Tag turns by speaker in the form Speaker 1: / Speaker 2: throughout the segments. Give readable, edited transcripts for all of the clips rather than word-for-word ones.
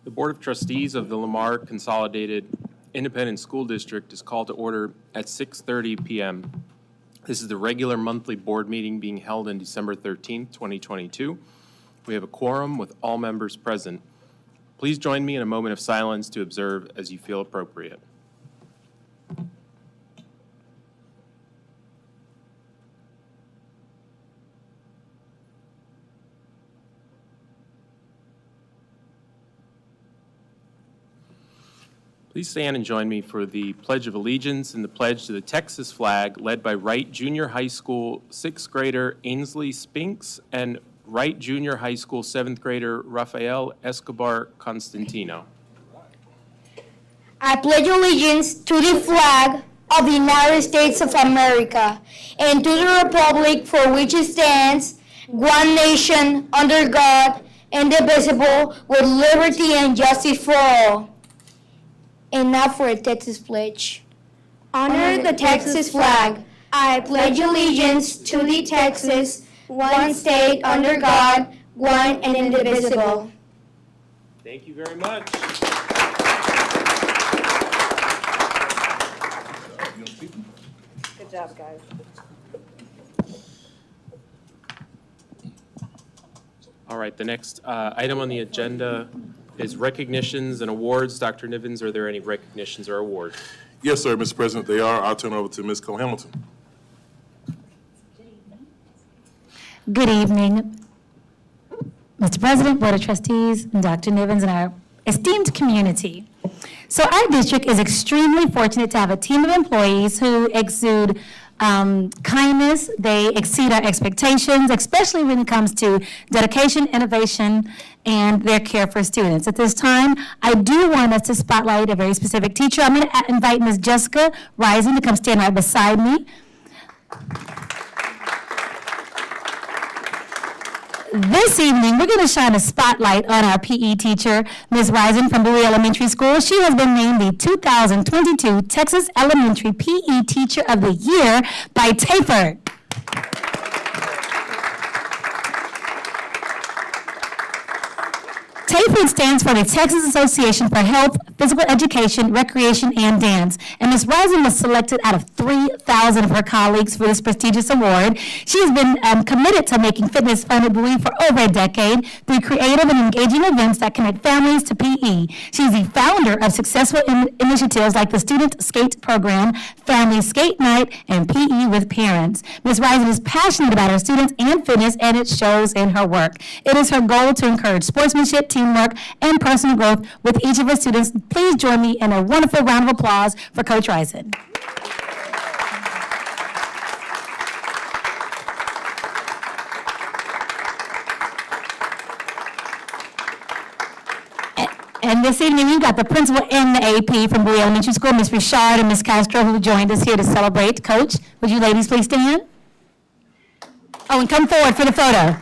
Speaker 1: The Board of Trustees of the Lamar Consolidated Independent School District is called to order at 6:30 p.m. This is the regular monthly board meeting being held on December 13th, 2022. We have a quorum with all members present. Please join me in a moment of silence to observe as you feel appropriate. Please stand and join me for the Pledge of Allegiance and the pledge to the Texas flag led by Wright Junior High School 6th grader Ainsley Spinks and Wright Junior High School 7th grader Rafael Escobar Constantino.
Speaker 2: I pledge allegiance to the flag of the United States of America and to the republic for which it stands, one nation, under God, indivisible, with liberty and justice for all. And now for a Texas pledge. Honor the Texas flag. I pledge allegiance to the Texas, one state under God, one and indivisible.
Speaker 1: Thank you very much.
Speaker 3: Good job, guys.
Speaker 1: All right, the next item on the agenda is recognitions and awards. Dr. Nivens, are there any recognitions or awards?
Speaker 4: Yes, sir, Mr. President, they are. I'll turn over to Ms. Cole-Hamilton.
Speaker 5: Good evening, Mr. President, Board of Trustees, and Dr. Nivens, and our esteemed community. So our district is extremely fortunate to have a team of employees who exude kindness. They exceed our expectations, especially when it comes to dedication, innovation, and their care for students. At this time, I do want us to spotlight a very specific teacher. I'm going to invite Ms. Jessica Rising to come stand right beside me. This evening, we're going to shine a spotlight on our PE teacher, Ms. Rising from Bowie Elementary School. She has been named the 2022 Texas Elementary PE Teacher of the Year by Tayford. TAFED stands for the Texas Association for Health, Physical Education, Recreation, and Dance. And Ms. Rising was selected out of 3,000 of her colleagues for this prestigious award. She has been committed to making fitness fun at Bowie for over a decade through creative and engaging events that connect families to PE. She's the founder of successful initiatives like the Student Skate Program, Family Skate Night, and PE with Parents. Ms. Rising is passionate about her students and fitness, and it shows in her work. It is her goal to encourage sportsmanship, teamwork, and personal growth with each of our students. Please join me in a wonderful round of applause for Coach Rising. And this evening, we've got the principal and the AP from Bowie Elementary School, Ms. Richard and Ms. Castro, who joined us here to celebrate. Coach, would you ladies please stand? Oh, and come forward for the photo.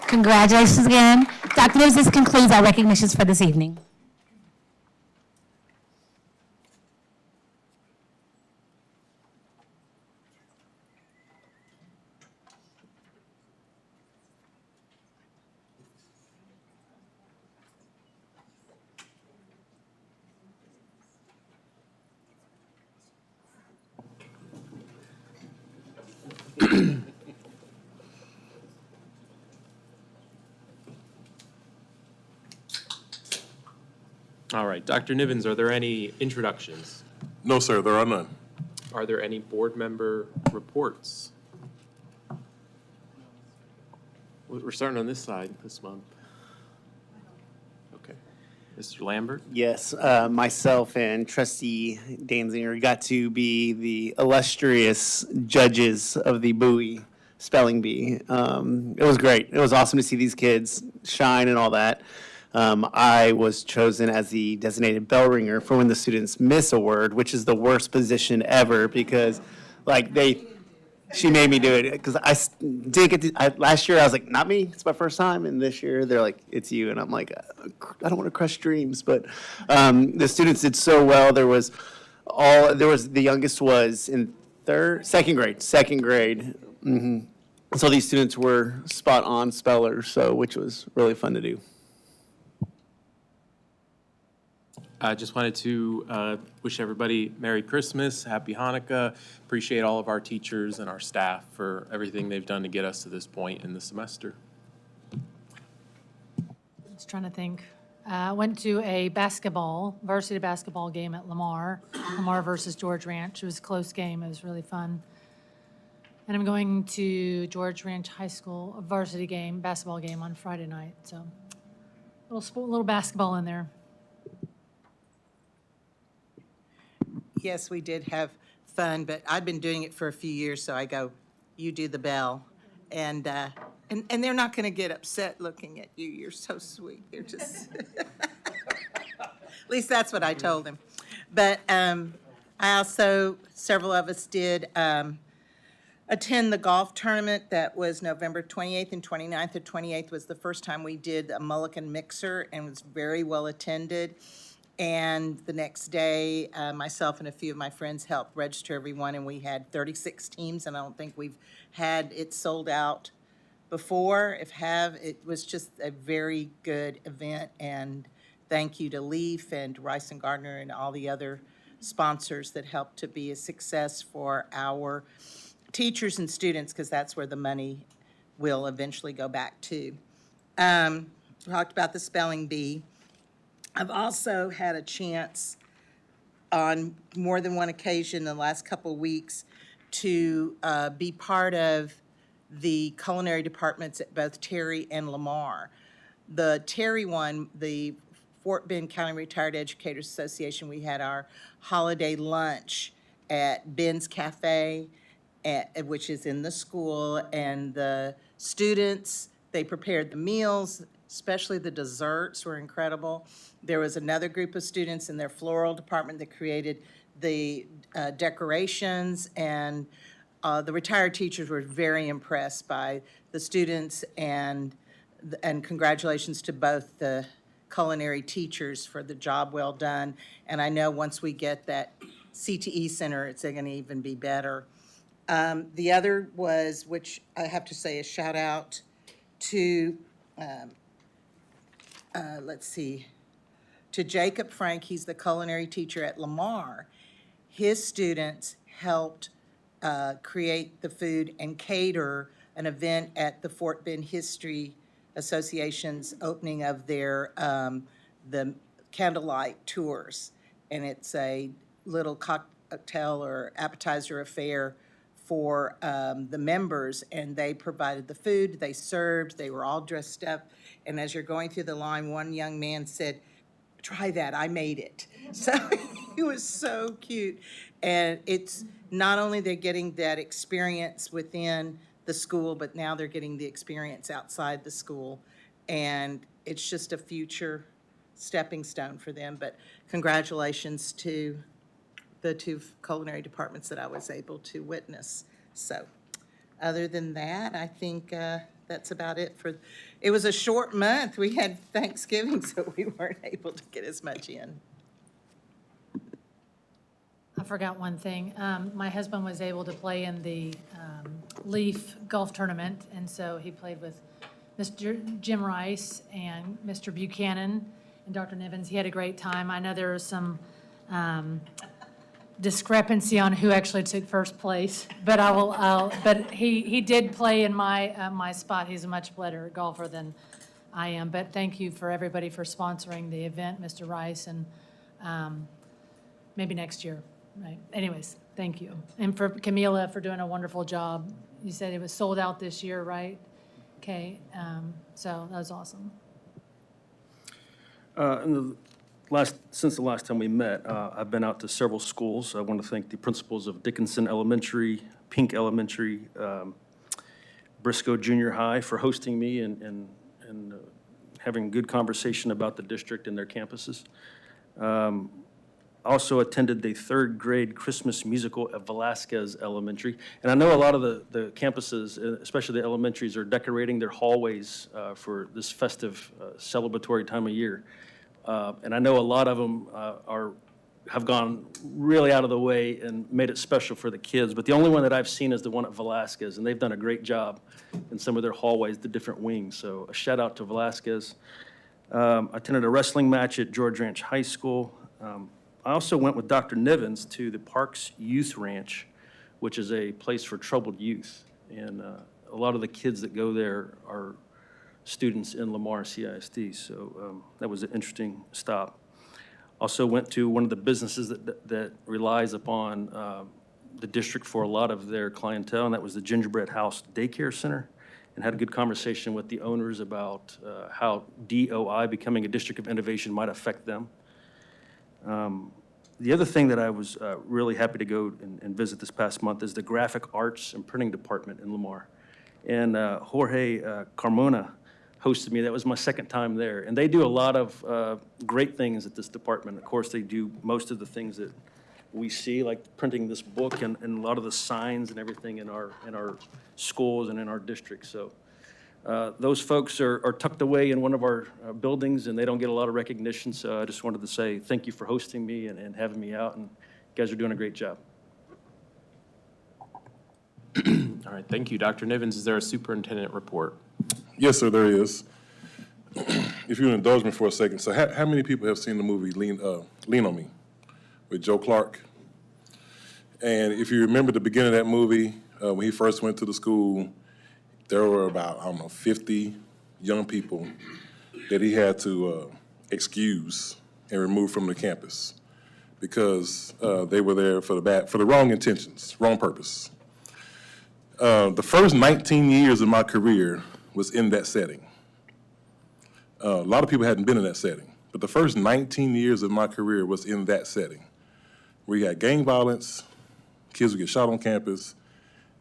Speaker 5: Congratulations again. Dr. Nivens, this concludes our recognitions for this evening.
Speaker 1: All right, Dr. Nivens, are there any introductions?
Speaker 4: No, sir, there are none.
Speaker 1: Are there any board member reports? We're starting on this side this month. Okay. Mr. Lambert?
Speaker 6: Yes, myself and Trustee Danziger got to be the illustrious judges of the Bowie Spelling Bee. It was great. It was awesome to see these kids shine and all that. I was chosen as the designated bell ringer for when the students miss a word, which is the worst position ever because, like, she made me do it because did get to, last year I was like, not me, it's my first time. And this year they're like, it's you. And I'm like, I don't want to crush dreams. But the students did so well. The youngest was in second grade. So these students were spot on spellers, which was really fun to do.
Speaker 1: I just wanted to wish everybody Merry Christmas, Happy Hanukkah. Appreciate all of our teachers and our staff for everything they've done to get us to this point in the semester.
Speaker 7: I was trying to think. I went to a varsity basketball game at Lamar versus George Ranch. It was a close game. It was really fun. And I'm going to George Ranch High School, a varsity basketball game on Friday night. So little basketball in there.
Speaker 8: Yes, we did have fun, but I've been doing it for a few years, so I go, you do the bell. And they're not going to get upset looking at you. You're so sweet. They're just, at least that's what I told them. But several of us did attend the golf tournament that was November 28th and 29th. The 28th was the first time we did a Mulligan mixer and was very well attended. And the next day, myself and a few of my friends helped register everyone, and we had 36 teams, and I don't think we've had it sold out before. It was just a very good event, and thank you to Leaf and Rice and Gardner and all the other sponsors that helped to be a success for our teachers and students, because that's where the money will eventually go back to. Talked about the spelling bee. I've also had a chance on more than one occasion in the last couple of weeks to be part of the culinary departments at both Terry and Lamar. The Terry one, the Fort Bend County Retired Educators Association, we had our holiday lunch at Ben's Cafe, which is in the school, and the students, they prepared the meals, especially the desserts were incredible. There was another group of students in their floral department that created the decorations, and the retired teachers were very impressed by the students, and congratulations to both the culinary teachers for the job well done. And I know once we get that CTE center, it's going to even be better. The other was, which I have to say a shout out to, to Jacob Frank. He's the culinary teacher at Lamar. His students helped create the food and cater an event at the Fort Bend History Association's opening of their the candlelight tours, and it's a little cocktail or appetizer affair for the members, and they provided the food, they served, they were all dressed up, and as you're going through the line, one young man said, "Try that, I made it." So it was so cute, and it's not only they're getting that experience within the school, but now they're getting the experience outside the school, and it's just a future stepping stone for them. But congratulations to the two culinary departments that I was able to witness. So other than that, I think that's about it for, it was a short month. We had Thanksgiving, so we weren't able to get as much in.
Speaker 7: I forgot one thing. My husband was able to play in the Leaf golf tournament, and so he played with Mr. Jim Rice and Mr. Buchanan and Dr. Nivens. He had a great time. I know there was some discrepancy on who actually took first place, but but he did play in my spot. He's a much better golfer than I am. But thank you for everybody for sponsoring the event, Mr. Rice, and maybe next year. Right. Anyways, thank you. And for Camila for doing a wonderful job. You said it was sold out this year, right? Okay. So that was awesome.
Speaker 9: Since the last time we met, I've been out to several schools. I want to thank the principals of Dickinson Elementary, Pink Elementary, Briscoe Junior High for hosting me and having good conversation about the district and their campuses. Also attended the third grade Christmas musical at Velasquez Elementary. And I know a lot of the campuses, especially the elementaries, are decorating their hallways for this festive celebratory time of year. And I know a lot of them have gone really out of the way and made it special for the kids. But the only one that I've seen is the one at Velasquez, and they've done a great job in some of their hallways, the different wings. So a shout out to Velasquez. Attended a wrestling match at George Ranch High School. I also went with Dr. Nivens to the Parks Youth Ranch, which is a place for troubled youth. And a lot of the kids that go there are students in Lamar CISD, so that was an interesting stop. Also went to one of the businesses that relies upon the district for a lot of their clientele, and that was the Gingerbread House Daycare Center, and had a good conversation with the owners about how DOI, becoming a district of innovation, might affect them. The other thing that I was really happy to go and visit this past month is the Graphic Arts and Printing Department in Lamar. And Jorge Carmona hosted me. That was my second time there. And they do a lot of great things at this department. Of course, they do most of the things that we see, like printing this book and a lot of the signs and everything in our schools and in our district. So those folks are tucked away in one of our buildings, and they don't get a lot of recognition. So I just wanted to say thank you for hosting me and having me out, and you guys are doing a great job.
Speaker 1: All right, thank you. Dr. Nivens, is there a superintendent report?
Speaker 4: Yes, sir, there is. If you'll indulge me for a second. So how many people have seen the movie Lean on Me with Joe Clark? And if you remember the beginning of that movie, when he first went to the school, there were about, 50 young people that he had to excuse and remove from the campus because they were there for the wrong intentions, wrong purpose. The first 19 years of my career was in that setting. A lot of people hadn't been in that setting, but the first 19 years of my career was in that setting, where you had gang violence, kids would get shot on campus,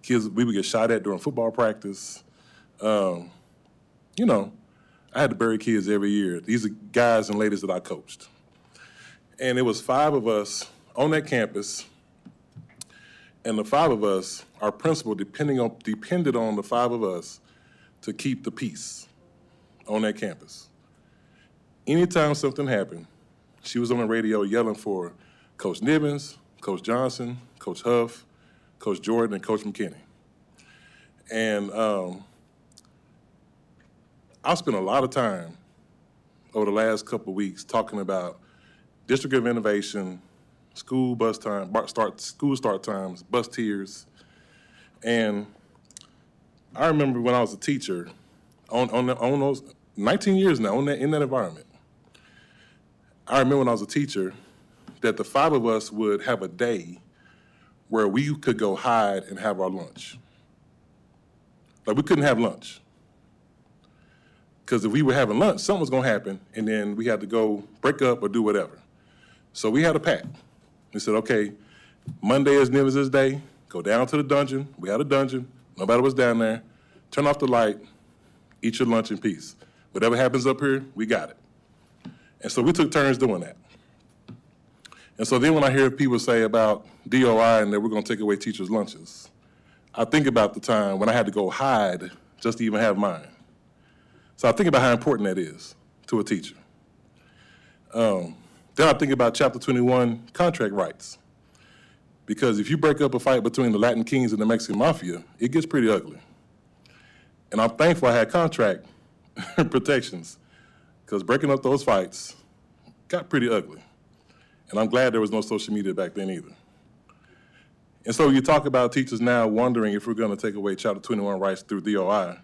Speaker 4: we would get shot at during football practice. I had to bury kids every year. These are guys and ladies that I coached. And it was 5 of us on that campus, and the 5 of us, our principal depended on the 5 of us to keep the peace on that campus. Anytime something happened, she was on the radio yelling for Coach Nivens, Coach Johnson, Coach Huff, Coach Jordan, and Coach McKinney. And I spent a lot of time over the last couple of weeks talking about District of Innovation, school start times, bus tiers. And I remember when I was a teacher, on those 19 years now, in that environment, I remember when I was a teacher that the 5 of us would have a day where we could go hide and have our lunch. Like, we couldn't have lunch. Because if we were having lunch, something was going to happen, and then we had to go break up or do whatever. So we had a pact. We said, okay, Monday is Nivens' day, go down to the dungeon. We had a dungeon. Nobody was down there. Turn off the light, eat your lunch in peace. Whatever happens up here, we got it. And so we took turns doing that. And so then when I hear people say about DOI and that we're going to take away teachers' lunches, I think about the time when I had to go hide just to even have mine. So I think about how important that is to a teacher. Then I think about Chapter 21 contract rights. Because if you break up a fight between the Latin Kings and the Mexican Mafia, it gets pretty ugly. And I'm thankful I had contract protections, because breaking up those fights got pretty ugly. And I'm glad there was no social media back then either. And so you talk about teachers now wondering if we're going to take away Chapter 21 rights through DOI.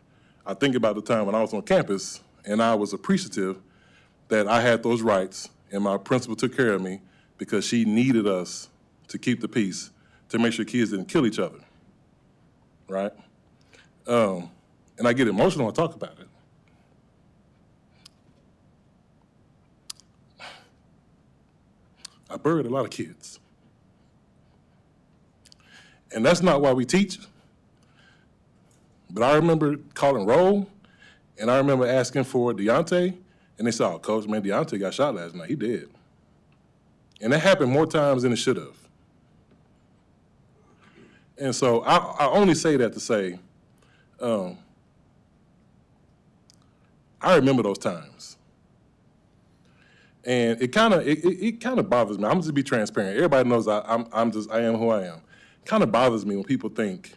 Speaker 4: I think about the time when I was on campus and I was appreciative that I had those rights and my principal took care of me because she needed us to keep the peace, to make sure kids didn't kill each other, right? And I get emotional when I talk about it. I buried a lot of kids. And that's not why we teach. But I remember calling roll, and I remember asking for Deontay And they said, "Oh, Coach, man, Deontay got shot last night. He dead." And that happened more times than it should have. And so I only say that to say, I remember those times. And it kind of bothers me. I'm just be transparent. Everybody knows I am who I am. It kind of bothers me when people think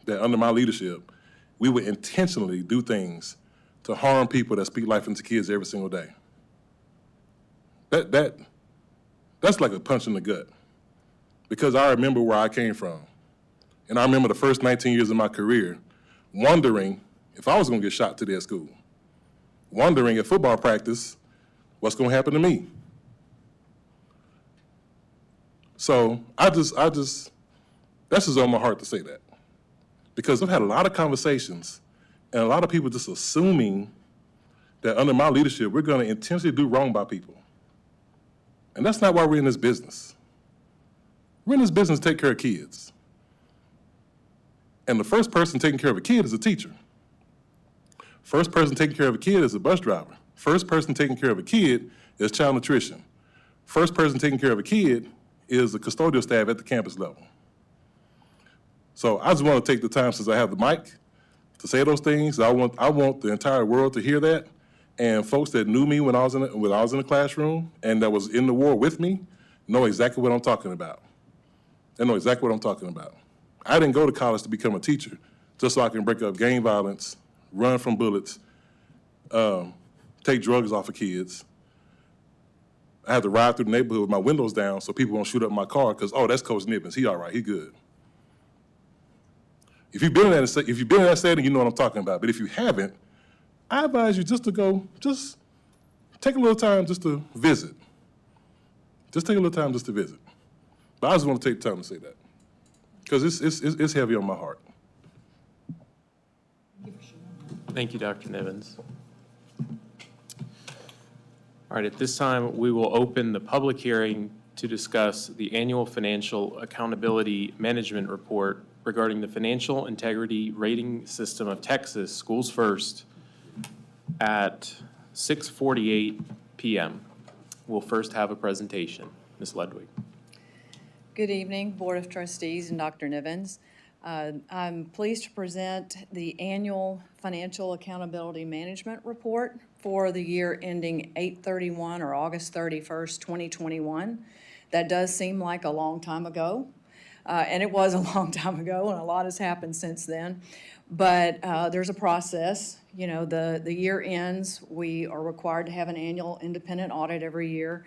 Speaker 4: that under my leadership, we would intentionally do things to harm people that speak life into kids every single day. That's like a punch in the gut. Because I remember where I came from. And I remember the first 19 years of my career wondering if I was going to get shot today at school. Wondering at football practice, what's going to happen to me? So that's just on my heart to say that. Because I've had a lot of conversations and a lot of people just assuming that under my leadership, we're going to intentionally do wrong by people. And that's not why we're in this business. We're in this business to take care of kids. And the first person taking care of a kid is a teacher. First person taking care of a kid is a bus driver. First person taking care of a kid is child nutrition. First person taking care of a kid is the custodial staff at the campus level. So I just want to take the time, since I have the mic, to say those things. I want the entire world to hear that. And folks that knew me when I was in the classroom and that was in the war with me know exactly what I'm talking about. They know exactly what I'm talking about. I didn't go to college to become a teacher just so I can break up gang violence, run from bullets, take drugs off of kids. I had to ride through the neighborhood with my windows down so people won't shoot up my car because, oh, that's Coach Nibbins. He all right, he good. If you've been in that setting, you know what I'm talking about. But if you haven't, I advise you just to go, just take a little time just to visit. Just take a little time just to visit. But I just want to take the time to say that because it's heavy on my heart.
Speaker 1: Thank you, Dr. Nivens. All right, at this time, we will open the public hearing to discuss the annual financial accountability management report regarding the financial integrity rating system of Texas, Schools First, at 6:48 p.m. We'll first have a presentation. Ms. Ludwig.
Speaker 3: Good evening, Board of Trustees and Dr. Nivens. I'm pleased to present the annual Financial Accountability Management Report for the year ending 8/31 or August 31st, 2021. That does seem like a long time ago, and it was a long time ago, and a lot has happened since then. But there's a process. You know, the year ends, we are required to have an annual independent audit every year.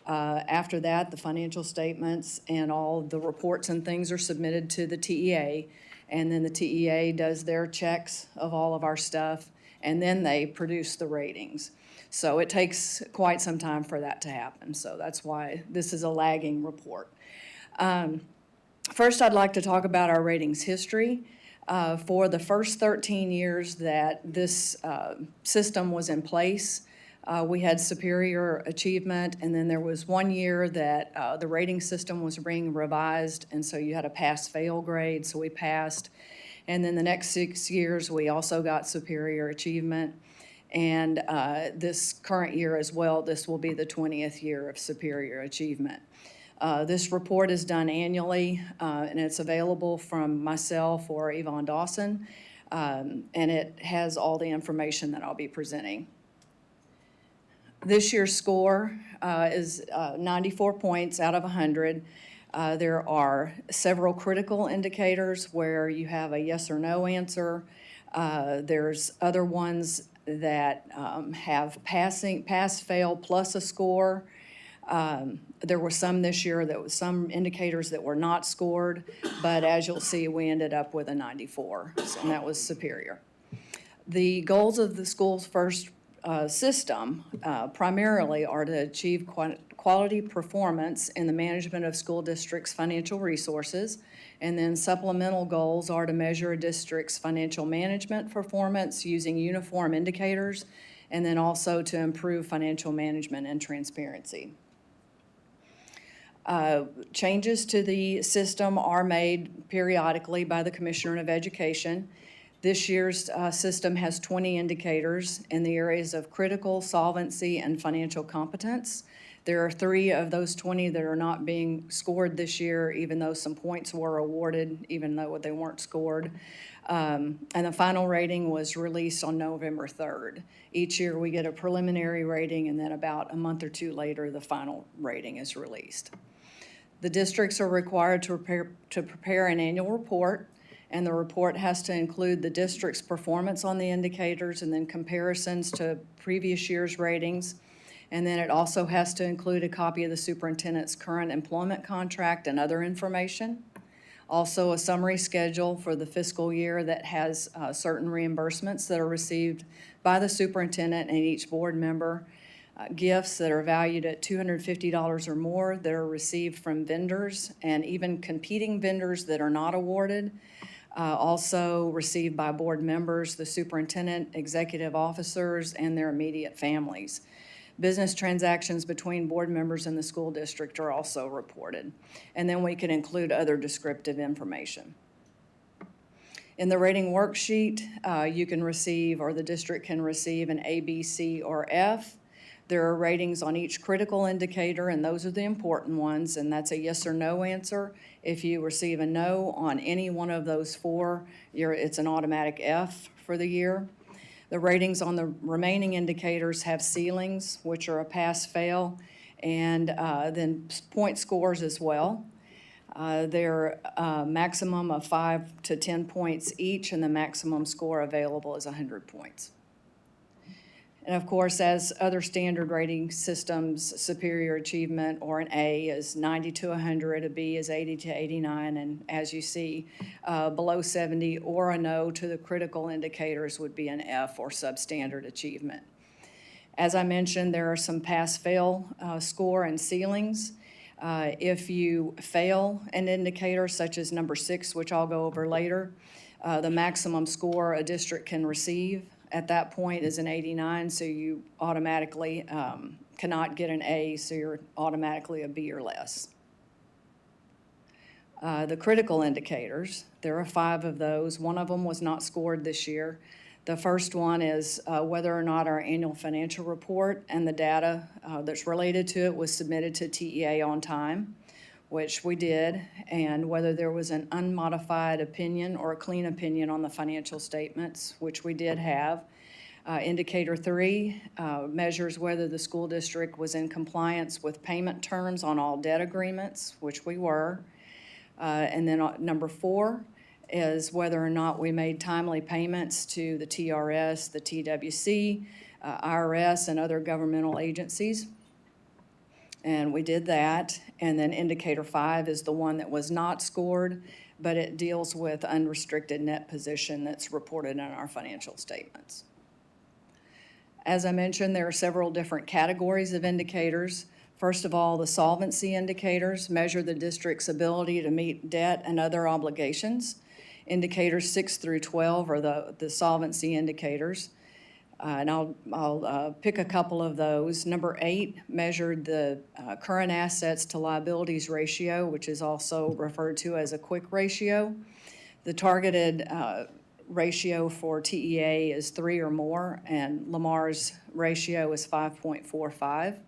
Speaker 3: After that, the financial statements and all the reports and things are submitted to the TEA, and then the TEA does their checks of all of our stuff, and then they produce the ratings. So it takes quite some time for that to happen, so that's why this is a lagging report. First, I'd like to talk about our ratings history. For the first 13 years that this system was in place, we had superior achievement, and then there was 1 year that the rating system was being revised, and so you had a pass-fail grade, so we passed. And then the next 6 years, we also got superior achievement. And this current year as well, this will be the 20th year of superior achievement. This report is done annually, and it's available from myself or Yvonne Dawson, and it has all the information that I'll be presenting. This year's score is 94 points out of 100. There are several critical indicators where you have a yes or no answer. There's other ones that have pass, fail, plus a score. There were some this year that was some indicators that were not scored, but as you'll see, we ended up with a 94, and that was superior. The goals of the Schools First system primarily are to achieve quality performance in the management of school districts' financial resources, and then supplemental goals are to measure a district's financial management performance using uniform indicators, and then also to improve financial management and transparency. Changes to the system are made periodically by the Commissioner of Education. This year's system has 20 indicators in the areas of critical, solvency, and financial competence. There are 3 of those 20 that are not being scored this year, even though some points were awarded, even though they weren't scored. And the final rating was released on November 3rd. Each year, we get a preliminary rating, and then about a month or 2 later, the final rating is released. The districts are required to prepare an annual report, and the report has to include the district's performance on the indicators and then comparisons to previous year's ratings. And then it also has to include a copy of the superintendent's current employment contract and other information. Also, a summary schedule for the fiscal year that has certain reimbursements that are received by the superintendent and each board member, gifts that are valued at $250 or more that are received from vendors and even competing vendors that are not awarded, also received by board members, the superintendent, executive officers, and their immediate families. Business transactions between board members and the school district are also reported. And then we can include other descriptive information. In the rating worksheet, you can receive, or the district can receive, an A, B, C, or F. There are ratings on each critical indicator, and those are the important ones, and that's a yes or no answer. If you receive a no on any one of those 4, it's an automatic F for the year. The ratings on the remaining indicators have ceilings, which are a pass-fail, and then point scores as well. They're a maximum of 5 to 10 points each, and the maximum score available is 100 points. And of course, as other standard rating systems, superior achievement, or an A is 90 to 100, a B is 80 to 89, and as you see, below 70 or a no to the critical indicators would be an F, or substandard achievement. As I mentioned, there are some pass-fail score and ceilings. If you fail an indicator, such as number 6, which I'll go over later, the maximum score a district can receive at that point is an 89, so you automatically cannot get an A, so you're automatically a B or less. The critical indicators, there are 5 of those. One of them was not scored this year. The first one is whether or not our annual financial report and the data that's related to it was submitted to TEA on time, which we did, and whether there was an unmodified opinion or a clean opinion on the financial statements, which we did have. Indicator 3 measures whether the school district was in compliance with payment terms on all debt agreements, which we were. And then number 4 is whether or not we made timely payments to the TRS, the TWC, IRS, and other governmental agencies. And we did that. And then indicator 5 is the one that was not scored, but it deals with unrestricted net position that's reported in our financial statements. As I mentioned, there are several different categories of indicators. First of all, the solvency indicators measure the district's ability to meet debt and other obligations. Indicators 6 through 12 are the solvency indicators. And I'll pick a couple of those. Number 8 measured the current assets to liabilities ratio, which is also referred to as a quick ratio. The targeted ratio for TEA is 3 or more, and Lamar's ratio is 5.45.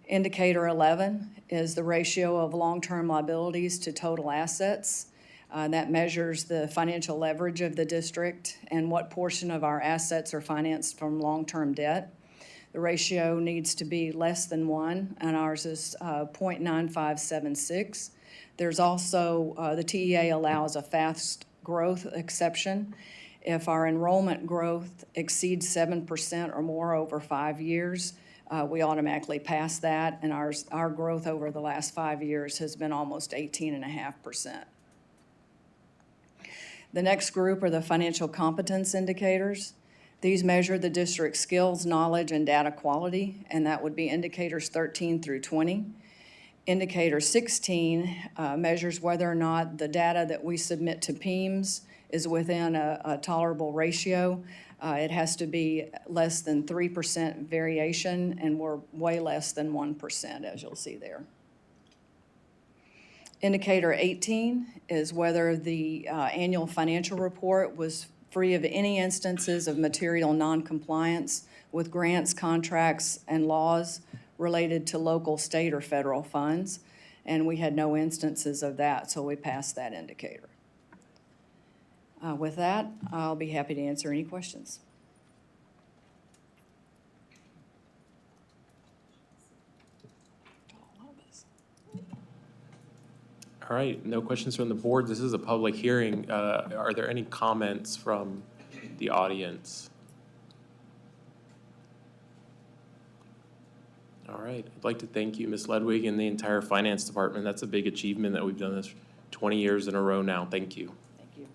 Speaker 3: Indicator 11 is the ratio of long-term liabilities to total assets. That measures the financial leverage of the district and what portion of our assets are financed from long-term debt. The ratio needs to be less than 1, and ours is 0.9576. There's also, the TEA allows a fast growth exception. If our enrollment growth exceeds 7% or more over 5 years, we automatically pass that, and our growth over the last 5 years has been almost 18.5%. The next group are the financial competence indicators. These measure the district's skills, knowledge, and data quality, and that would be indicators 13 through 20. Indicator 16 measures whether or not the data that we submit to PEMS is within a tolerable ratio. It has to be less than 3% variation, and we're way less than 1%, as you'll see there. Indicator 18 is whether the annual financial report was free of any instances of material noncompliance with grants, contracts, and laws related to local, state, or federal funds. And we had no instances of that, so we passed that indicator. With that, I'll be happy to answer any questions.
Speaker 1: All right, no questions from the board. This is a public hearing. Are there any comments from the audience? All right, I'd like to thank you, Ms. Ledwig, and the entire finance department. That's a big achievement that we've done this 20 years in a row now. Thank you.
Speaker 3: Thank you.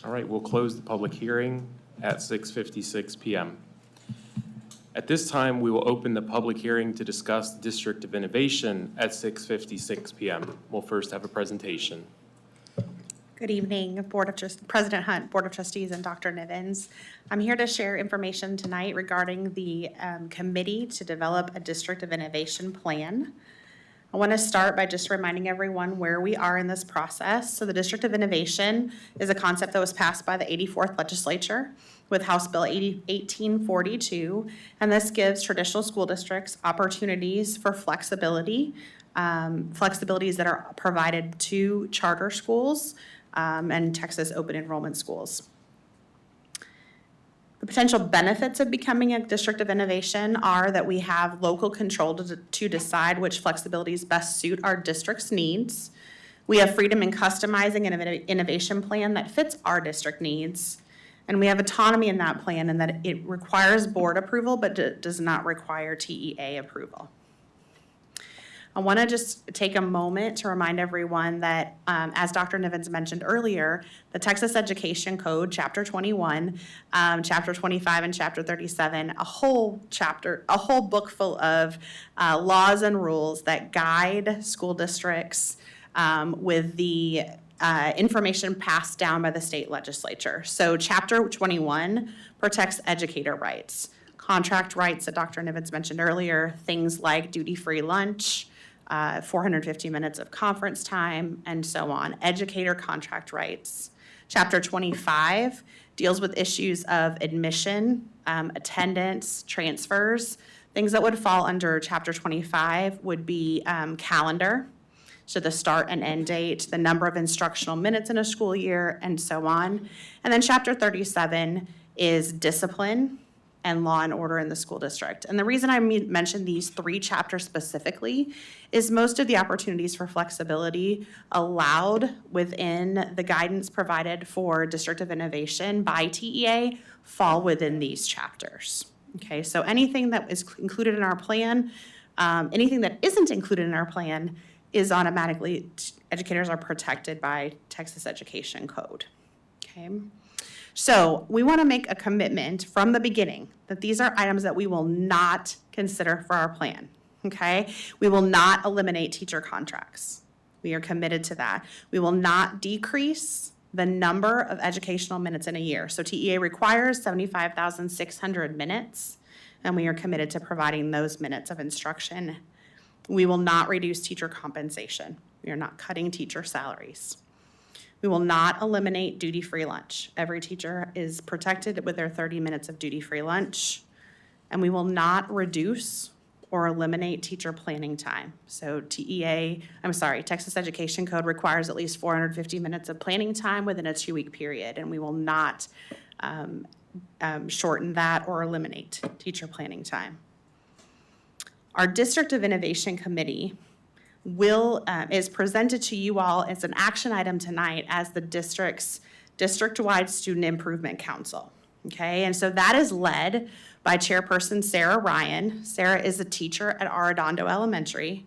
Speaker 1: All right, we'll close the public hearing at 6:56 p.m. At this time, we will open the public hearing to discuss the District of Innovation at 6:56 p.m. We'll first have a presentation.
Speaker 10: Good evening, President Hunt, Board of Trustees, and Dr. Nivens. I'm here to share information tonight regarding the committee to develop a District of Innovation plan. I want to start by just reminding everyone where we are in this process. So the District of Innovation is a concept that was passed by the 84th Legislature with House Bill 1842, and this gives traditional school districts opportunities for flexibility, flexibilities that are provided to charter schools and Texas open enrollment schools. The potential benefits of becoming a District of Innovation are that we have local control to decide which flexibilities best suit our district's needs. We have freedom in customizing an innovation plan that fits our district needs. And we have autonomy in that plan in that it requires board approval but does not require TEA approval. I want to just take a moment to remind everyone that, as Dr. Nivens mentioned earlier, the Texas Education Code, Chapter 21, Chapter 25, and Chapter 37, a whole book full of laws and rules that guide school districts with the information passed down by the state legislature. So Chapter 21 protects educator rights, contract rights that Dr. Nivens mentioned earlier, things like duty-free lunch, 450 minutes of conference time, and so on. Educator contract rights. Chapter 25 deals with issues of admission, attendance, transfers. Things that would fall under Chapter 25 would be calendar, so the start and end date, the number of instructional minutes in a school year, and so on. And then Chapter 37 is discipline and law and order in the school district. And the reason I mentioned these three chapters specifically is most of the opportunities for flexibility allowed within the guidance provided for District of Innovation by TEA fall within these chapters. Okay, so anything that is included in our plan, anything that isn't included in our plan is automatically, educators are protected by Texas Education Code. Okay. So we want to make a commitment from the beginning that these are items that we will not consider for our plan, okay? We will not eliminate teacher contracts. We are committed to that. We will not decrease the number of educational minutes in a year. So TEA requires 75,600 minutes, and we are committed to providing those minutes of instruction. We will not reduce teacher compensation. We are not cutting teacher salaries. We will not eliminate duty-free lunch. Every teacher is protected with their 30 minutes of duty-free lunch. And we will not reduce or eliminate teacher planning time. So Texas Education Code requires at least 450 minutes of planning time within a 2-week period, and we will not shorten that or eliminate teacher planning time. Our District of Innovation Committee is presented to you all as an action item tonight as the district's district-wide Student Improvement Council, okay? And so that is led by Chairperson Sarah Ryan. Sarah is a teacher at Arredondo Elementary,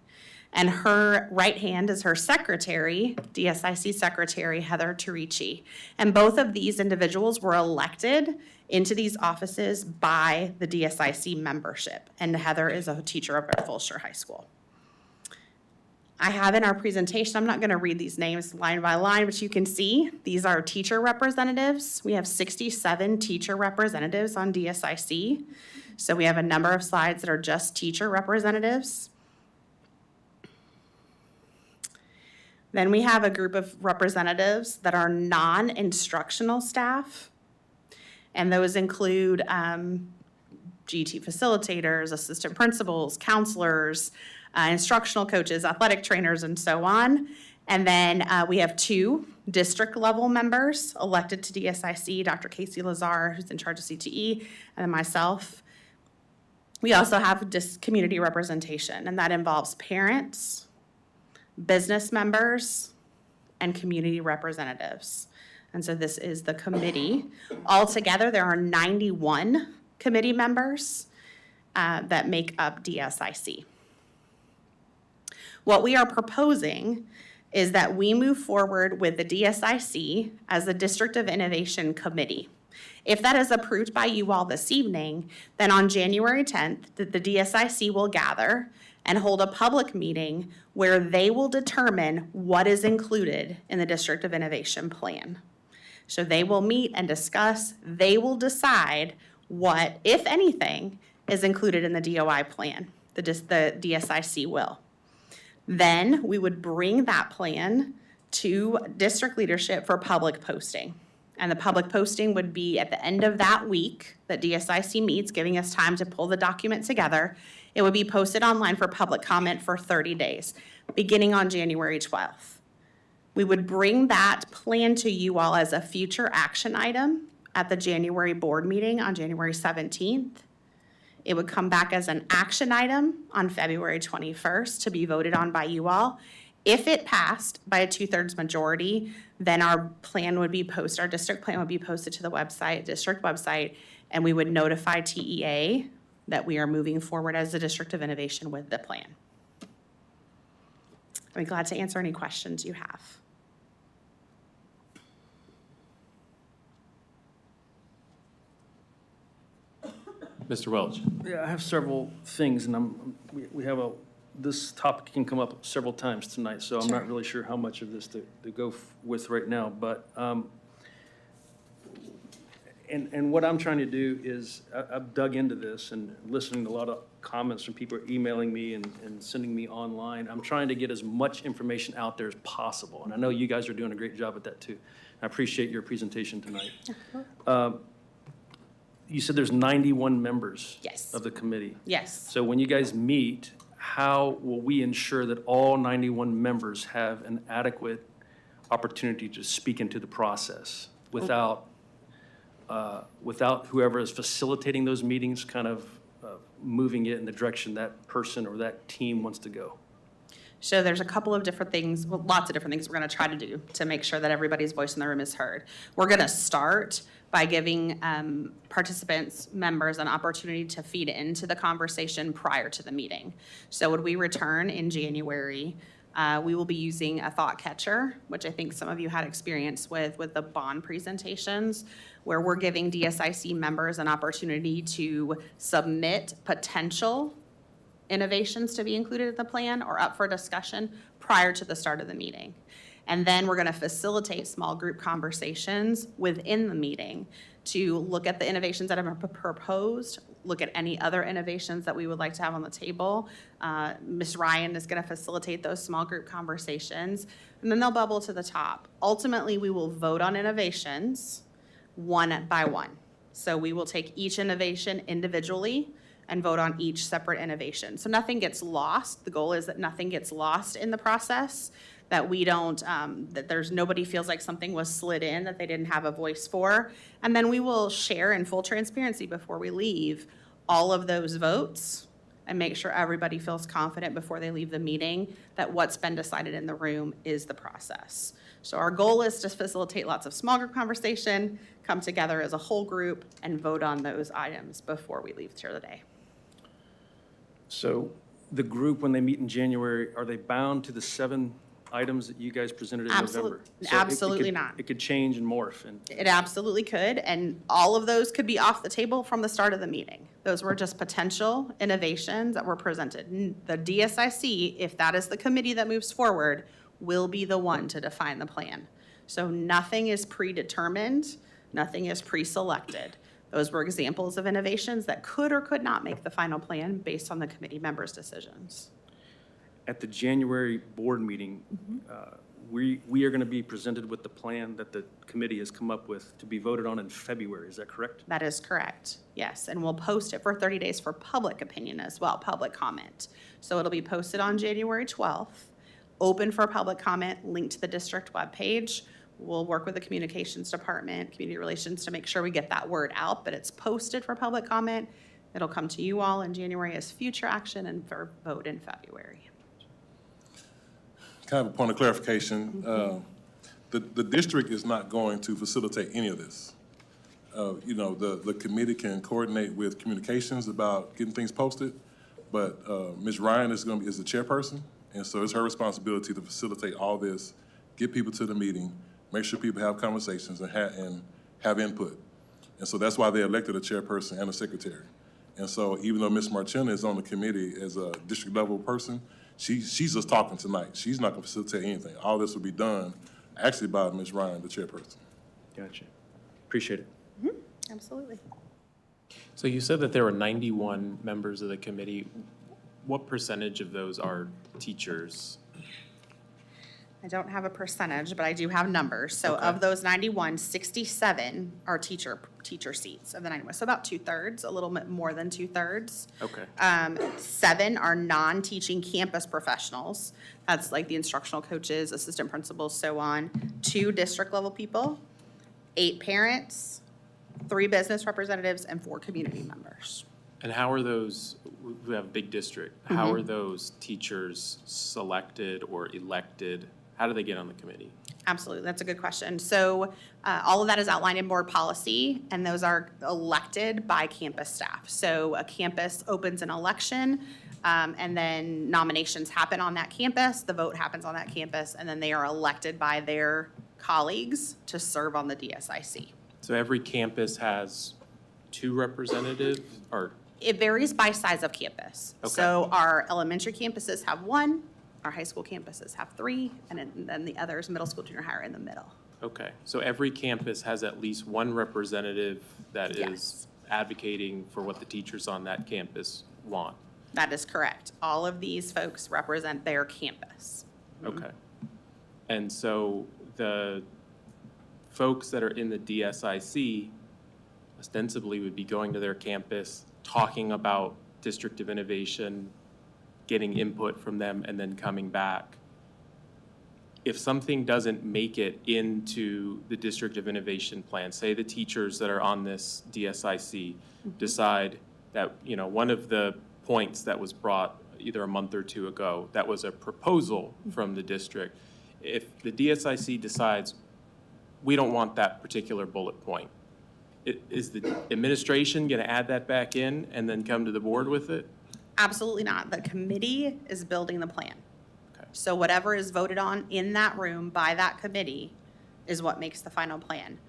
Speaker 10: and her right hand is her secretary, DSIC Secretary Heather Turici. And both of these individuals were elected into these offices by the DSIC membership, and Heather is a teacher up at Fulshire High School. I have in our presentation, I'm not going to read these names line by line, but you can see these are teacher representatives. We have 67 teacher representatives on DSIC. So we have a number of slides that are just teacher representatives. Then we have a group of representatives that are non-instructional staff. And those include GT facilitators, assistant principals, counselors, instructional coaches, athletic trainers, and so on. And then we have 2 district level members elected to DSIC, Dr. Casey Lazar, who's in charge of CTE, and then myself. We also have community representation, and that involves parents, business members, and community representatives. And so this is the committee. Altogether, there are 91 committee members that make up DSIC. What we are proposing is that we move forward with the DSIC as the District of Innovation Committee. If that is approved by you all this evening, then on January 10th, the DSIC will gather and hold a public meeting where they will determine what is included in the District of Innovation plan. So they will meet and discuss, they will decide what, if anything, is included in the DOI plan, the DSIC will. Then we would bring that plan to district leadership for public posting. And the public posting would be at the end of that week that DSIC meets, giving us time to pull the document together. It would be posted online for public comment for 30 days, beginning on January 12th. We would bring that plan to you all as a future action item at the January board meeting on January 17th. It would come back as an action item on February 21st to be voted on by you all. If it passed by a 2/3 majority, then our plan would be posted, our district plan would be posted to the website, district website, and we would notify TEA that we are moving forward as the District of Innovation with the plan. I'd be glad to answer any questions you have.
Speaker 1: Mr. Welch.
Speaker 9: Yeah, I have several things, and we have this topic can come up several times tonight, so I'm not really sure how much of this to go with right now, but, and what I'm trying to do is, I've dug into this and listening to a lot of comments from people emailing me and sending me online. I'm trying to get as much information out there as possible, and I know you guys are doing a great job at that too. I appreciate your presentation tonight. You said there's 91 members
Speaker 10: Yes.
Speaker 9: of the committee.
Speaker 10: Yes.
Speaker 9: So when you guys meet, how will we ensure that all 91 members have an adequate opportunity to speak into the process without whoever is facilitating those meetings kind of moving it in the direction that person or that team wants to go?
Speaker 10: So there's a couple of different things, well, lots of different things we're going to try to do to make sure that everybody's voice in the room is heard. We're going to start by giving participants, members, an opportunity to feed into the conversation prior to the meeting. So when we return in January, we will be using a thought catcher, which I think some of you had experience with the bond presentations, where we're giving DSIC members an opportunity to submit potential innovations to be included in the plan or up for discussion prior to the start of the meeting. And then we're going to facilitate small group conversations within the meeting to look at the innovations that have been proposed, look at any other innovations that we would like to have on the table. Ms. Ryan is going to facilitate those small group conversations, and then they'll bubble to the top. Ultimately, we will vote on innovations one by one. So we will take each innovation individually and vote on each separate innovation. So nothing gets lost. The goal is that nothing gets lost in the process, that we don't, that nobody feels like something was slid in that they didn't have a voice for. And then we will share in full transparency before we leave all of those votes and make sure everybody feels confident before they leave the meeting that what's been decided in the room is the process. So our goal is to facilitate lots of small group conversation, come together as a whole group, and vote on those items before we leave here today.
Speaker 9: So the group, when they meet in January, are they bound to the 7 items that you guys presented in
Speaker 10: Absolute-
Speaker 9: November? So it
Speaker 10: absolutely
Speaker 9: could-
Speaker 10: not.
Speaker 9: It could change and morph, and
Speaker 10: It absolutely could, and all of those could be off the table from the start of the meeting. Those were just potential innovations that were presented. The DSIC, if that is the committee that moves forward, will be the one to define the plan. So nothing is predetermined, nothing is pre-selected. Those were examples of innovations that could or could not make the final plan based on the committee members' decisions.
Speaker 9: at the January board meeting, we are going to be presented with the plan that the committee has come up with to be voted on in February. Is that correct?
Speaker 10: That is correct, yes, and we'll post it for 30 days for public opinion as well, public comment. So it'll be posted on January 12th, open for public comment, linked to the district webpage. We'll work with the communications department, community relations, to make sure we get that word out, but it's posted for public comment. It'll come to you all in January as future action and for vote in February.
Speaker 4: Kind of a point of clarification, the district is not going to facilitate any of this. You know, the committee can coordinate with communications about getting things posted, but Ms. Ryan is is the chairperson, and so it's her responsibility to facilitate all this, get people to the meeting, make sure people have conversations and have input. And so that's why they elected a chairperson and a secretary. And so even though Ms. Marchena is on the committee as a district level person, she's just talking tonight. She's not gonna facilitate anything. All this will be done actually by Ms. Ryan, the chairperson.
Speaker 9: Gotcha. Appreciate it.
Speaker 10: Absolutely.
Speaker 1: So you said that there were 91 members of the committee. What percentage of those are teachers?
Speaker 10: I don't have a percentage, but I do have numbers. So
Speaker 1: Okay.
Speaker 10: of those 91, 67 are teacher seats of the 91. So about 2/3, a little bit more than 2/3.
Speaker 1: Okay.
Speaker 10: 7 are non-teaching campus professionals. That's like the instructional coaches, assistant principals, so on. 2 district level people, 8 parents, 3 business representatives, and 4 community members.
Speaker 1: And how are those, we have a big district, how are those teachers selected or elected? How do they get on the committee?
Speaker 10: Absolutely, that's a good question. So all of that is outlined in board policy, and those are elected by campus staff. So a campus opens an election, and then nominations happen on that campus, the vote happens on that campus, and then they are elected by their colleagues to serve on the DSIC.
Speaker 1: So every campus has 2 representatives, or,
Speaker 10: It varies by size of campus.
Speaker 1: Okay.
Speaker 10: So our elementary campuses have 1, our high school campuses have 3, and then the others, middle school, junior high, are in the middle.
Speaker 1: okay. So every campus has at least one representative that is
Speaker 10: Yes.
Speaker 1: advocating for what the teachers on that campus want.
Speaker 10: That is correct. All of these folks represent their campus.
Speaker 1: Okay. And so the folks that are in the DSIC ostensibly would be going to their campus, talking about District of Innovation, getting input from them, and then coming back. If something doesn't make it into the District of Innovation plan, say the teachers that are on this DSIC decide that, you know, one of the points that was brought either a month or 2 ago, that was a proposal from the district. If the DSIC decides, we don't want that particular bullet point, is the administration going to add that back in and then come to the board with it?
Speaker 10: Absolutely not. The committee is building the plan.
Speaker 1: Okay.
Speaker 10: So whatever is voted on in that room by that committee is what makes the final plan.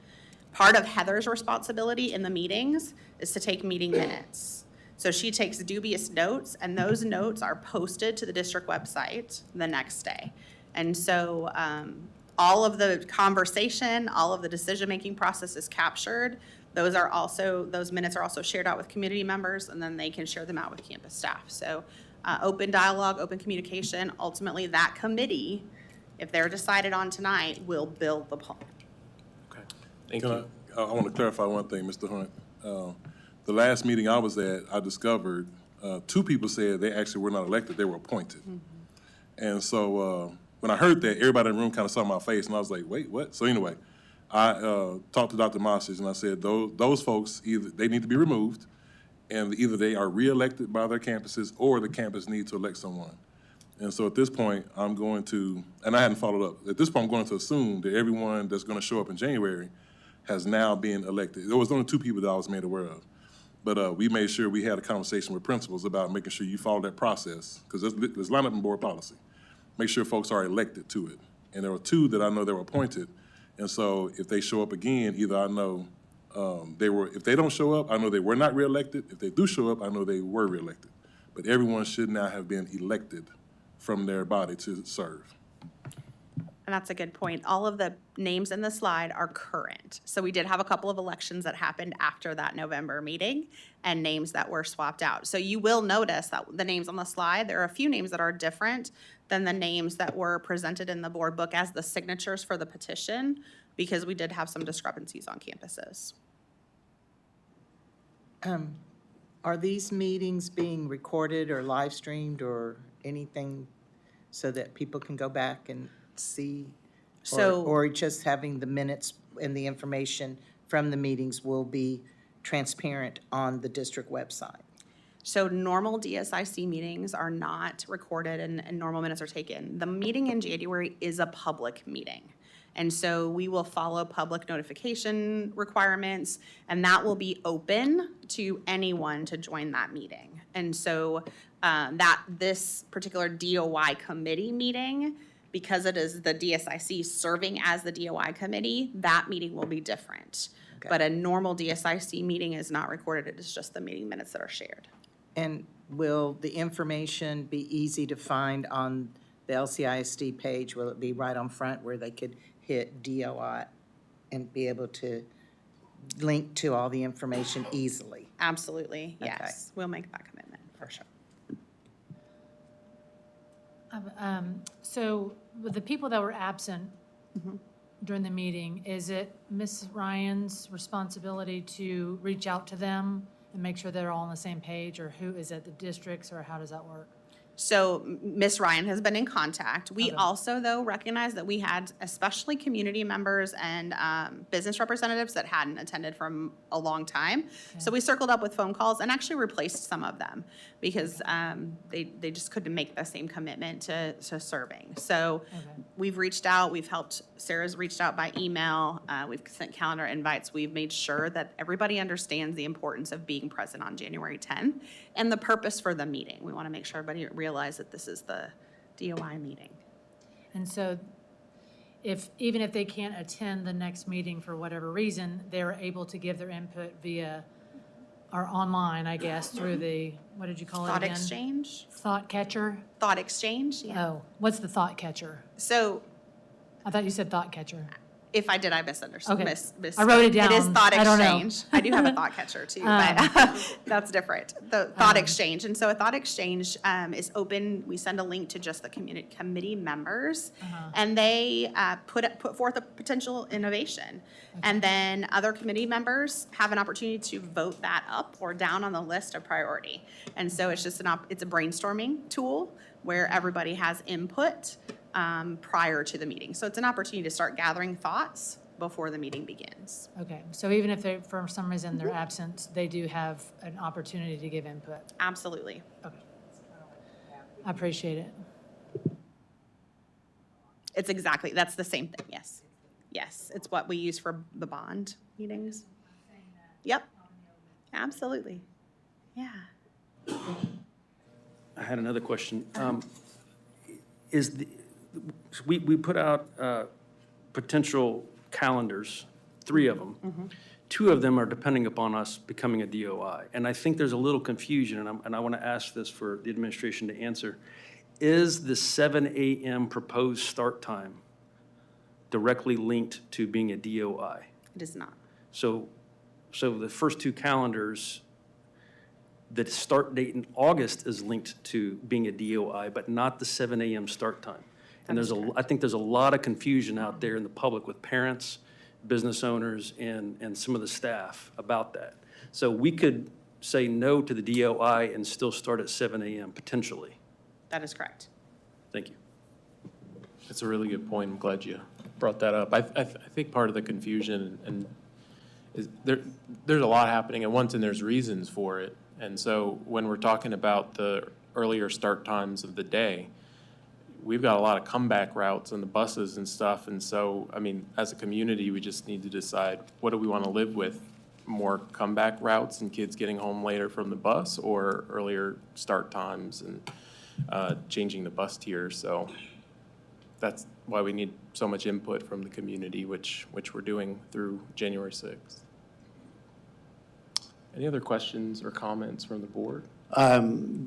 Speaker 10: Part of Heather's responsibility in the meetings is to take meeting minutes. So she takes dubious notes, and those notes are posted to the district website the next day. And so all of the conversation, all of the decision-making process is captured. Those minutes are also shared out with community members, and then they can share them out with campus staff. So open dialogue, open communication, ultimately that committee, if they're decided on tonight, will build the plan.
Speaker 1: Okay, thank
Speaker 4: Can
Speaker 1: you.
Speaker 4: I want to clarify one thing, Mr. Hunt. The last meeting I was at, I discovered 2 people said they actually were not elected, they were appointed. And so when I heard that, everybody in the room kind of saw my face, and I was like, wait, what? So anyway, I talked to Dr. Mossage, and I said, those folks, either they need to be removed, and either they are re-elected by their campuses, or the campus needs to elect someone. And so at this point, I'm going to, and I hadn't followed up, at this point, I'm going to assume that everyone that's going to show up in January has now been elected. There was only 2 people that I was made aware of. But we made sure we had a conversation with principals about making sure you follow that process, because it's lined up in board policy. make sure folks are elected to it. And there were 2 that I know that were appointed. And so if they show up again, either I know if they don't show up, I know they were not reelected. If they do show up, I know they were reelected. But everyone should now have been elected from their body to serve.
Speaker 10: And that's a good point. All of the names in the slide are current. So we did have a couple of elections that happened after that November meeting and names that were swapped out. So you will notice that the names on the slide, there are a few names that are different than the names that were presented in the board book as the signatures for the petition, because we did have some discrepancies on campuses.
Speaker 8: Are these meetings being recorded or live streamed or anything so that people can go back and see? Or just having the minutes and the information from the meetings will be transparent on the district website?
Speaker 10: So normal DSIC meetings are not recorded and normal minutes are taken. The meeting in January is a public meeting. And so we will follow public notification requirements, and that will be open to anyone to join that meeting. And so this particular DOI committee meeting, because it is the DSIC serving as the DOI committee, that meeting will be different.
Speaker 8: Okay.
Speaker 10: But a normal DSIC meeting is not recorded, it is just the meeting minutes that are shared.
Speaker 8: And will the information be easy to find on the LCISD page? Will it be right on front where they could hit DOI and be able to link to all the information easily?
Speaker 10: Absolutely,
Speaker 8: Okay.
Speaker 10: yes. We'll make that commitment, for sure.
Speaker 7: So with the people that were absent during the meeting, is it Ms. Ryan's responsibility to reach out to them and make sure they're all on the same page, or who, is it the districts, or how does that work?
Speaker 10: So Ms. Ryan has been in contact. We
Speaker 7: Okay.
Speaker 10: also, though, recognize that we had especially community members and business representatives that hadn't attended from a long time. So we circled up with phone calls and actually replaced some of them because they just couldn't make the same commitment to serving. So we've reached out, we've helped, Sarah's reached out by email, we've sent calendar invites. We've made sure that everybody understands the importance of being present on January 10th and the purpose for the meeting. We want to make sure everybody realize that this is the DOI meeting.
Speaker 7: And so even if they can't attend the next meeting for whatever reason, they're able to give their input via, or online, I guess, through the, what did you call it
Speaker 10: Thought
Speaker 7: again?
Speaker 10: exchange?
Speaker 7: Thought catcher?
Speaker 10: Thought exchange, yeah.
Speaker 7: Oh, what's the thought catcher?
Speaker 10: So
Speaker 7: I thought you said thought catcher.
Speaker 10: if I did, I misunderstood.
Speaker 7: Okay.
Speaker 10: Miss,
Speaker 7: I wrote it
Speaker 10: It is
Speaker 7: down.
Speaker 10: thought
Speaker 7: I don't know.
Speaker 10: exchange. I do have a thought catcher too, but that's different. The thought exchange. And so a thought exchange is open. We send a link to just the committee members, and they put forth a potential innovation. And then other committee members have an opportunity to vote that up or down on the list of priority. And so it's just it's a brainstorming tool where everybody has input prior to the meeting. So it's an opportunity to start gathering thoughts before the meeting begins.
Speaker 7: Okay, so even if they, for some reason they're absent, they do have an opportunity to give input.
Speaker 10: Absolutely.
Speaker 7: Okay. I appreciate it.
Speaker 10: It's exactly, that's the same thing, yes. Yes, it's what we use for the bond meetings. Yep, absolutely. Yeah.
Speaker 9: I had another question. We put out potential calendars, 3 of them. 2 of them are depending upon us becoming a DOI. And I think there's a little confusion, and I want to ask this for the administration to answer. Is the 7 a.m. proposed start time directly linked to being a DOI?
Speaker 10: It is not.
Speaker 9: So the first 2 calendars, the start date in August is linked to being a DOI, but not the 7 a.m. start time. And I think there's a lot of confusion out there in the public with parents, business owners, and some of the staff about that. So we could say no to the DOI and still start at 7 a.m. potentially.
Speaker 10: That is correct.
Speaker 9: Thank you.
Speaker 1: That's a really good point. I'm glad you brought that up. I think part of the confusion and is there's a lot happening at once, and there's reasons for it. And so when we're talking about the earlier start times of the day, we've got a lot of comeback routes and the buses and stuff. And so, I mean, as a community, we just need to decide, what do we want to live with? More comeback routes and kids getting home later from the bus, or earlier start times and changing the bus tiers? So that's why we need so much input from the community, which we're doing through January 6th. Any other questions or comments from the board?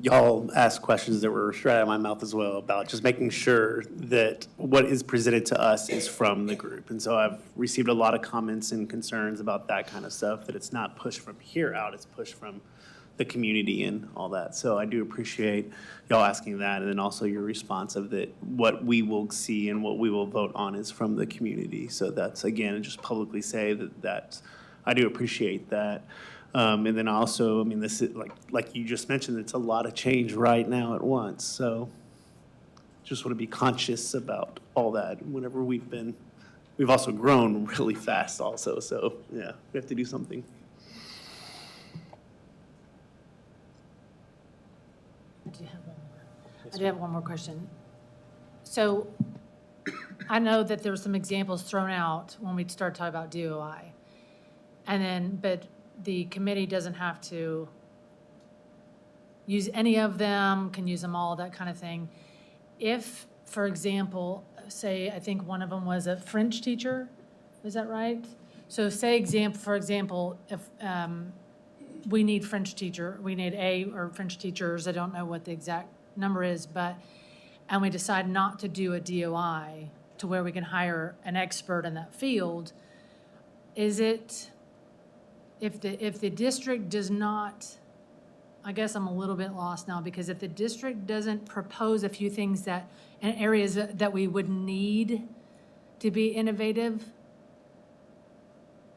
Speaker 6: Y'all asked questions that were straight out of my mouth as well about just making sure that what is presented to us is from the group. And so I've received a lot of comments and concerns about that kind of stuff, that it's not pushed from here out, it's pushed from the community and all that. So I do appreciate y'all asking that, and then also your response of that what we will see and what we will vote on is from the community. So that's, again, just publicly say that I do appreciate that. And then also, I mean, this is, like you just mentioned, it's a lot of change right now at once. So just want to be conscious about all that whenever we've also grown really fast also. So, yeah, we have to do something.
Speaker 7: I do have one more question. So I know that there were some examples thrown out when we start talking about DOI. And then, but the committee doesn't have to use any of them, can use them all, that kind of thing. If, for example, say, I think one of them was a French teacher, is that right? So say, for example, if we need French teacher, we need or French teachers, I don't know what the exact number is, and we decide not to do a DOI to where we can hire an expert in that field, is it, if the district does not, I guess I'm a little bit lost now, because if the district doesn't propose a few things that, in areas that we would need to be innovative,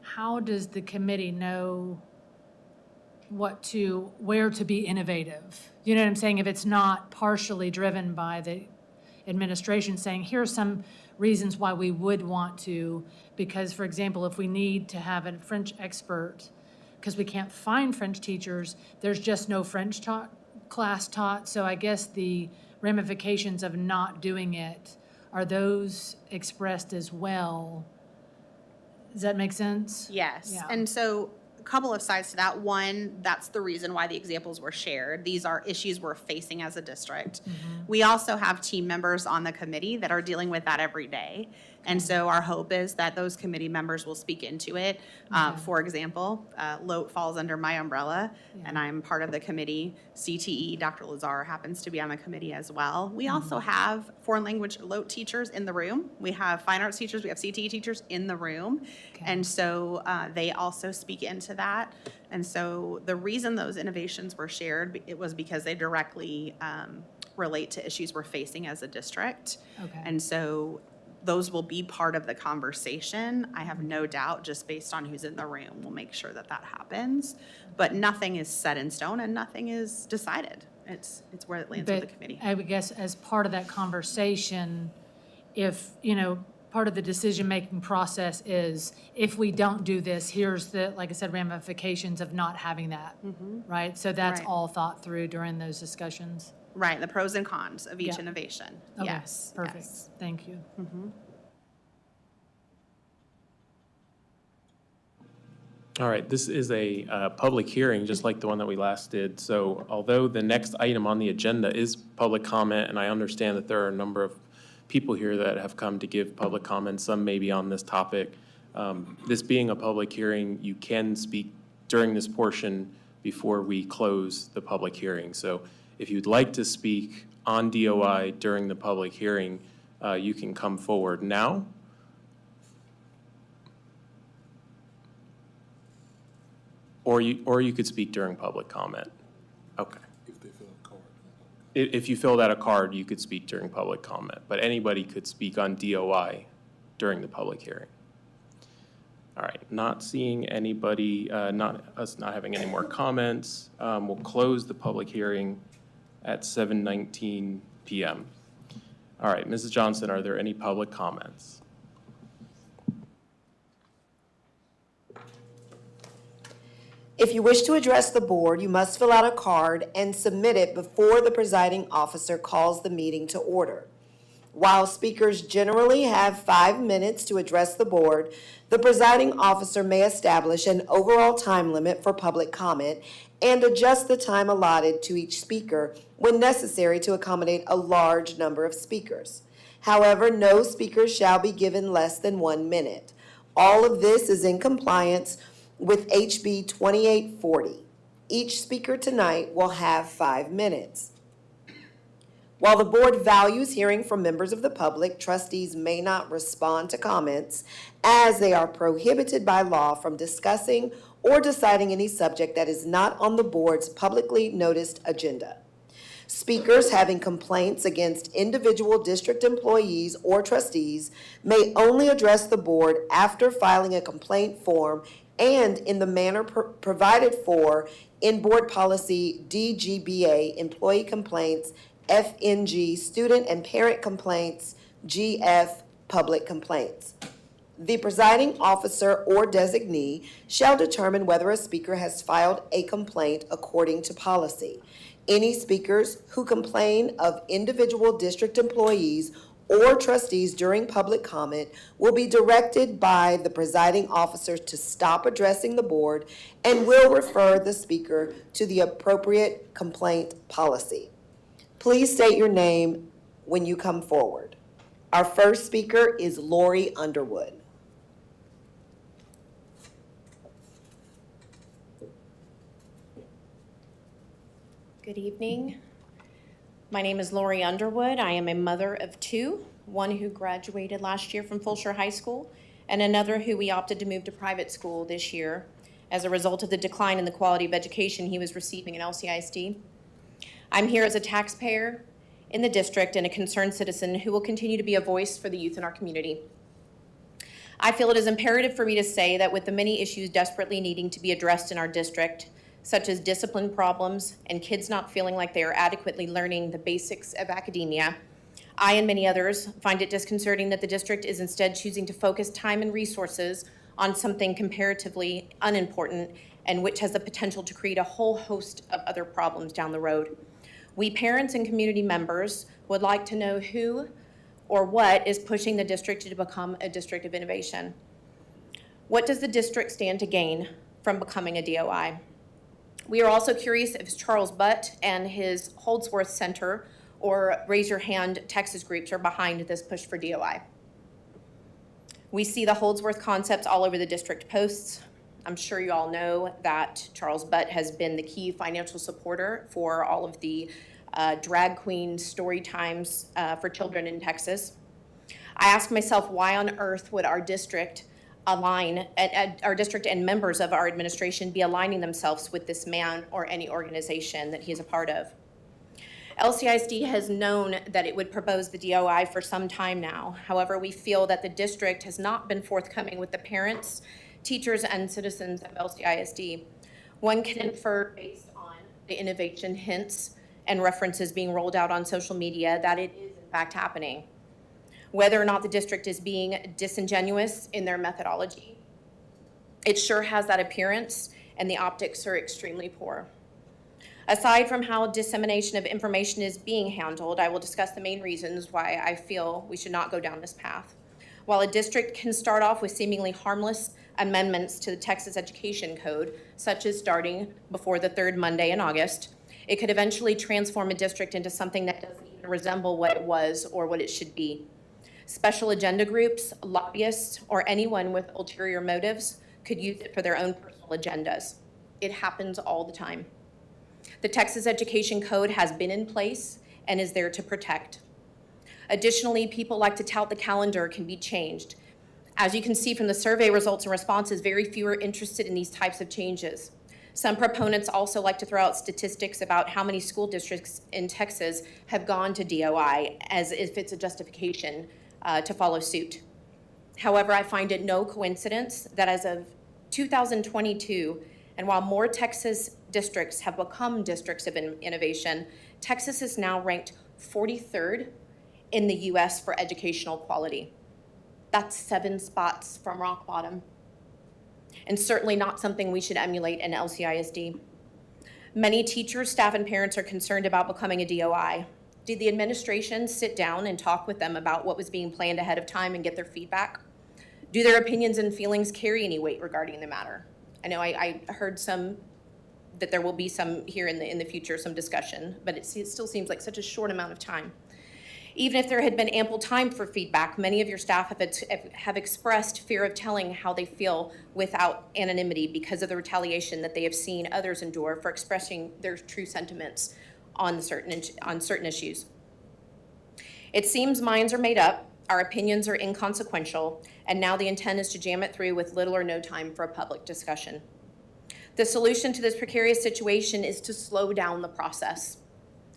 Speaker 7: how does the committee know where to be innovative? You know what I'm saying? If it's not partially driven by the administration saying, here are some reasons why we would want to, because, for example, if we need to have a French expert, because we can't find French teachers, there's just no French class taught. So I guess the ramifications of not doing it, are those expressed as well? Does that make sense?
Speaker 10: Yes,
Speaker 7: Yeah.
Speaker 10: and so a couple of sides to that. One, that's the reason why the examples were shared. These are issues we're facing as a district. We also have team members on the committee that are dealing with that every day. And so our hope is that those committee members will speak into it. For example, LOTE falls under my umbrella, and I'm part of the committee. CTE, Dr. Lazar happens to be on the committee as well. We also have foreign language LOTE teachers in the room. We have fine arts teachers, we have CTE teachers in the room. And so they also speak into that. And so the reason those innovations were shared, it was because they directly relate to issues we're facing as a district.
Speaker 7: Okay.
Speaker 10: And so those will be part of the conversation. I have no doubt, just based on who's in the room, we'll make sure that that happens. But nothing is set in stone and nothing is decided. It's where it lands with the committee.
Speaker 7: I would guess as part of that conversation, if, part of the decision-making process is, if we don't do this, here's the, like I said, ramifications of not having that, right? So that's
Speaker 10: Right.
Speaker 7: all thought through during those discussions?
Speaker 10: Right, the pros and cons of each
Speaker 7: Yeah.
Speaker 10: innovation.
Speaker 7: Okay,
Speaker 10: Yes.
Speaker 7: perfect.
Speaker 10: yes.
Speaker 7: Thank you.
Speaker 1: All right, this is a public hearing, just like the one that we last did. So although the next item on the agenda is public comment, and I understand that there are a number of people here that have come to give public comments, some maybe on this topic. This being a public hearing, you can speak during this portion before we close the public hearing. So if you'd like to speak on DOI during the public hearing, you can come forward now. Or you could speak during public comment. Okay.
Speaker 4: If they fill a card.
Speaker 1: If you filled out a card, you could speak during public comment, but anybody could speak on DOI during the public hearing. All right, not seeing anybody, not having any more comments, we'll close the public hearing at 7:19 p.m. All right, Mrs. Johnson, are there any public comments?
Speaker 11: If you wish to address the board, you must fill out a card and submit it before the presiding officer calls the meeting to order. While speakers generally have 5 minutes to address the board, the presiding officer may establish an overall time limit for public comment and adjust the time allotted to each speaker when necessary to accommodate a large number of speakers. However, no speaker shall be given less than 1 minute. All of this is in compliance with HB 2840. Each speaker tonight will have 5 minutes. While the board values hearing from members of the public, trustees may not respond to comments as they are prohibited by law from discussing or deciding any subject that is not on the board's publicly noticed agenda. Speakers having complaints against individual district employees or trustees may only address the board after filing a complaint form and in the manner provided for in Board Policy DGBA, Employee Complaints, FNG, Student and Parent Complaints, GF, Public Complaints. The presiding officer or designee shall determine whether a speaker has filed a complaint according to policy. Any speakers who complain of individual district employees or trustees during public comment will be directed by the presiding officer to stop addressing the board and will refer the speaker to the appropriate complaint policy. Please state your name when you come forward. Our first speaker is Lori Underwood.
Speaker 12: Good evening. My name is Lori Underwood. I am a mother of two, one who graduated last year from Fulshire High School and another who we opted to move to private school this year as a result of the decline in the quality of education he was receiving in LCISD. I'm here as a taxpayer in the district and a concerned citizen who will continue to be a voice for the youth in our community. I feel it is imperative for me to say that with the many issues desperately needing to be addressed in our district, such as discipline problems and kids not feeling like they are adequately learning the basics of academia, I and many others find it disconcerting that the district is instead choosing to focus time and resources on something comparatively unimportant and which has the potential to create a whole host of other problems down the road. We parents and community members would like to know who or what is pushing the district to become a district of innovation. What does the district stand to gain from becoming a DOI? We are also curious if Charles Butt and his Holdsworth Center or Raise Your Hand Texas groups are behind this push for DOI. We see the Holdsworth concepts all over the district posts. I'm sure you all know that Charles Butt has been the key financial supporter for all of the drag queen story times for children in Texas. I ask myself, why on earth would our district our district and members of our administration be aligning themselves with this man or any organization that he is a part of? LCISD has known that it would propose the DOI for some time now. However, we feel that the district has not been forthcoming with the parents, teachers, and citizens of LCISD. One can infer based on the innovation hints and references being rolled out on social media that it is in fact happening. Whether or not the district is being disingenuous in their methodology, it sure has that appearance, and the optics are extremely poor. Aside from how dissemination of information is being handled, I will discuss the main reasons why I feel we should not go down this path. While a district can start off with seemingly harmless amendments to the Texas Education Code, such as starting before the third Monday in August, it could eventually transform a district into something that doesn't even resemble what it was or what it should be. Special agenda groups, lobbyists, or anyone with ulterior motives could use it for their own personal agendas. It happens all the time. The Texas Education Code has been in place and is there to protect. Additionally, people like to tout the calendar can be changed. As you can see from the survey results and responses, very few are interested in these types of changes. Some proponents also like to throw out statistics about how many school districts in Texas have gone to DOI as if it's a justification to follow suit. However, I find it no coincidence that as of 2022, and while more Texas districts have become districts of innovation, Texas is now ranked 43rd in the US for educational quality. That's 7 spots from rock bottom, and certainly not something we should emulate in LCISD. Many teachers, staff, and parents are concerned about becoming a DOI. Did the administration sit down and talk with them about what was being planned ahead of time and get their feedback? Do their opinions and feelings carry any weight regarding the matter? I know I heard some that there will be some here in the future, some discussion, but it still seems like such a short amount of time. Even if there had been ample time for feedback, many of your staff have expressed fear of telling how they feel without anonymity because of the retaliation that they have seen others endure for expressing their true sentiments on certain issues. It seems minds are made up, our opinions are inconsequential, and now the intent is to jam it through with little or no time for a public discussion. The solution to this precarious situation is to slow down the process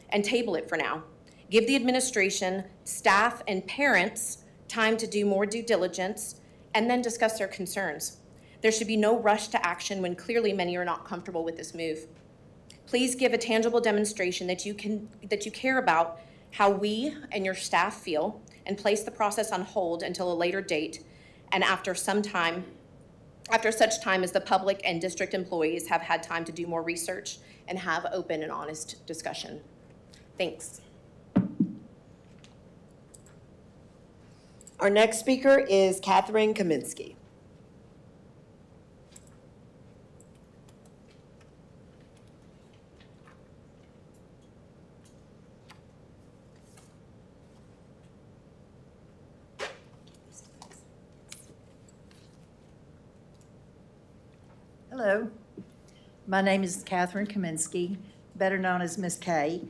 Speaker 12: and table it for now. Give the administration, staff, and parents time to do more due diligence and then discuss their concerns. There should be no rush to action when clearly many are not comfortable with this move. Please give a tangible demonstration that you care about how we and your staff feel, and place the process on hold until a later date and after such time as the public and district employees have had time to do more research and have open and honest discussion. Thanks.
Speaker 11: Our next speaker is Catherine Kaminsky.
Speaker 13: Hello, my name is Catherine Kaminsky, better known as Miss K.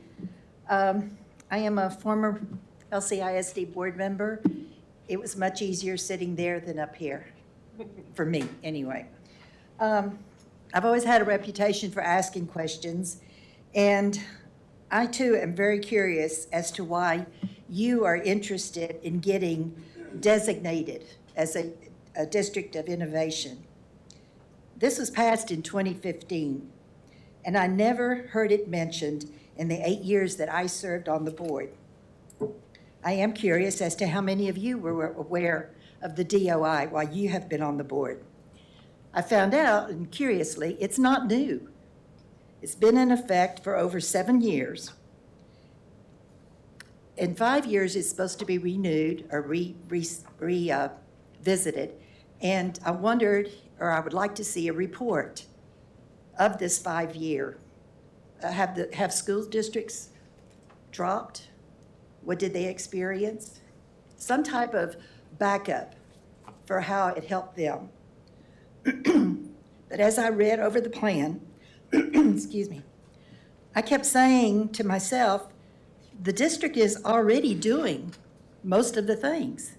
Speaker 13: I am a former LCISD board member. It was much easier sitting there than up here, for me anyway. I've always had a reputation for asking questions, and I too am very curious as to why you are interested in getting designated as a district of innovation. This was passed in 2015, and I never heard it mentioned in the 8 years that I served on the board. I am curious as to how many of you were aware of the DOI while you have been on the board. I found out, and curiously, it's not new. It's been in effect for over 7 years. In 5 years, it's supposed to be renewed or revisited, and I wondered, or I would like to see a report of this 5-year. Have school districts dropped? What did they experience? Some type of backup for how it helped them. But as I read over the plan, excuse me, I kept saying to myself, the district is already doing most of the things.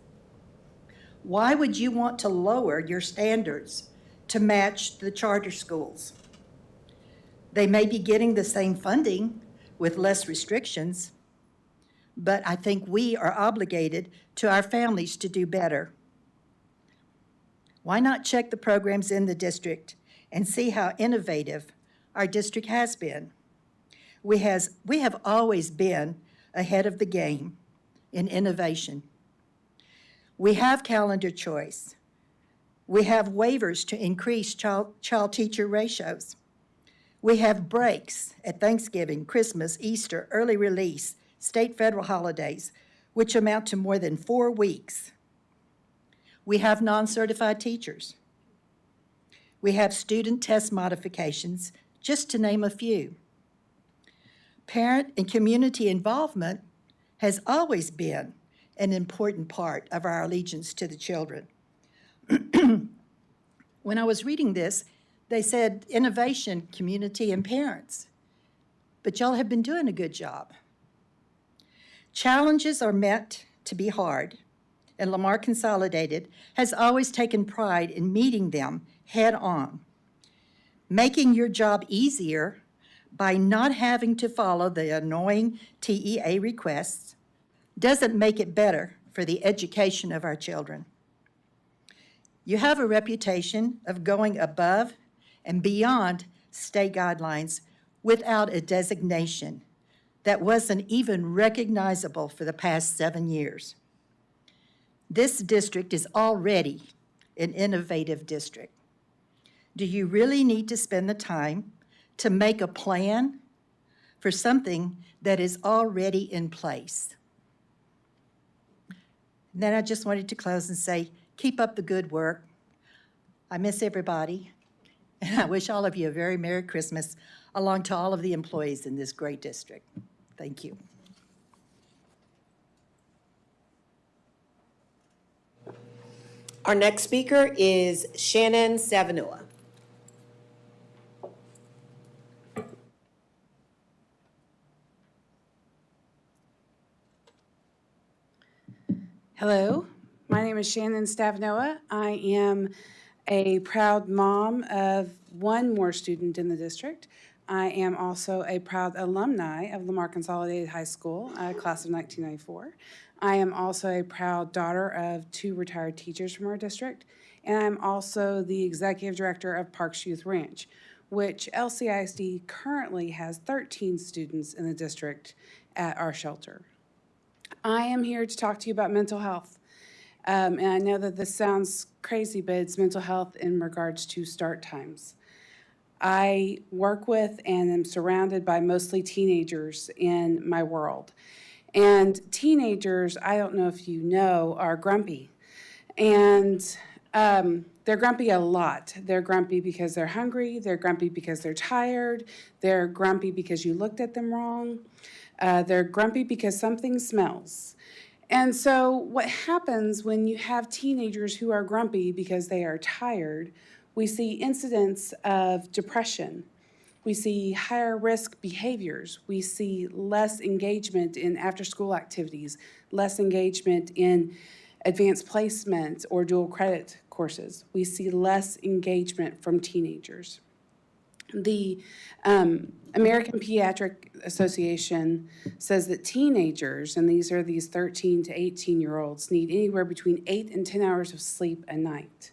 Speaker 13: Why would you want to lower your standards to match the charter schools? They may be getting the same funding with less restrictions, but I think we are obligated to our families to do better. Why not check the programs in the district and see how innovative our district has been? We have always been ahead of the game in innovation. We have calendar choice. We have waivers to increase child-teacher ratios. We have breaks at Thanksgiving, Christmas, Easter, early release, state, federal holidays, which amount to more than 4 weeks. We have non-certified teachers. We have student test modifications, just to name a few. Parent and community involvement has always been an important part of our allegiance to the children. When I was reading this, they said innovation, community, and parents. But y'all have been doing a good job. Challenges are meant to be hard, and Lamar Consolidated has always taken pride in meeting them head on, making your job easier by not having to follow the annoying TEA requests doesn't make it better for the education of our children. You have a reputation of going above and beyond state guidelines without a designation that wasn't even recognizable for the past 7 years. This district is already an innovative district. Do you really need to spend the time to make a plan for something that is already in place? And then I just wanted to close and say, keep up the good work. I miss everybody, and I wish all of you a very Merry Christmas, along to all of the employees in this great district. Thank you.
Speaker 11: Our next speaker is Shannon Savinoa.
Speaker 14: Hello, my name is Shannon Stavnoa. I am a proud mom of one more student in the district. I am also a proud alumni of Lamar Consolidated High School, class of 1994. I am also a proud daughter of 2 retired teachers from our district, and I'm also the executive director of Parks Youth Ranch, which LCISD currently has 13 students in the district at our shelter. I am here to talk to you about mental health. And I know that this sounds crazy, but it's mental health in regards to start times. I work with and am surrounded by mostly teenagers in my world. And teenagers, I don't know if you know, are grumpy. And they're grumpy a lot. They're grumpy because they're hungry. They're grumpy because they're tired. They're grumpy because you looked at them wrong. They're grumpy because something smells. And so what happens when you have teenagers who are grumpy because they are tired, we see incidents of depression. We see higher risk behaviors. We see less engagement in after-school activities, less engagement in advanced placement or dual credit courses. We see less engagement from teenagers. The American Pediatric Association says that teenagers, and these are these 13 to 18-year-olds, need anywhere between 8 and 10 hours of sleep a night.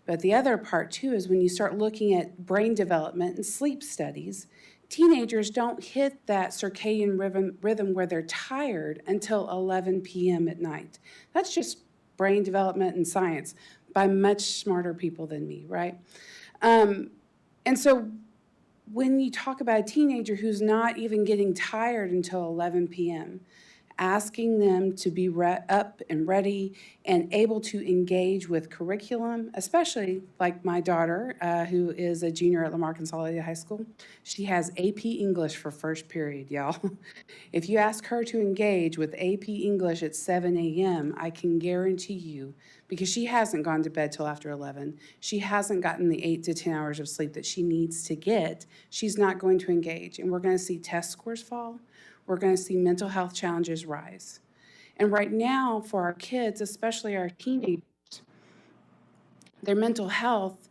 Speaker 14: But the other part, too, is when you start looking at brain development and sleep studies, teenagers don't hit that circadian rhythm where they're tired until 11 p.m. at night. That's just brain development and science by much smarter people than me, right? And so when you talk about a teenager who's not even getting tired until 11 p.m., asking them to be up and ready and able to engage with curriculum, especially like my daughter, who is a junior at Lamar Consolidated High School. She has AP English for first period, y'all. If you ask her to engage with AP English at 7 a.m., I can guarantee you, because she hasn't gone to bed till after 11, she hasn't gotten the 8 to 10 hours of sleep that she needs to get, she's not going to engage. And we're going to see test scores fall. We're going to see mental health challenges rise. And right now, for our kids, especially our teenagers, their mental health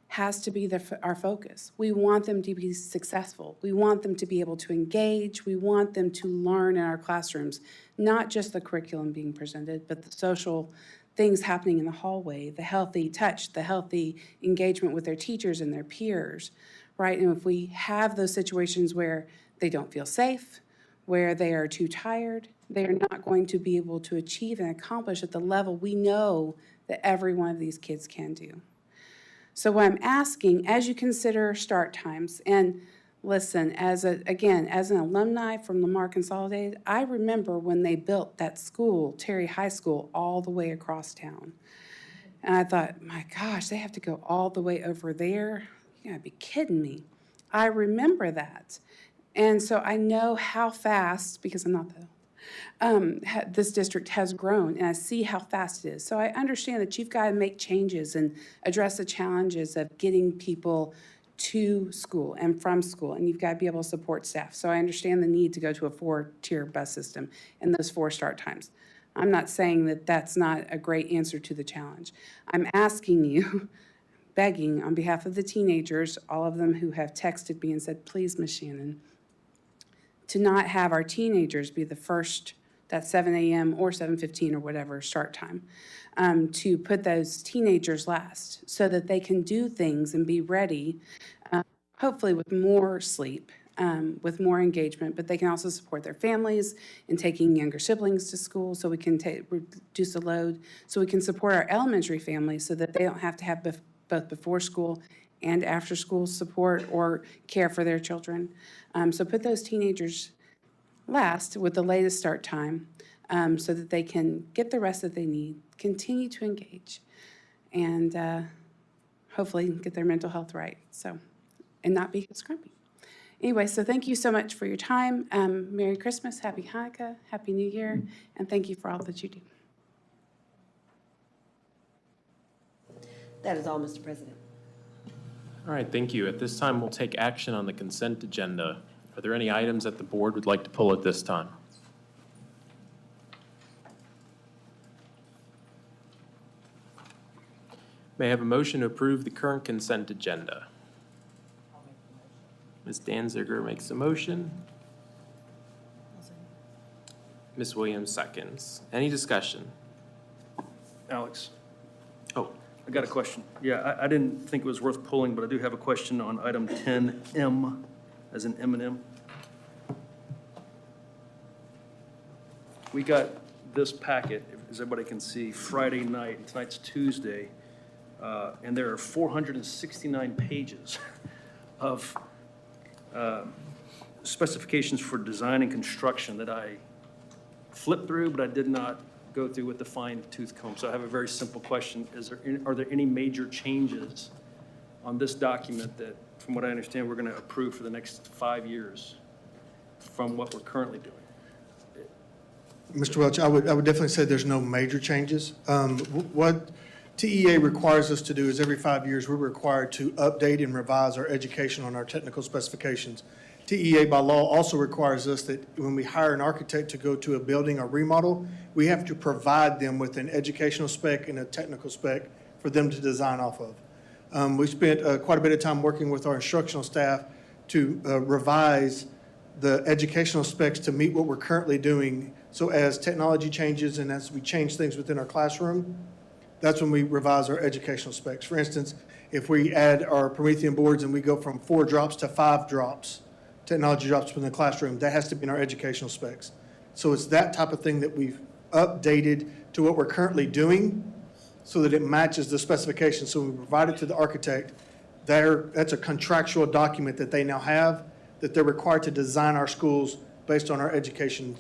Speaker 14: has to be our focus. We want them to be successful. We want them to be able to engage. We want them to learn in our classrooms, not just the curriculum being presented, but the social things happening in the hallway, the healthy touch, the healthy engagement with their teachers and their peers, right? And if we have those situations where they don't feel safe, where they are too tired, they are not going to be able to achieve and accomplish at the level we know that every one of these kids can do. So what I'm asking, as you consider start times, and listen, again, as an alumni from Lamar Consolidated, I remember when they built that school, Terry High School, all the way across town. And I thought, my gosh, they have to go all the way over there? You gotta be kidding me. I remember that. And so I know how fast, because I'm not this district has grown, and I see how fast it is. So I understand that you've got to make changes and address the challenges of getting people to school and from school, and you've got to be able to support staff. So I understand the need to go to a 4-tier bus system and those 4 start times. I'm not saying that that's not a great answer to the challenge. I'm asking you, begging on behalf of the teenagers, all of them who have texted me and said, please, Ms. Shannon, to not have our teenagers be the first, that 7 a.m. or 7:15 or whatever start time, to put those teenagers last so that they can do things and be ready, hopefully with more sleep, with more engagement, but they can also support their families in taking younger siblings to school so we can reduce the load, so we can support our elementary families so that they don't have to have both before school and after school support or care for their children. So put those teenagers last with the latest start time so that they can get the rest that they need, continue to engage, and hopefully get their mental health right, and not be scrumpy. Anyway, so thank you so much for your time. Merry Christmas, Happy Hanukkah, Happy New Year, and thank you for all that you do.
Speaker 11: That is all, Mr. President.
Speaker 1: All right, thank you. At this time, we'll take action on the consent agenda. Are there any items that the board would like to pull at this time? May I have a motion to approve the current consent agenda? Ms. Danziger makes a motion. Ms. Williams seconds. Any discussion?
Speaker 9: Alex,
Speaker 1: Oh,
Speaker 9: I got a question. Yeah, I didn't think it was worth pulling, but I do have a question on item 10M, as in M&M. We got this packet, as everybody can see, Friday night, and tonight's Tuesday, and there are 469 pages of specifications for design and construction that I flipped through, but I did not go through with the fine-tooth comb. So I have a very simple question. Are there any major changes on this document that, from what I understand, we're going to approve for the next 5 years from what we're currently doing?
Speaker 15: Mr. Welch, I would definitely say there's no major changes. What TEA requires us to do is every 5 years, we're required to update and revise our education on our technical specifications. TEA by law also requires us that when we hire an architect to go to a building or remodel, we have to provide them with an educational spec and a technical spec for them to design off of. We spent quite a bit of time working with our instructional staff to revise the educational specs to meet what we're currently doing. So as technology changes and as we change things within our classroom, that's when we revise our educational specs. For instance, if we add our Promethean boards and we go from 4 drops to 5 drops, technology drops within the classroom, that has to be in our educational specs. So it's that type of thing that we've updated to what we're currently doing so that it matches the specifications. So we provide it to the architect. That's a contractual document that they now have, that they're required to design our schools based on our education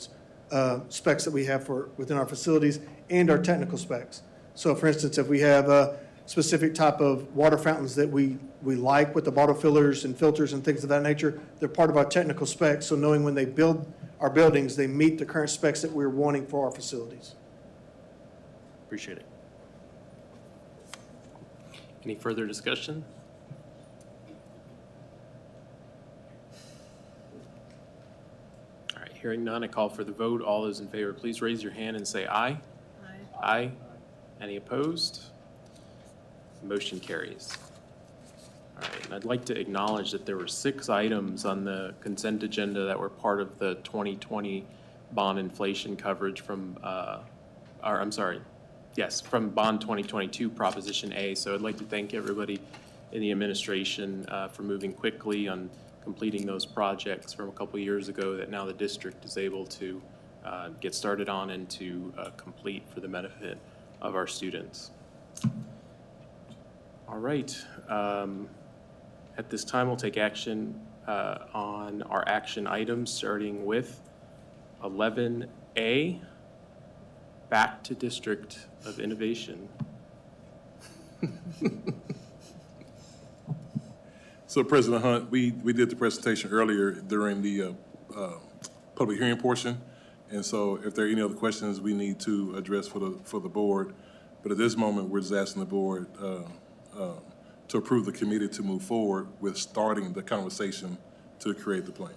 Speaker 15: specs that we have within our facilities and our technical specs. So for instance, if we have a specific type of water fountains that we like with the bottle fillers and filters and things of that nature, they're part of our technical specs. So knowing when they build our buildings, they meet the current specs that we're wanting for our facilities.
Speaker 9: Appreciate it.
Speaker 1: any further discussion? All right, hearing none, I call for the vote. All those in favor, please raise your hand and say aye. Aye. Aye. Any opposed? Motion carries. All right, and I'd like to acknowledge that there were 6 items on the consent agenda that were part of the 2020 bond inflation coverage from, from Bond 2022 Proposition A. So I'd like to thank everybody in the administration for moving quickly on completing those projects from a couple of years ago that now the district is able to get started on and to complete for the benefit of our students. All right. At this time, we'll take action on our action items, starting with 11A, back to District of Innovation.
Speaker 4: So President Hunt, we did the presentation earlier during the public hearing portion. And so if there are any other questions we need to address for the board, but at this moment, we're just asking the board to approve the committee to move forward with starting the conversation to create the plan.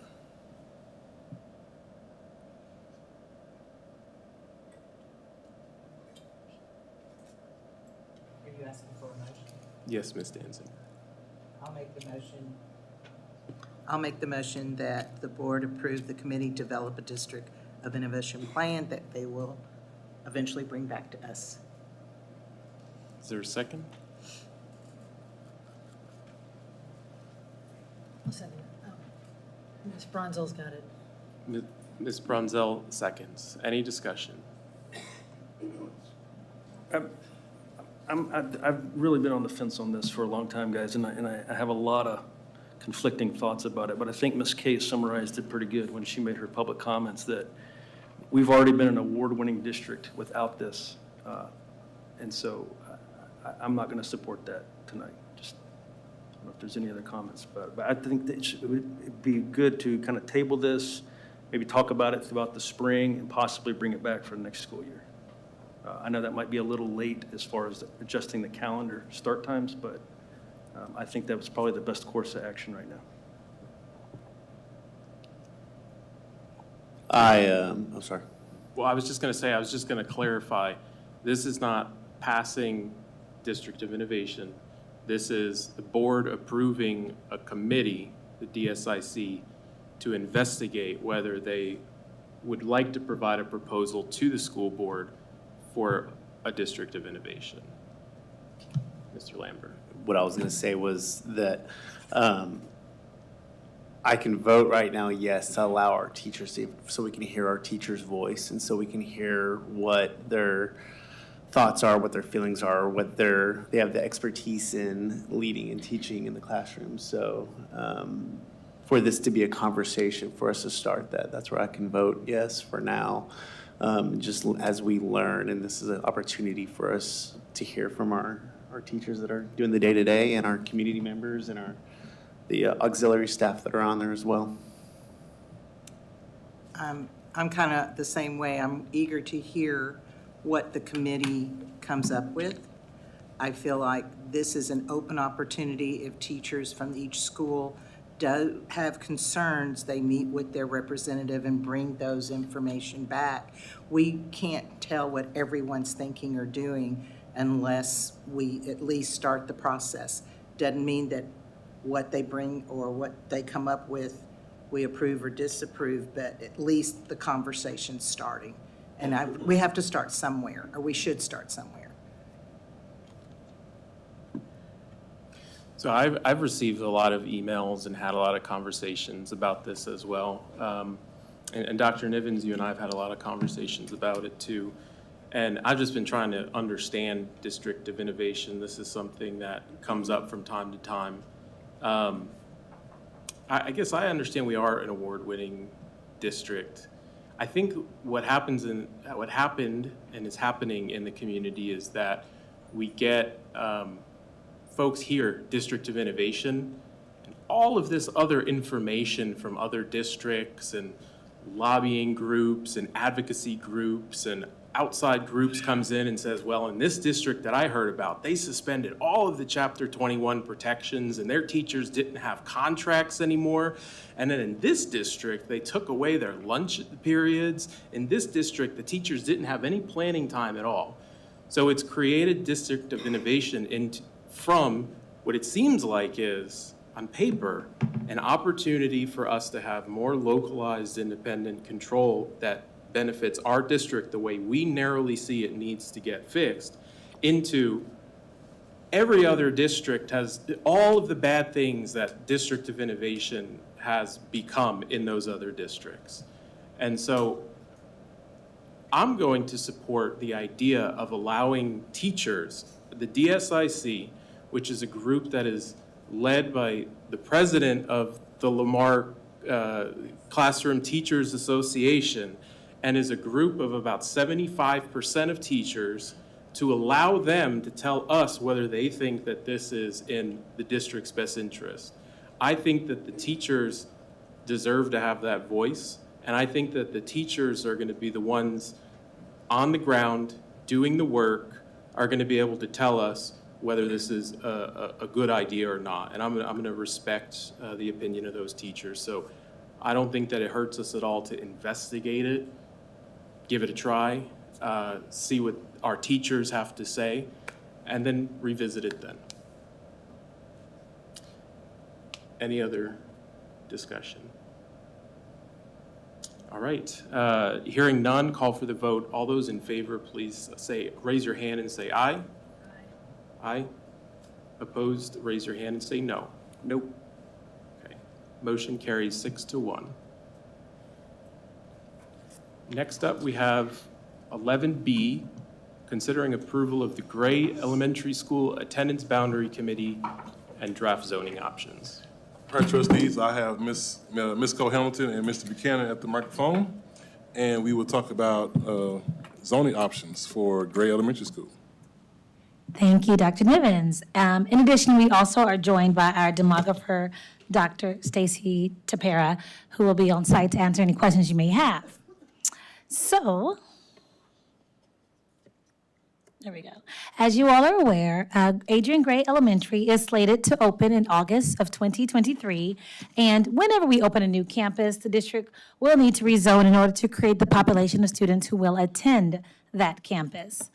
Speaker 16: Are you asking for a motion?
Speaker 1: Yes, Ms. Danzig.
Speaker 16: I'll make the motion. I'll make the motion that the board approve the committee develop a District of Innovation plan that they will eventually bring back to us.
Speaker 1: Is there a second?
Speaker 7: I'll second it. Oh, Ms. Bronzel's got it.
Speaker 1: Ms. Bronzel seconds. Any discussion?
Speaker 9: I've really been on the fence on this for a long time, guys, and I have a lot of conflicting thoughts about it, but I think Ms. Kay summarized it pretty good when she made her public comments that we've already been an award-winning district without this, and so I'm not going to support that tonight. Just, I don't know if there's any other comments, but I think that it would be good to kind of table this, maybe talk about it throughout the spring, and possibly bring it back for the next school year. I know that might be a little late as far as adjusting the calendar start times, but I think that was probably the best course of action right now.
Speaker 6: I'm sorry.
Speaker 1: Well, I was just going to clarify, this is not passing District of Innovation. This is the board approving a committee, the DSIC, to investigate whether they would like to provide a proposal to the school board for a District of Innovation. Mr. Lambert.
Speaker 6: What I was going to say was that I can vote right now, yes, to allow our teachers to, so we can hear our teachers' voice, and so we can hear what their thoughts are, what their feelings are, what they have the expertise in leading and teaching in the classroom. So for this to be a conversation, for us to start that's where I can vote yes for now. Just as we learn, and this is an opportunity for us to hear from our teachers that are doing the day-to-day, and our community members, and the auxiliary staff that are on there as well.
Speaker 8: I'm kind of the same way. I'm eager to hear what the committee comes up with. I feel like this is an open opportunity. If teachers from each school do have concerns, they meet with their representative and bring those information back. We can't tell what everyone's thinking or doing unless we at least start the process. Doesn't mean that what they bring or what they come up with we approve or disapprove, but at least the conversation's starting. And we have to start somewhere, or we should start somewhere.
Speaker 1: So I've received a lot of emails and had a lot of conversations about this as well. And Dr. Nivens, you and I have had a lot of conversations about it too. And I've just been trying to understand District of Innovation. This is something that comes up from time to time. I guess I understand we are an award-winning district. I think what happened and is happening in the community is that we get folks here, District of Innovation, and all of this other information from other districts and lobbying groups and advocacy groups and outside groups comes in and says, well, in this district that I heard about, they suspended all of the Chapter 21 protections and their teachers didn't have contracts anymore. And then in this district, they took away their lunch periods. In this district, the teachers didn't have any planning time at all. So it's created District of Innovation from what it seems like is, on paper, an opportunity for us to have more localized independent control that benefits our district the way we narrowly see it needs to get fixed, into every other district has all of the bad things that District of Innovation has become in those other districts. And so I'm going to support the idea of allowing teachers, the DSIC, which is a group that is led by the president of the Lamar Classroom Teachers Association, and is a group of about 75% of teachers, to allow them to tell us whether they think that this is in the district's best interest. I think that the teachers deserve to have that voice, and I think that the teachers are going to be the ones on the ground doing the work, are going to be able to tell us whether this is a good idea or not. And I'm going to respect the opinion of those teachers. So I don't think that it hurts us at all to investigate it, give it a try, see what our teachers have to say, and then revisit it then. Any other discussion? All right, hearing none, call for the vote. All those in favor, please raise your hand and say aye. Aye. Opposed, raise your hand and say no. Nope. Okay, motion carries 6-1. Next up, we have 11B, considering approval of the Gray Elementary School Attendance Boundary Committee and draft zoning options.
Speaker 4: All right, trustees, I have Ms. Cole-Hamilton and Mr. Buchanan at the microphone, and we will talk about zoning options for Gray Elementary School.
Speaker 5: Thank you, Dr. Nivens. In addition, we also are joined by our demographer, Dr. Stacy Tapera, who will be on site to answer any questions you may have. So, There we go. As you all are aware, Adrian Gray Elementary is slated to open in August of 2023. And whenever we open a new campus, the district will need to rezone in order to create the population of students who will attend that campus.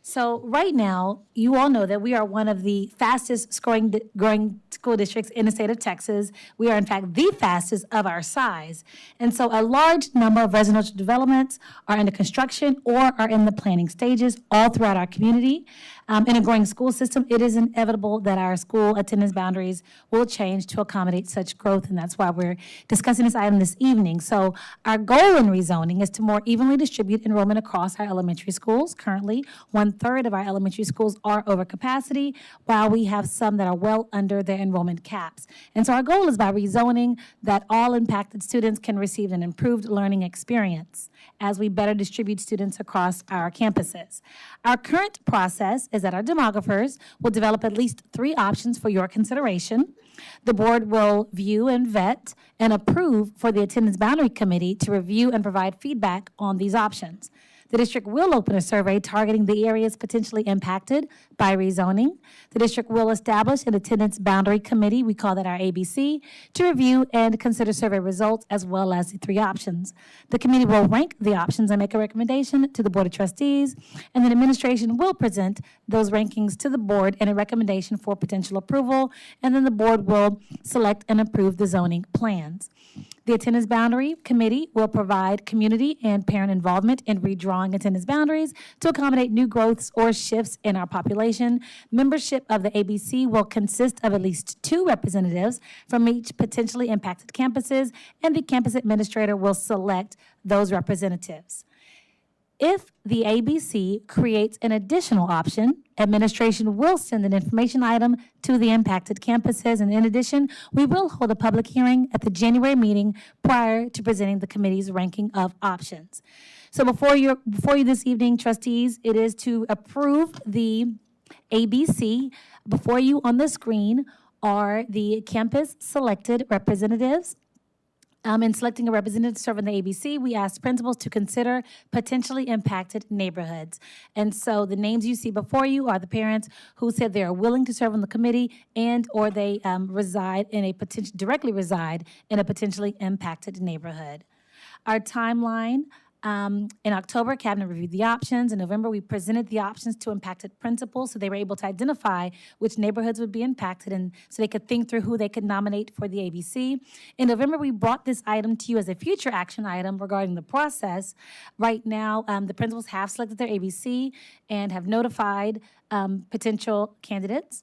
Speaker 5: So right now, you all know that we are one of the fastest growing school districts in the state of Texas. We are in fact the fastest of our size. And so a large number of residential developments are under construction or are in the planning stages all throughout our community. In a growing school system, it is inevitable that our school attendance boundaries will change to accommodate such growth, and that's why we're discussing this item this evening. So our goal in rezoning is to more evenly distribute enrollment across our elementary schools. Currently, 1/3 of our elementary schools are over capacity, while we have some that are well under their enrollment caps. And so our goal is by rezoning that all impacted students can receive an improved learning experience as we better distribute students across our campuses. Our current process is that our demographers will develop at least 3 options for your consideration. The board will view and vet and approve for the Attendance Boundary Committee to review and provide feedback on these options. The district will open a survey targeting the areas potentially impacted by rezoning. The district will establish an attendance boundary committee, we call that our ABC, to review and consider survey results as well as the 3 options. The committee will rank the options and make a recommendation to the Board of Trustees, and then administration will present those rankings to the board and a recommendation for potential approval, and then the board will select and approve the zoning plans. The Attendance Boundary Committee will provide community and parent involvement in redrawing attendance boundaries to accommodate new growths or shifts in our population. Membership of the ABC will consist of at least 2 representatives from each potentially impacted campuses, and the campus administrator will select those representatives. If the ABC creates an additional option, administration will send an information item to the impacted campuses. And in addition, we will hold a public hearing at the January meeting prior to presenting the committee's ranking of options. So before you this evening, trustees, it is to approve the ABC. Before you on the screen are the campus selected representatives. In selecting a representative to serve on the ABC, we asked principals to consider potentially impacted neighborhoods. And so the names you see before you are the parents who said they are willing to serve on the committee and or they directly reside in a potentially impacted neighborhood. Our timeline. In October, Cabinet reviewed the options. In November, we presented the options to impacted principals so they were able to identify which neighborhoods would be impacted and so they could think through who they could nominate for the ABC. In November, we brought this item to you as a future action item regarding the process. Right now, the principals have selected their ABC and have notified potential candidates.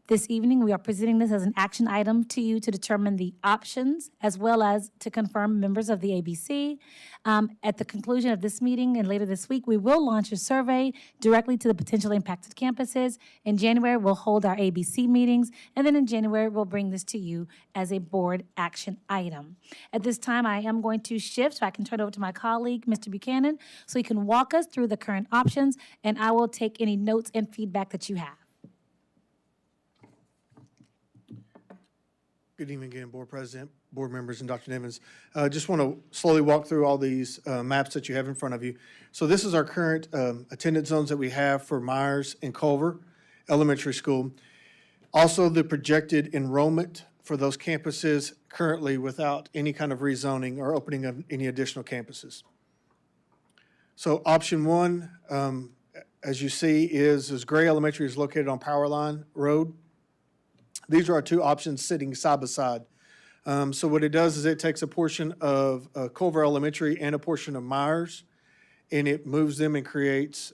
Speaker 5: This evening, we are presenting this as an action item to you to determine the options as well as to confirm members of the ABC. At the conclusion of this meeting and later this week, we will launch a survey directly to the potentially impacted campuses. In January, we'll hold our ABC meetings, and then in January, we'll bring this to you as a board action item. At this time, I am going to shift so I can turn it over to my colleague, Mr. Buchanan, so he can walk us through the current options, and I will take any notes and feedback that you have.
Speaker 15: Good evening again, Board President, board members, and Dr. Nivens. Just want to slowly walk through all these maps that you have in front of you. So this is our current attendance zones that we have for Myers and Culver Elementary School. Also, the projected enrollment for those campuses currently without any kind of rezoning or opening of any additional campuses. So option 1, as you see, is Gray Elementary is located on Powerline Road. These are our 2 options sitting side by side. So what it does is it takes a portion of Culver Elementary and a portion of Myers, and it moves them and creates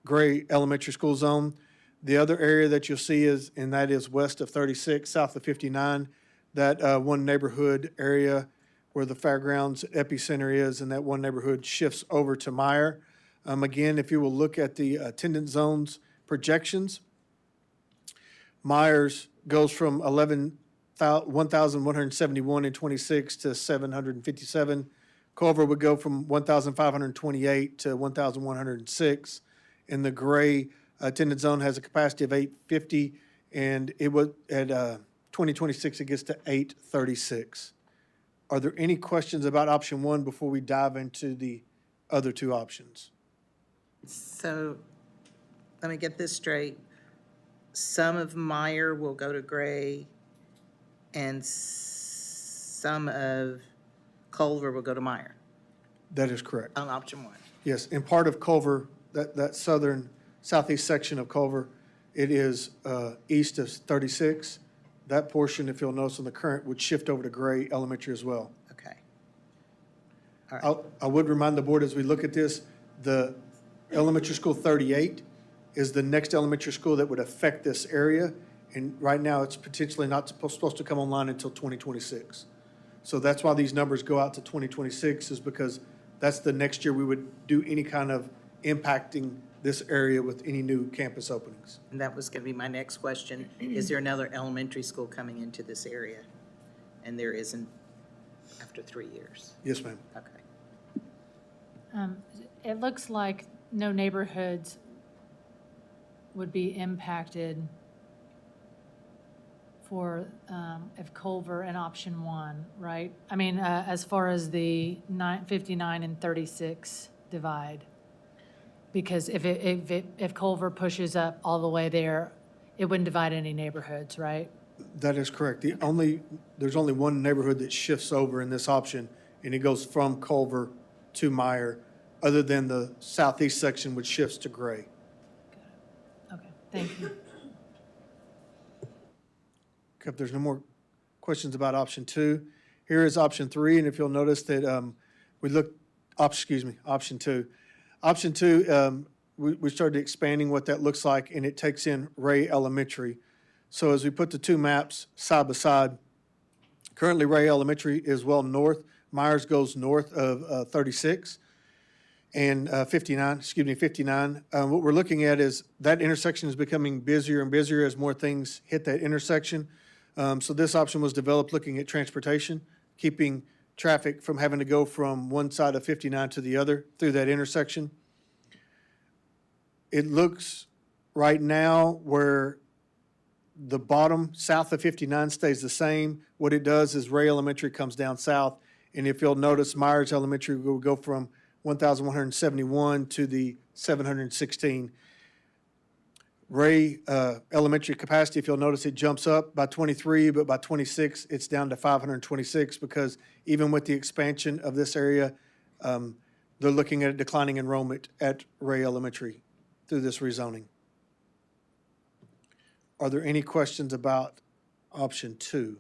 Speaker 15: Gray Elementary School Zone. The other area that you'll see and that is west of 36, south of 59, that one neighborhood area where the fairgrounds epicenter is, and that one neighborhood shifts over to Meyer. Again, if you will look at the attendance zones projections, Myers goes from 1,171 in 26 to 757. Culver would go from 1,528 to 1,106. And the Gray attendance zone has a capacity of 850, and it would at 2026 it gets to 836. Are there any questions about option 1 before we dive into the other 2 options?
Speaker 8: So let me get this straight. Some of Meyer will go to Gray, and some of Culver will go to Meyer
Speaker 15: That is correct.
Speaker 8: on option one.
Speaker 15: Yes, and part of Culver, that southeast section of Culver, it is east of 36. That portion, if you'll notice on the current, would shift over to Gray Elementary as well.
Speaker 8: Okay. All right.
Speaker 15: I would remind the board as we look at this, the elementary school 38 is the next elementary school that would affect this area. And right now, it's potentially not supposed to come online until 2026. So that's why these numbers go out to 2026, is because that's the next year we would do any kind of impacting this area with any new campus openings.
Speaker 8: And that was going to be my next question. Is there another elementary school coming into this area? And there isn't after 3 years?
Speaker 15: Yes, ma'am.
Speaker 8: Okay.
Speaker 7: It looks like no neighborhoods would be impacted for if Culver and option one, right? I mean, as far as the 59 and 36 divide. Because if Culver pushes up all the way there, it wouldn't divide any neighborhoods, right?
Speaker 15: That is correct. There's only one neighborhood that shifts over in this option, and it goes from Culver to Meyer, other than the southeast section, which shifts to Gray.
Speaker 7: Okay, thank you.
Speaker 15: Okay, if there's no more questions about option two, here is option three, and if you'll notice that option two. Option two, we started expanding what that looks like, and it takes in Ray Elementary. So as we put the two maps side by side, currently Ray Elementary is well north. Myers goes north of 36 and 59. What we're looking at is that intersection is becoming busier and busier as more things hit that intersection. So this option was developed looking at transportation, keeping traffic from having to go from one side of 59 to the other through that intersection. It looks right now where the bottom south of 59 stays the same. What it does is Ray Elementary comes down south, and if you'll notice, Myers Elementary will go from 1,171 to the 716. Ray Elementary capacity, if you'll notice, it jumps up by 23, but by 26, it's down to 526, because even with the expansion of this area, they're looking at a declining enrollment at Ray Elementary through this rezoning. Are there any questions about option two?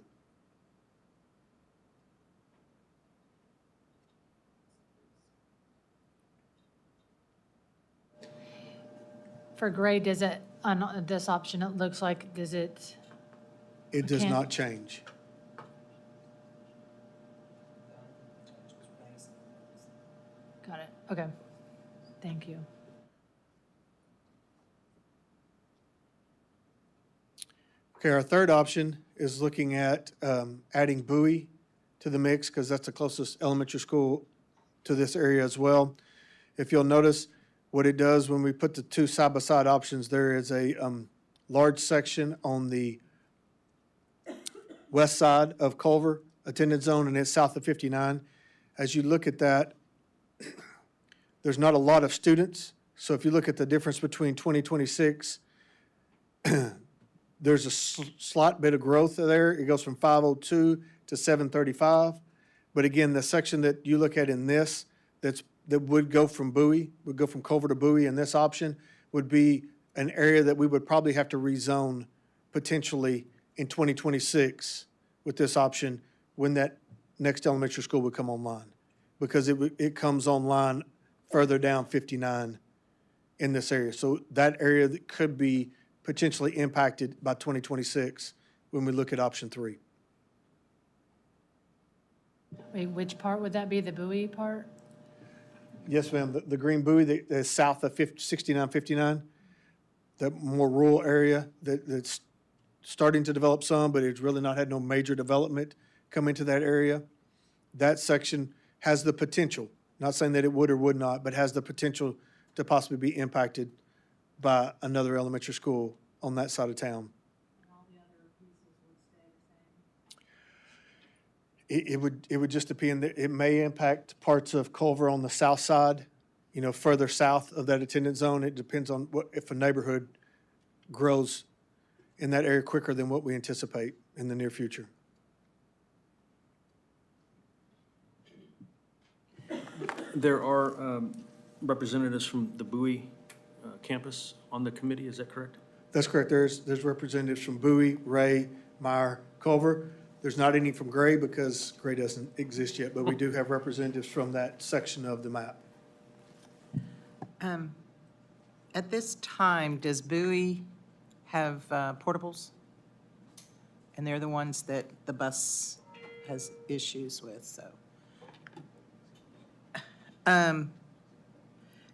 Speaker 7: For Gray, does it, on this option, it looks like, does it?
Speaker 15: It does
Speaker 7: Can't-
Speaker 15: not change.
Speaker 7: Got it, okay. Thank you.
Speaker 15: Okay, our third option is looking at adding Bowie to the mix, because that's the closest elementary school to this area as well. If you'll notice, what it does when we put the two side-by-side options, there is a large section on the west side of Culver, attendance zone, and it's south of 59. As you look at that, there's not a lot of students. So if you look at the difference between 2026, there's a slight bit of growth there. It goes from 502 to 735. But again, the section that you look at in this, that would go from Bowie, would go from Culver to Bowie in this option, would be an area that we would probably have to rezone potentially in 2026 with this option, when that next elementary school would come online. Because it comes online further down 59 in this area. So that area that could be potentially impacted by 2026 when we look at option three.
Speaker 7: Wait, which part would that be, the Bowie part?
Speaker 15: Yes, ma'am. The green buoy that is south of 6959, the more rural area that's starting to develop some, but it's really not had no major development come into that area. That section has the potential, not saying that it would or would not, but has the potential to possibly be impacted by another elementary school on that side of town. It would just depend. It may impact parts of Culver on the south side, further south of that attendance zone. It depends on if a neighborhood grows in that area quicker than what we anticipate in the near future.
Speaker 9: There are representatives from the Bowie campus on the committee, is that correct?
Speaker 15: That's correct. There's representatives from Bowie, Ray, Meyer, Culver. There's not any from Gray because Gray doesn't exist yet, but we do have representatives from that section of the map.
Speaker 8: At this time, does Bowie have portables? And they're the ones that the bus has issues with, so.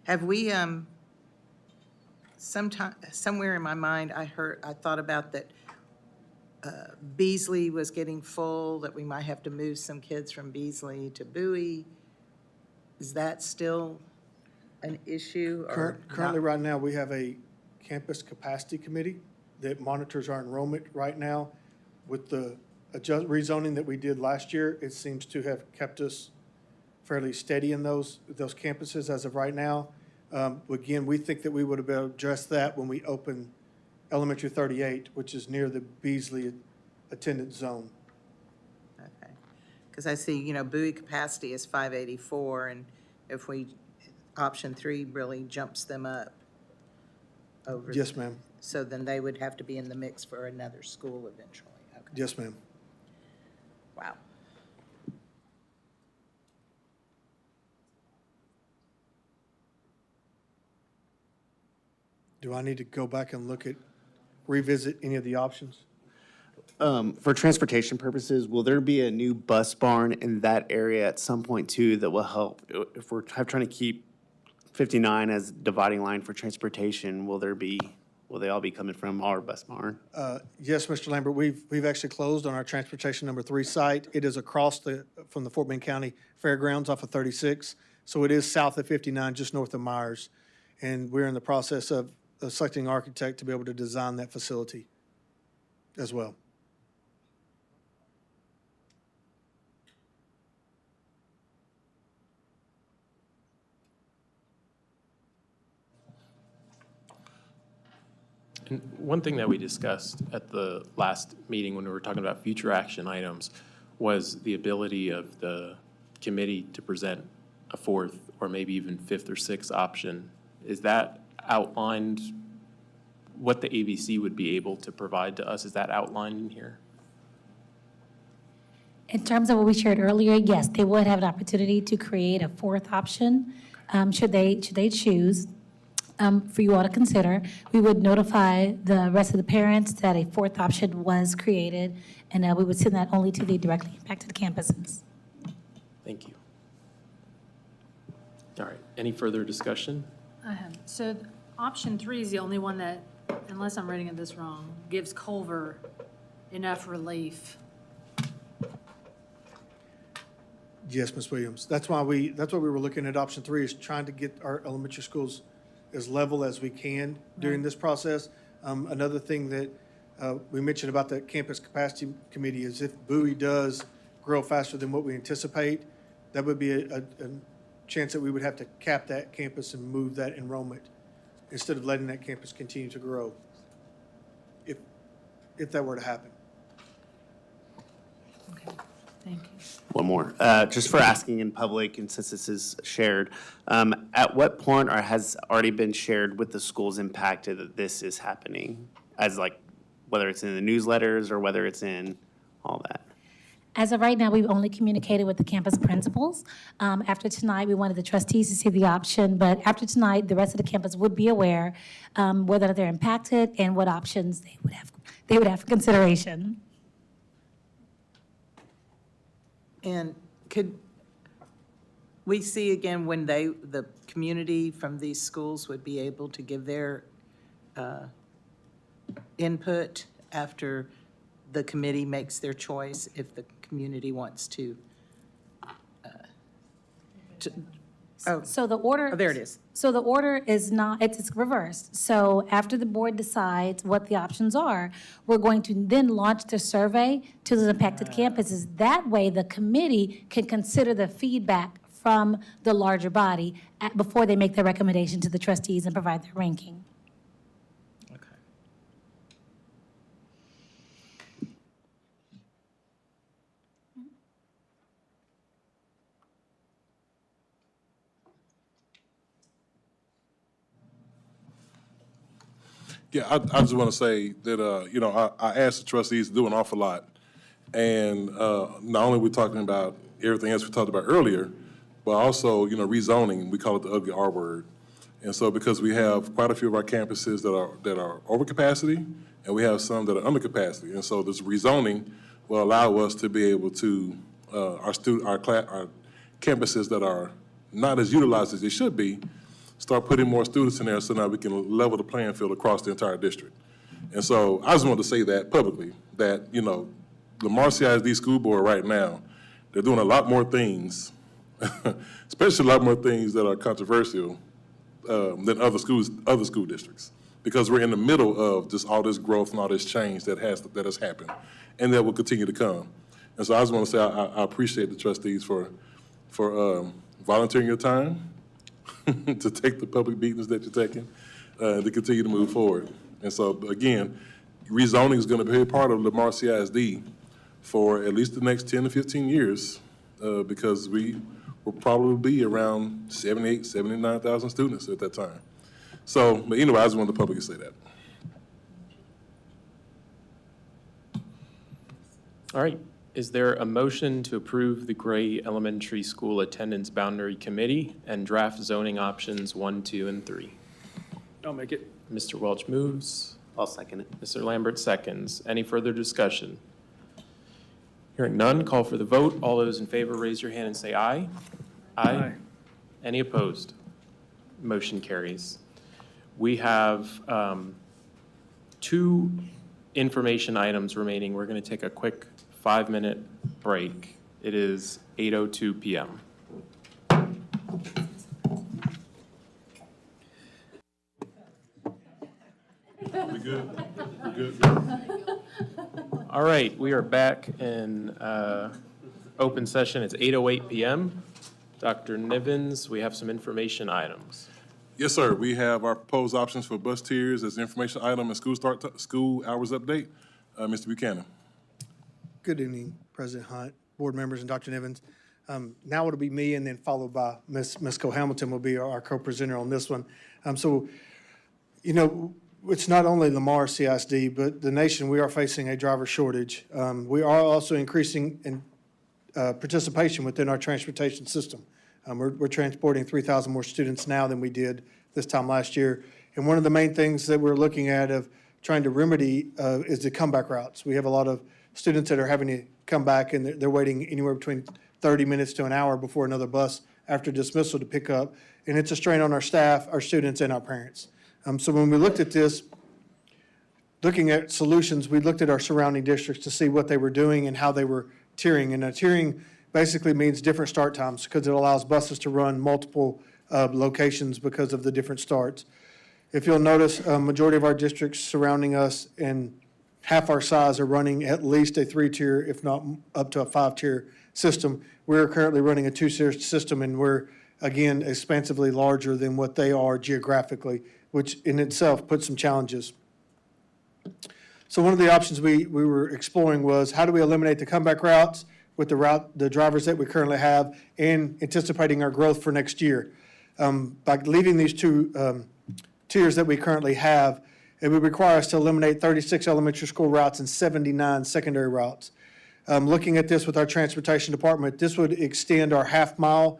Speaker 8: Have we, somewhere in my mind, I thought about that Beasley was getting full, that we might have to move some kids from Beasley to Bowie. Is that still an issue or
Speaker 15: Currently,
Speaker 8: not?
Speaker 15: right now, we have a campus capacity committee that monitors our enrollment right now. With the rezoning that we did last year, it seems to have kept us fairly steady in those campuses as of right now. Again, we think that we would have been able to address that when we open Elementary 38, which is near the Beasley attendance zone.
Speaker 8: Okay. Because I see, Bowie capacity is 584, and if option 3 really jumps them up over.
Speaker 15: Yes, ma'am.
Speaker 8: So then they would have to be in the mix for another school eventually. Okay.
Speaker 15: Yes, ma'am.
Speaker 8: Wow.
Speaker 15: Do I need to go back and revisit any of the options?
Speaker 6: For transportation purposes, will there be a new bus barn in that area at some point too that will help? If we're trying to keep 59 as dividing line for transportation, will they all be coming from our bus barn?
Speaker 15: Yes, Mr. Lambert, we've actually closed on our transportation number 3 site. It is across from the Fort Bend County Fairgrounds off of 36. So it is south of 59, just north of Myers. And we're in the process of selecting an architect to be able to design that facility as well.
Speaker 1: And one thing that we discussed at the last meeting when we were talking about future action items was the ability of the committee to present a 4th or maybe even 5th or 6th option. Is that outlined, what the ABC would be able to provide to us? Is that outlined in here?
Speaker 5: In terms of what we shared earlier, yes, they would have an opportunity to create a 4th option, should they choose. For you all to consider, we would notify the rest of the parents that a 4th option was created, and we would send that only to the directly impacted campuses.
Speaker 1: Thank you. All right, any further discussion?
Speaker 7: So option 3 is the only one that, unless I'm reading this wrong, gives Culver enough relief.
Speaker 15: Yes, Ms. Williams. That's why we were looking at option 3, is trying to get our elementary schools as level as we can during this process. Another thing that we mentioned about the campus capacity committee is if Bowie does grow faster than what we anticipate, that would be a chance that we would have to cap that campus and move that enrollment instead of letting that campus continue to grow, if that were to happen.
Speaker 7: Okay, thank you.
Speaker 6: One more, just for asking in public, and since this is shared, at what point or has already been shared with the schools impacted that this is happening? As whether it's in the newsletters or whether it's in all that?
Speaker 5: As of right now, we've only communicated with the campus principals. After tonight, we wanted the trustees to see the option, but after tonight, the rest of the campus would be aware whether they're impacted and what options they would have for consideration.
Speaker 8: And could we see again when the community from these schools would be able to give their input after the committee makes their choice, if the community wants to?
Speaker 5: So the order.
Speaker 8: Oh, there it is.
Speaker 5: So the order is not, it's reversed. So after the board decides what the options are, we're going to then launch the survey to the impacted campuses. That way, the committee can consider the feedback from the larger body before they make their recommendation to the trustees and provide their ranking.
Speaker 4: Yeah, I just want to say that, you know, I asked the trustees to do an awful lot. And not only are we talking about everything else we talked about earlier, but also, you know, rezoning, we call it the ugly R word. And so because we have quite a few of our campuses that are over capacity, and we have some that are under capacity. And so this rezoning will allow us to be able to, our campuses that are not as utilized as they should be, start putting more students in there so now we can level the playing field across the entire district. And so I just wanted to say that publicly, that, you know, Lamar CISD School Board right now, they're doing a lot more things, especially a lot more things that are controversial than other school districts, because we're in the middle of just all this growth and all this change that has happened and that will continue to come. And so I just want to say I appreciate the trustees for volunteering your time to take the public meetings that you're taking, to continue to move forward. And so, again, rezoning is going to be a part of Lamar CISD for at least the next 10 to 15 years, because we will probably be around 78,000, 79,000 students at that time. So, but anyway, I just wanted the public to say that.
Speaker 1: All right. Is there a motion to approve the Gray Elementary School Attendance Boundary Committee and draft zoning options 1, 2, and 3?
Speaker 9: I'll make it.
Speaker 1: Mr. Welch moves.
Speaker 6: I'll second it.
Speaker 1: Mr. Lambert seconds. Any further discussion? Hearing none, call for the vote. All those in favor, raise your hand and say aye. Aye. Any opposed? Motion carries. We have 2 information items remaining. We're going to take a quick 5-minute break. It is 8:02 p.m.
Speaker 4: We good? We good?
Speaker 1: All right, we are back in open session. It's 8:08 p.m. Dr. Nivens, we have some information items.
Speaker 4: Yes, sir. We have our proposed options for bus tiers as information item and school hours update. Mr. Buchanan.
Speaker 15: Good evening, President Hunt, board members, and Dr. Nivens. Now it'll be me, and then followed by Ms. Cole-Hamilton will be our co-presenter on this one. So, you know, it's not only Lamar CISD, but the nation, we are facing a driver shortage. We are also increasing in participation within our transportation system. We're transporting 3,000 more students now than we did this time last year. And one of the main things that we're looking at of trying to remedy is the comeback routes. We have a lot of students that are having to come back, and they're waiting anywhere between 30 minutes to an hour before another bus after dismissal to pick up. And it's a strain on our staff, our students, and our parents. So when we looked at this, looking at solutions, we looked at our surrounding districts to see what they were doing and how they were tiering. And tiering basically means different start times because it allows buses to run multiple locations because of the different starts. If you'll notice, a majority of our districts surrounding us and half our size are running at least a 3-tier, if not up to a 5-tier system. We're currently running a 2-tier system, and we're, again, expansively larger than what they are geographically, which in itself puts some challenges. So one of the options we were exploring was how do we eliminate the comeback routes with the drivers that we currently have and anticipating our growth for next year. By leaving these 2 tiers that we currently have, it would require us to eliminate 36 elementary school routes and 79 secondary routes. Looking at this with our transportation department, this would extend our half-mile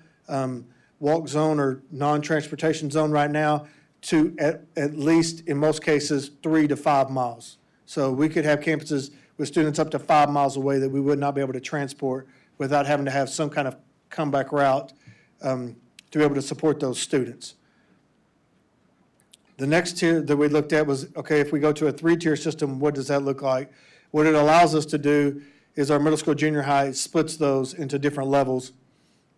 Speaker 15: walk zone or non-transportation zone right now to at least, in most cases, 3 to 5 miles. So we could have campuses with students up to 5 miles away that we would not be able to transport without having to have some kind of comeback route to be able to support those students. The next tier that we looked at was, okay, if we go to a 3-tier system, what does that look like? What it allows us to do is our middle school, junior high splits those into different levels.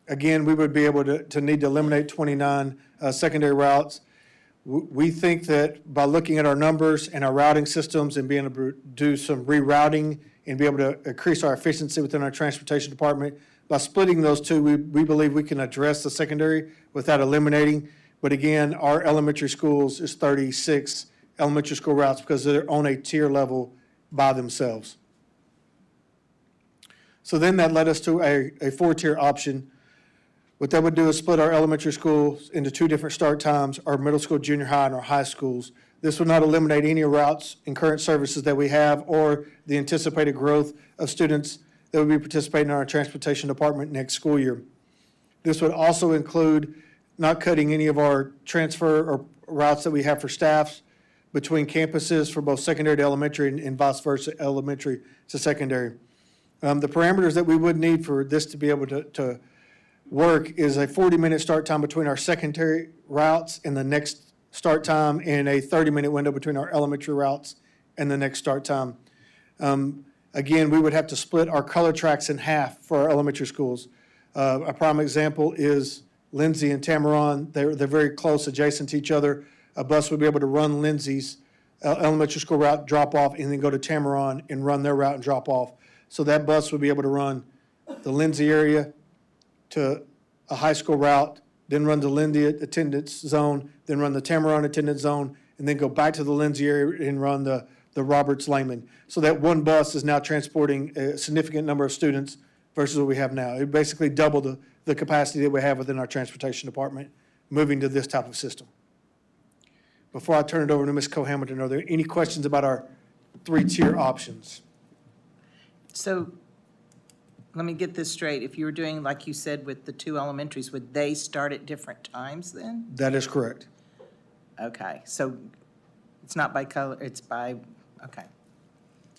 Speaker 15: Again, we would be able to need to eliminate 29 secondary routes. We think that by looking at our numbers and our routing systems and being able to do some rerouting and be able to increase our efficiency within our transportation department. By splitting those two, we believe we can address the secondary without eliminating. But again, our elementary schools is 36 elementary school routes because they're on a tier level by themselves. So then that led us to a four-tier option. What that would do is split our elementary schools into two different start times, our middle school, junior high, and our high schools. This would not eliminate any routes and current services that we have or the anticipated growth of students that would be participating in our transportation department next school year. This would also include not cutting any of our transfer or routes that we have for staffs between campuses for both secondary to elementary and vice versa, elementary to secondary. The parameters that we would need for this to be able to work is a 40-minute start time between our secondary routes and the next start time, and a 30-minute window between our elementary routes and the next start time. Again, we would have to split our color tracks in half for our elementary schools. A prime example is Lindsay and Tamaron. They're very close, adjacent to each other. A bus would be able to run Lindsay's elementary school route, drop off, and then go to Tamaron and run their route and drop off. So that bus would be able to run the Lindsay area to a high school route, then run the Lindsay attendance zone, then run the Tamaron attendance zone, and then go back to the Lindsay area and run the Roberts-Lehman. So that one bus is now transporting a significant number of students versus what we have now. It basically doubled the capacity that we have within our transportation department, moving to this type of system. Before I turn it over to Ms. Cohamilton, are there any questions about our three-tier options?
Speaker 8: So let me get this straight. If you were doing, like you said, with the two elementaries, would they start at different times then?
Speaker 15: That is correct.
Speaker 8: Okay, so it's not by color, it's by, okay.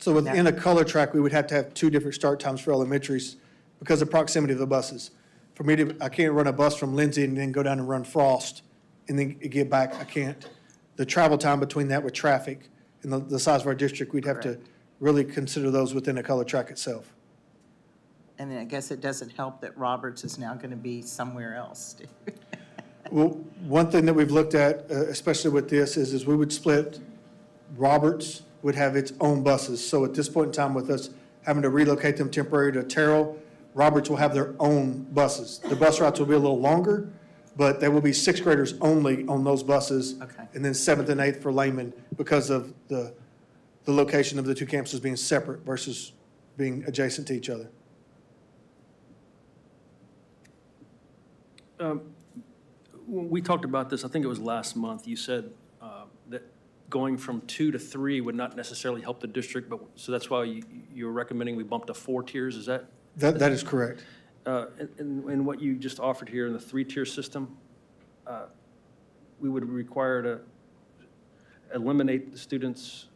Speaker 15: So within a color track, we would have to have two different start times for elementaries because of proximity of the buses. For me I can't run a bus from Lindsay and then go down and run Frost and then get back. I can't. The travel time between that with traffic and the size of our district, we'd have to really consider those within a color track itself.
Speaker 8: And then I guess it doesn't help that Roberts is now going to be somewhere else.
Speaker 15: Well, one thing that we've looked at, especially with this, is we would split, Roberts would have its own buses. So at this point in time, with us having to relocate them temporarily to Terrell, Roberts will have their own buses. The bus routes will be a little longer, but there will be sixth graders only on those buses.
Speaker 8: Okay.
Speaker 15: And then seventh and eighth for Lehman because of the location of the two campuses being separate versus being adjacent to each other.
Speaker 9: When we talked about this, I think it was last month, you said that going from 2 to 3 would not necessarily help the district, but so that's why you're recommending we bump to 4 tiers, is that?
Speaker 15: That is correct.
Speaker 9: And what you just offered here in the 3-tier system, we would require to eliminate the students.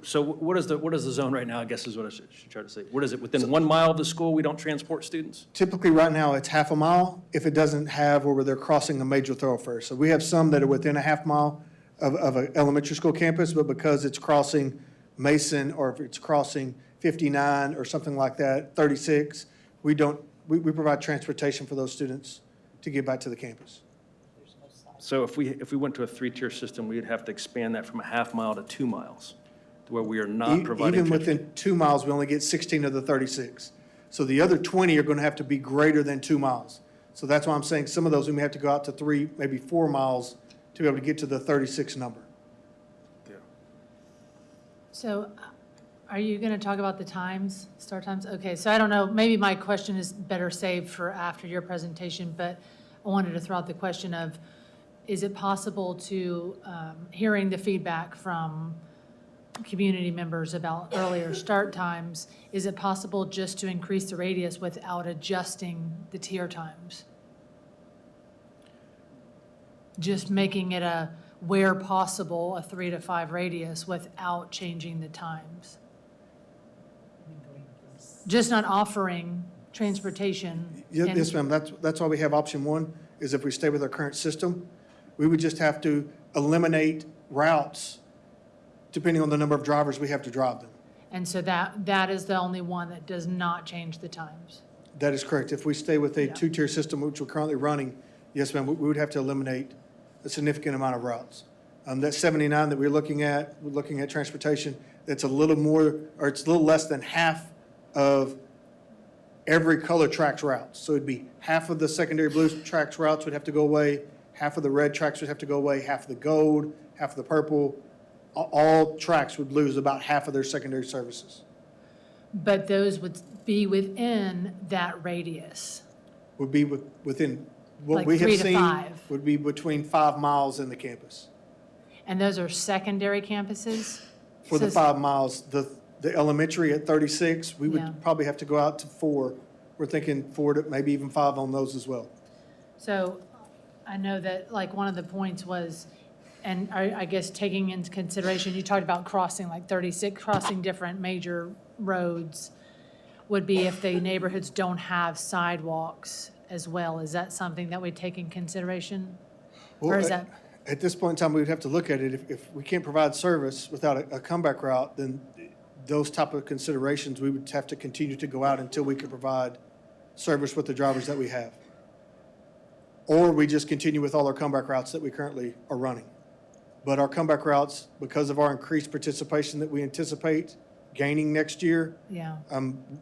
Speaker 9: So what is the zone right now, I guess is what I should try to say. What is it, within 1 mile of the school, we don't transport students?
Speaker 15: Typically, right now, it's half a mile if it doesn't have where they're crossing a major thoroughfare. So we have some that are within a half mile of an elementary school campus, but because it's crossing Mason or if it's crossing 59 or something like that, 36, we provide transportation for those students to get back to the campus.
Speaker 9: So if we went to a 3-tier system, we'd have to expand that from a half mile to 2 miles, to where we are not providing.
Speaker 15: Even within 2 miles, we only get 16 of the 36. So the other 20 are going to have to be greater than 2 miles. So that's why I'm saying some of those, we may have to go out to 3, maybe 4 miles to be able to get to the 36 number.
Speaker 7: So are you going to talk about the times, start times? Okay, so I don't know, maybe my question is better saved for after your presentation, but I wanted to throw out the question of, is it possible to, hearing the feedback from community members about earlier start times, is it possible just to increase the radius without adjusting the tier times? Just making it a, where possible, a 3 to 5 radius without changing the times? Just not offering transportation.
Speaker 15: Yes, ma'am, that's why we have option 1, is if we stay with our current system, we would just have to eliminate routes depending on the number of drivers we have to drive them.
Speaker 7: And so that is the only one that does not change the times.
Speaker 15: That is correct. If we stay with a 2-tier system, which we're currently running, yes, ma'am, we would have to eliminate a significant amount of routes. That 79 that we're looking at transportation, It's a little more, or it's a little less than half of every color tracks routes. So it'd be half of the secondary blue tracks routes would have to go away, half of the red tracks would have to go away, half of the gold, half of the purple. All tracks would lose about half of their secondary services.
Speaker 7: But those would be within that radius.
Speaker 15: Would be within, what
Speaker 7: Like
Speaker 15: we have
Speaker 7: 3 to
Speaker 15: seen
Speaker 7: 5.
Speaker 15: would be between 5 miles in the campus.
Speaker 7: And those are secondary campuses?
Speaker 15: For the
Speaker 7: So-
Speaker 15: 5 miles, the elementary at 36, we
Speaker 7: Yeah.
Speaker 15: would probably have to go out to 4. We're thinking 4 to maybe even 5 on those as well.
Speaker 7: So I know that, like, one of the points was, and I guess taking into consideration, you talked about crossing, like 36, crossing different major roads, would be if the neighborhoods don't have sidewalks as well. Is that something that we take in consideration? Or
Speaker 15: Well,
Speaker 7: is that,
Speaker 15: at this point in time, we would have to look at it. If we can't provide service without a comeback route, then those type of considerations, we would have to continue to go out until we could provide service with the drivers that we have. Or we just continue with all our comeback routes that we currently are running. But our comeback routes, because of our increased participation that we anticipate gaining next year,
Speaker 7: yeah.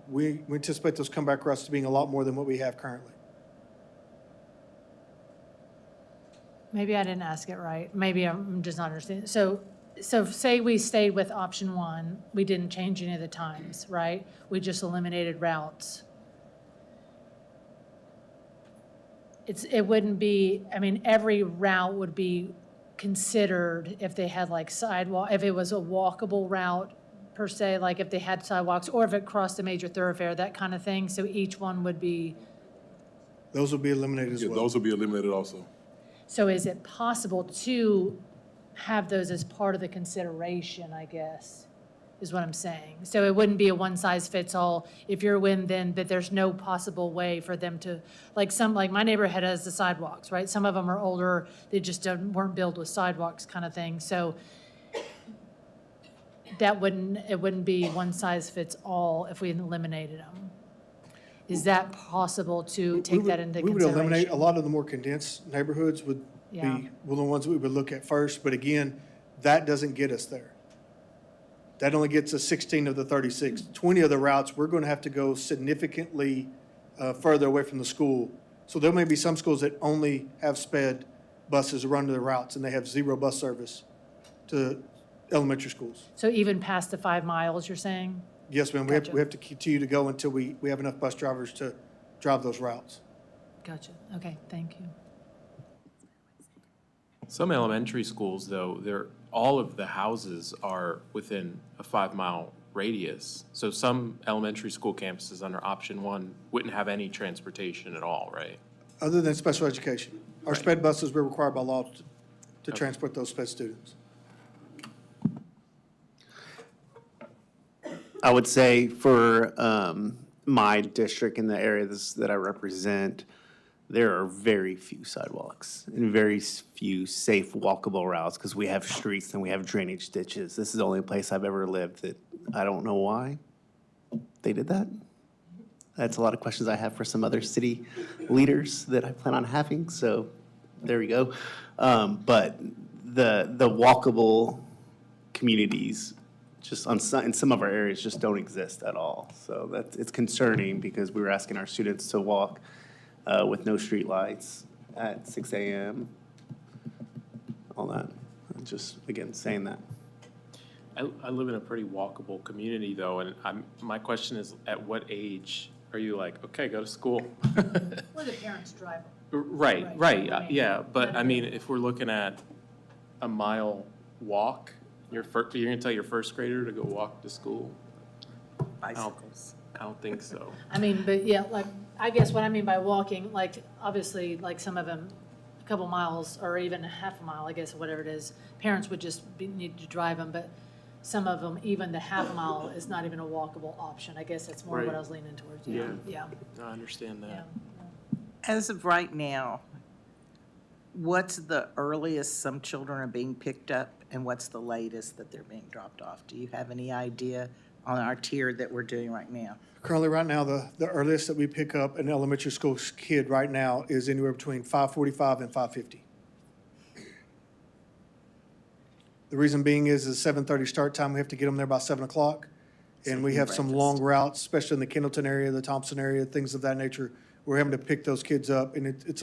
Speaker 15: we anticipate those comeback routes to being a lot more than what we have currently.
Speaker 7: Maybe I didn't ask it right. Maybe I'm just not understanding. So say we stayed with option 1, we didn't change any of the times, right? We just eliminated routes. It wouldn't be, I mean, every route would be considered if they had like sidewalk, if it was a walkable route per se, like if they had sidewalks, or if it crossed a major thoroughfare, that kind of thing. So each one would be,
Speaker 15: Those will be eliminated as
Speaker 4: Yeah,
Speaker 15: well.
Speaker 4: those will be eliminated also.
Speaker 7: so is it possible to have those as part of the consideration, I guess, is what I'm saying? So it wouldn't be a one-size-fits-all. If you're win, then, but there's no possible way for them to, like my neighborhood has the sidewalks, right? Some of them are older, they just weren't built with sidewalks kind of thing. So it wouldn't be one-size-fits-all if we eliminated them. Is that possible to take that into
Speaker 15: We would
Speaker 7: consideration?
Speaker 15: eliminate, a lot of the more condensed neighborhoods would
Speaker 7: Yeah.
Speaker 15: be, well, the ones that we would look at first, but again, that doesn't get us there. That only gets us 16 of the 36. 20 of the routes, we're going to have to go significantly further away from the school. So there may be some schools that only have sped buses run to the routes, and they have 0 bus service to elementary schools.
Speaker 7: So even past the 5 miles, you're saying?
Speaker 15: Yes, ma'am,
Speaker 7: Gotcha.
Speaker 15: we have to continue to go until we have enough bus drivers to drive those routes.
Speaker 7: Gotcha. Okay, thank you.
Speaker 1: Some elementary schools, though, all of the houses are within a 5-mile radius. So some elementary school campuses under option 1 wouldn't have any transportation at all, right?
Speaker 15: Other than special education. Our
Speaker 1: Right.
Speaker 15: sped buses, we're required by law to transport those sped students.
Speaker 6: I would say for my district and the areas that I represent, there are very few sidewalks and very few safe walkable routes because we have streets and we have drainage ditches. This is the only place I've ever lived that I don't know why they did that. That's a lot of questions I have for some other city leaders that I plan on having, so there we go. But the walkable communities just in some of our areas just don't exist at all. So it's concerning because we were asking our students to walk with no street lights at 6 a.m. All that. Just, again, saying that.
Speaker 1: I live in a pretty walkable community, though, and my question is, at what age are you like, okay, go to school?
Speaker 7: Or the parents drive.
Speaker 1: Right, yeah, but I mean, if we're looking at a mile walk, you're gonna tell your first grader to go walk to school?
Speaker 16: Bicycles.
Speaker 1: I don't think so.
Speaker 7: I mean, but yeah, like, I guess what I mean by walking, like, obviously, like some of them, a couple miles or even a half a mile, I guess, whatever it is, parents would just need to drive them, but some of them, even the half mile is not even a walkable option. I guess that's more what I was leaning towards. Yeah.
Speaker 1: I understand
Speaker 7: Yeah.
Speaker 1: that.
Speaker 8: As of right now, what's the earliest some children are being picked up, and what's the latest that they're being dropped off? Do you have any idea on our tier that we're doing right now?
Speaker 15: Currently, right now, the earliest that we pick up an elementary school kid right now is anywhere between 5:45 and 5:50. The reason being is 7:30 start time, we have to get them there by 7 o'clock. And we have some long routes, especially in the Kendallton area, the Thompson area, things of that nature. We're having to pick those kids up, and it's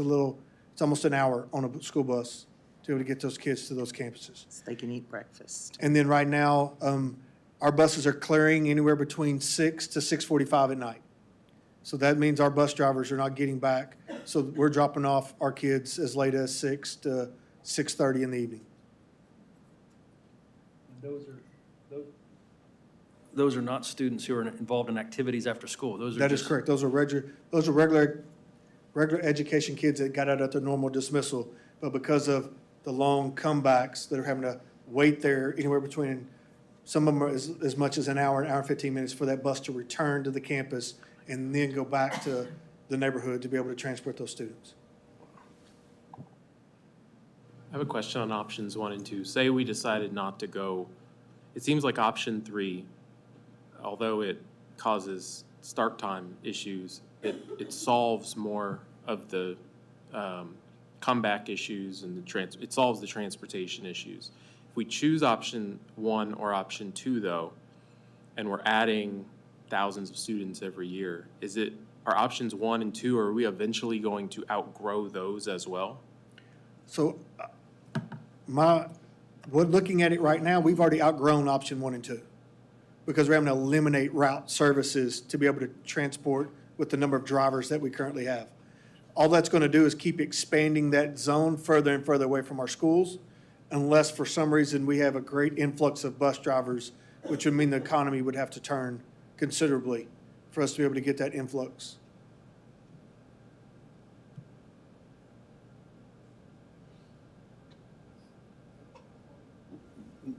Speaker 15: almost an hour on a school bus to be able to get those kids to those campuses.
Speaker 8: So they can eat breakfast.
Speaker 15: And then right now, our buses are clearing anywhere between 6 to 6:45 at night. So that means our bus drivers are not getting back. So we're dropping off our kids as late as 6 to 6:30 in the evening.
Speaker 9: Those are not students who are involved in activities after school. Those are
Speaker 15: That is
Speaker 9: just-
Speaker 15: correct. Those are regular education kids that got out at their normal dismissal. But because of the long comebacks, that are having to wait there anywhere between, some of them are as much as an hour and 15 minutes for that bus to return to the campus and then go back to the neighborhood to be able to transport those students.
Speaker 1: I have a question on options 1 and 2. Say we decided not to go, it seems like option 3, although it causes start time issues, it solves more of the comeback issues and it solves the transportation issues. If we choose option 1 or option 2 though, and we're adding thousands of students every year, are options 1 and 2, are we eventually going to outgrow those as well?
Speaker 15: So looking at it right now, we've already outgrown option 1 and 2 because we're having to eliminate route services to be able to transport with the number of drivers that we currently have. All that's going to do is keep expanding that zone further and further away from our schools, unless for some reason we have a great influx of bus drivers, which would mean the economy would have to turn considerably for us to be able to get that influx.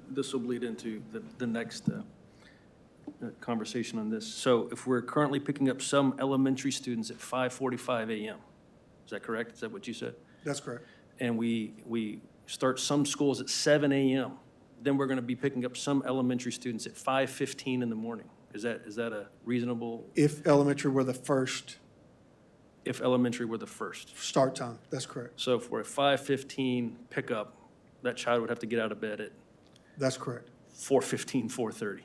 Speaker 9: This will bleed into the next conversation on this. So if we're currently picking up some elementary students at 5:45 a.m., is that correct? Is that what you said?
Speaker 15: That's correct.
Speaker 9: And we start some schools at 7 a.m., then we're going to be picking up some elementary students at 5:15 in the morning. Is that a reasonable?
Speaker 15: If elementary were the first
Speaker 9: If elementary were the first.
Speaker 15: start time, that's correct.
Speaker 9: So if we're at 5:15 pickup, that child would have to get out of bed at
Speaker 15: That's correct.
Speaker 9: 4:15, 4:30.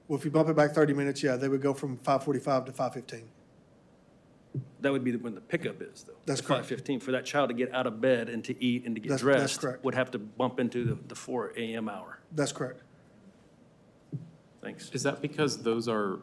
Speaker 15: Well, if you bump it back 30 minutes, yeah, they would go from 5:45 to 5:15.
Speaker 9: That would be when the pickup is, though.
Speaker 15: That's
Speaker 9: At
Speaker 15: correct.
Speaker 9: 5:15. For that child to get out of bed and to eat and to get
Speaker 15: That's
Speaker 9: dressed.
Speaker 15: correct.
Speaker 9: Would have to bump into the 4 a.m. hour.
Speaker 15: That's correct.
Speaker 9: Thanks.
Speaker 1: Is that because those are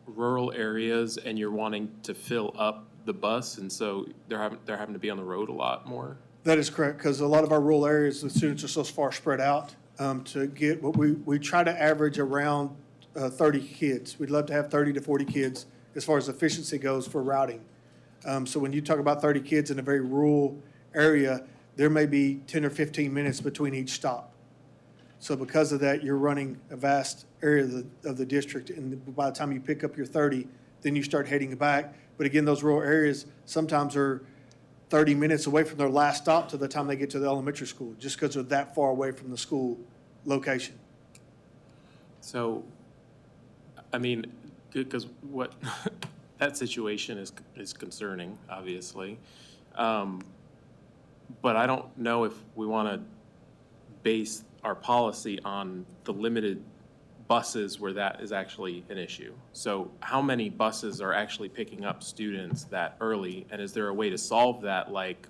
Speaker 1: rural areas and you're wanting to fill up the bus and so they're having to be on the road a lot more?
Speaker 15: That is correct, because a lot of our rural areas, the students are so far spread out. To get what we try to average around 30 kids. We'd love to have 30 to 40 kids as far as efficiency goes for routing. So when you talk about 30 kids in a very rural area, there may be 10 or 15 minutes between each stop. So because of that, you're running a vast area of the district, and by the time you pick up your 30, then you start heading back. But again, those rural areas sometimes are 30 minutes away from their last stop to the time they get to the elementary school, just because they're that far away from the school location.
Speaker 1: So, I mean, because what, that situation is concerning, obviously. But I don't know if we want to base our policy on the limited buses where that is actually an issue. So how many buses are actually picking up students that early? And is there a way to solve that, like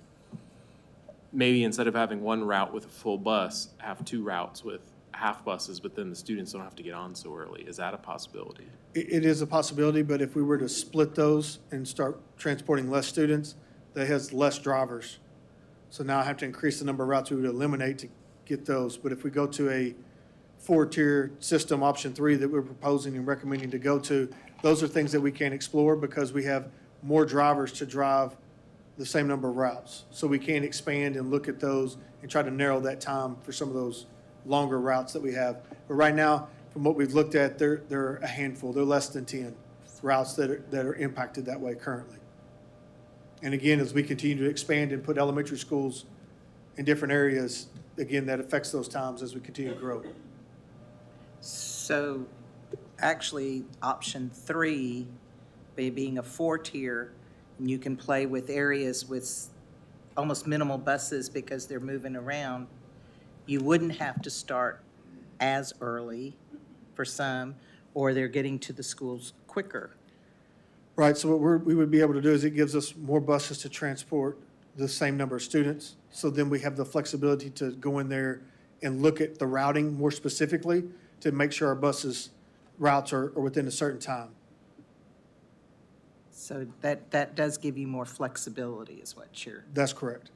Speaker 1: maybe instead of having one route with a full bus, have 2 routes with half buses, but then the students don't have to get on so early? Is that a possibility?
Speaker 15: It is a possibility, but if we were to split those and start transporting less students, that has less drivers. So now I have to increase the number of routes we would eliminate to get those. But if we go to a 4-tier system, option 3 that we're proposing and recommending to go to, those are things that we can explore because we have more drivers to drive the same number of routes. So we can expand and look at those and try to narrow that time for some of those longer routes that we have. But right now, from what we've looked at, they're a handful. They're less than 10 routes that are impacted that way currently. And again, as we continue to expand and put elementary schools in different areas, again, that affects those times as we continue to grow.
Speaker 8: So actually, option 3, being a 4-tier, and you can play with areas with almost minimal buses because they're moving around, you wouldn't have to start as early for some, or they're getting to the schools quicker.
Speaker 15: Right, so what we would be able to do is it gives us more buses to transport the same number of students. So then we have the flexibility to go in there and look at the routing more specifically to make sure our buses' routes are within a certain time.
Speaker 8: So that does give you more flexibility is what you're.
Speaker 15: That's correct.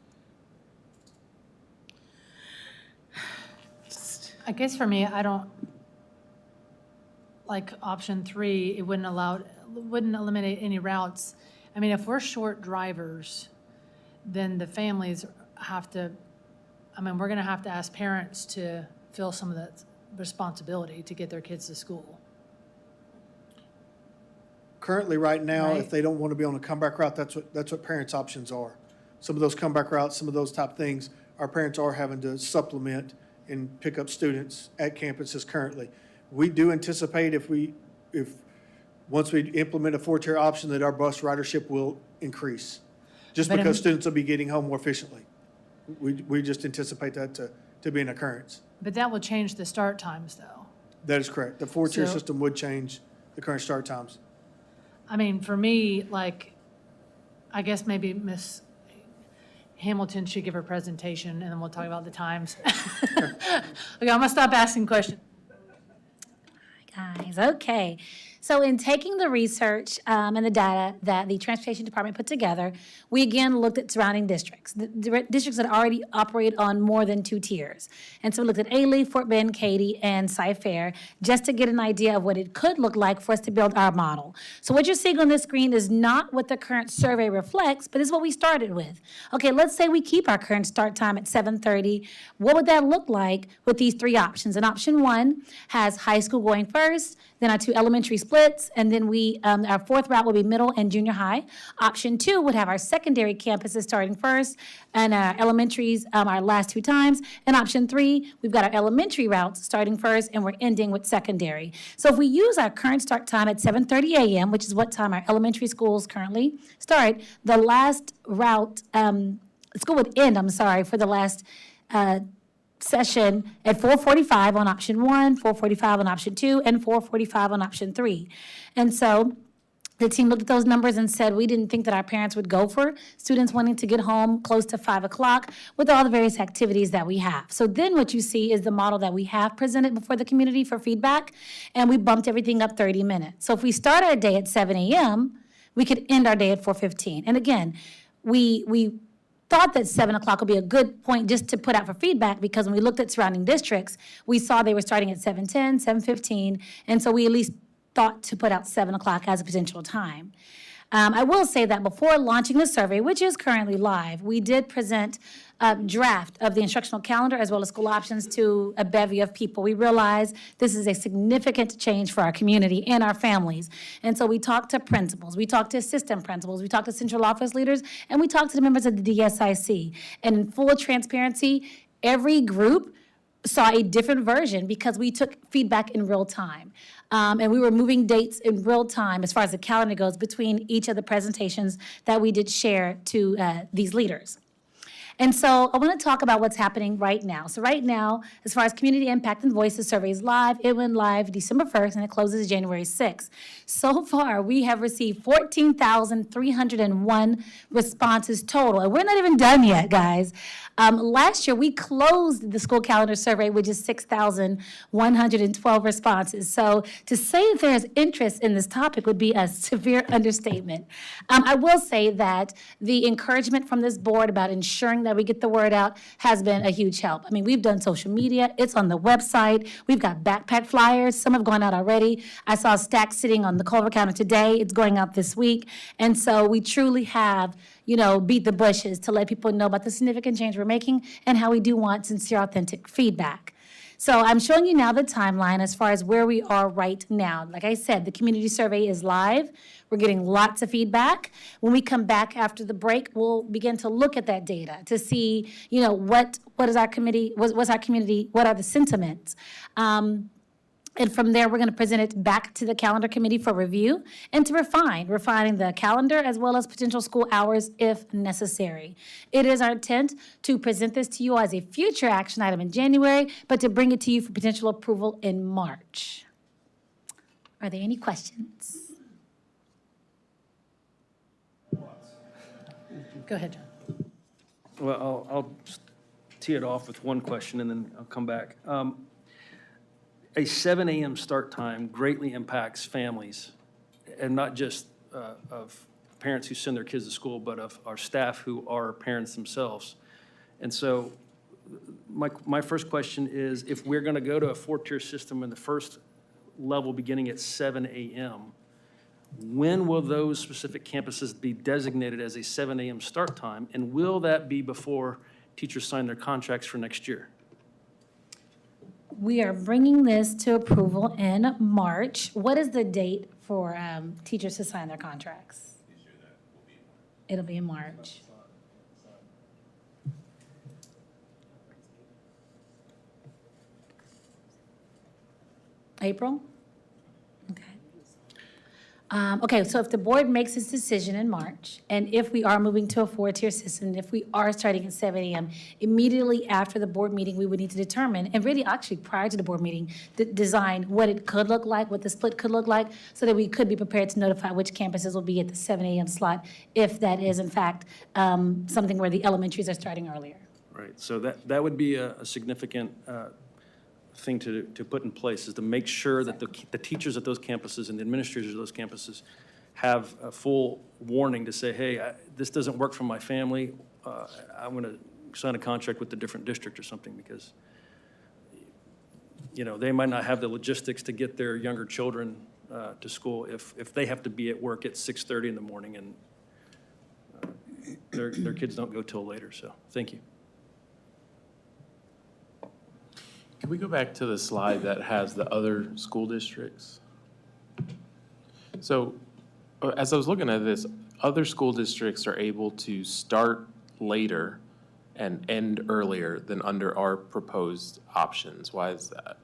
Speaker 7: I guess for me, I don't, like option 3, it wouldn't eliminate any routes. I mean, if we're short drivers, then the families have to, I mean, we're gonna have to ask parents to fill some of that responsibility to get their kids to school.
Speaker 15: Currently, right now,
Speaker 7: Right.
Speaker 15: if they don't want to be on a comeback route, that's what parents' options are. Some of those comeback routes, some of those type things, our parents are having to supplement and pick up students at campuses currently. We do anticipate if once we implement a 4-tier option, that our bus ridership will increase, just
Speaker 7: But
Speaker 15: because students will be getting home more efficiently. We just anticipate that to be an occurrence.
Speaker 7: But that will change the start times, though.
Speaker 15: That is correct. The 4-tier
Speaker 7: So-
Speaker 15: system would change the current start times.
Speaker 7: I mean, for me, like, I guess maybe Miss Hamilton should give her presentation, and then we'll talk about the times. Okay, I'm gonna stop asking questions.
Speaker 5: Guys, okay. So in taking the research and the data that the Transportation Department put together, we again looked at surrounding districts, the districts that already operate on more than 2 tiers. And so we looked at Ailey, Fort Bend, Katy, and Cy-Fair, just to get an idea of what it could look like for us to build our model. So what you're seeing on this screen is not what the current survey reflects, but is what we started with. Okay, let's say we keep our current start time at 7:30. What would that look like with these 3 options? And option 1 has high school going first, then our 2 elementary splits, and then our 4th route will be middle and junior high. Option 2 would have our secondary campuses starting first, and our elementaries our last 2 times. And option 3, we've got our elementary routes starting first, and we're ending with secondary. So if we use our current start time at 7:30 a.m., which is what time our elementary schools currently start, the last route, school would end, for the last session at 4:45 on option 1, 4:45 on option 2, and 4:45 on option 3. And so the team looked at those numbers and said, we didn't think that our parents would go for students wanting to get home close to 5 o'clock with all the various activities that we have. So then what you see is the model that we have presented before the community for feedback, and we bumped everything up 30 minutes. So if we start our day at 7 a.m., we could end our day at 4:15. And again, we thought that 7 o'clock would be a good point just to put out for feedback, because when we looked at surrounding districts, we saw they were starting at 7:10, 7:15, and so we at least thought to put out 7 o'clock as a potential time. I will say that before launching the survey, which is currently live, we did present a draft of the instructional calendar as well as school options to a bevy of people. We realize this is a significant change for our community and our families. And so we talked to principals, we talked to assistant principals, we talked to central office leaders, and we talked to the members of the DSIC. And in full transparency, every group saw a different version because we took feedback in real time. And we were moving dates in real time as far as the calendar goes between each of the presentations that we did share to these leaders. And so I want to talk about what's happening right now. So right now, as far as Community Impact and Voices survey is live, it went live December 1st and it closes January 6th. So far, we have received 14,301 responses total. And we're not even done yet, guys. Last year, we closed the school calendar survey with just 6,112 responses. So to say that there is interest in this topic would be a severe understatement. I will say that the encouragement from this board about ensuring that we get the word out has been a huge help. I mean, we've done social media, it's on the website, we've got backpack flyers, some have gone out already. I saw a stack sitting on the Culver counter today, it's going out this week. And so we truly have, beat the bushes to let people know about the significant change we're making and how we do want sincere, authentic feedback. So I'm showing you now the timeline as far as where we are right now. Like I said, the community survey is live. We're getting lots of feedback. When we come back after the break, we'll begin to look at that data to see, what is our committee, what's our community, what are the sentiments. And from there, we're going to present it back to the calendar committee for review and to refining the calendar as well as potential school hours if necessary. It is our intent to present this to you as a future action item in January, but to bring it to you for potential approval in March. Are there any questions? Go ahead, John.
Speaker 9: Well, I'll tee it off with one question and then I'll come back. A 7 a.m. start time greatly impacts families, and not just of parents who send their kids to school, but of our staff who are parents themselves. And so my first question is, if we're going to go to a 4-tier system in the first level beginning at 7 a.m., when will those specific campuses be designated as a 7 a.m. start time? And will that be before teachers sign their contracts for next year?
Speaker 5: We are bringing this to approval in March. What is the date for teachers to sign their contracts? It'll be in March. April? Okay. Okay, so if the board makes its decision in March, and if we are moving to a 4-tier system, and if we are starting at 7 a.m., immediately after the board meeting, we would need to determine, and really actually prior to the board meeting, design what it could look like, what the split could look like, so that we could be prepared to notify which campuses will be at the 7 a.m. slot, if that is in fact something where the elementaries are starting earlier.
Speaker 9: Right, so that would be a significant thing to put in place, is to make sure that the teachers at those campuses and the administrators of those campuses have a full warning to say, hey, this doesn't work for my family. I'm going to sign a contract with a different district or something, because they might not have the logistics to get their younger children to school if they have to be at work at 6:30 in the morning and their kids don't go till later. So thank you.
Speaker 1: Can we go back to the slide that has the other school districts? So as I was looking at this, other school districts are able to start later and end earlier than under our proposed options. Why is that?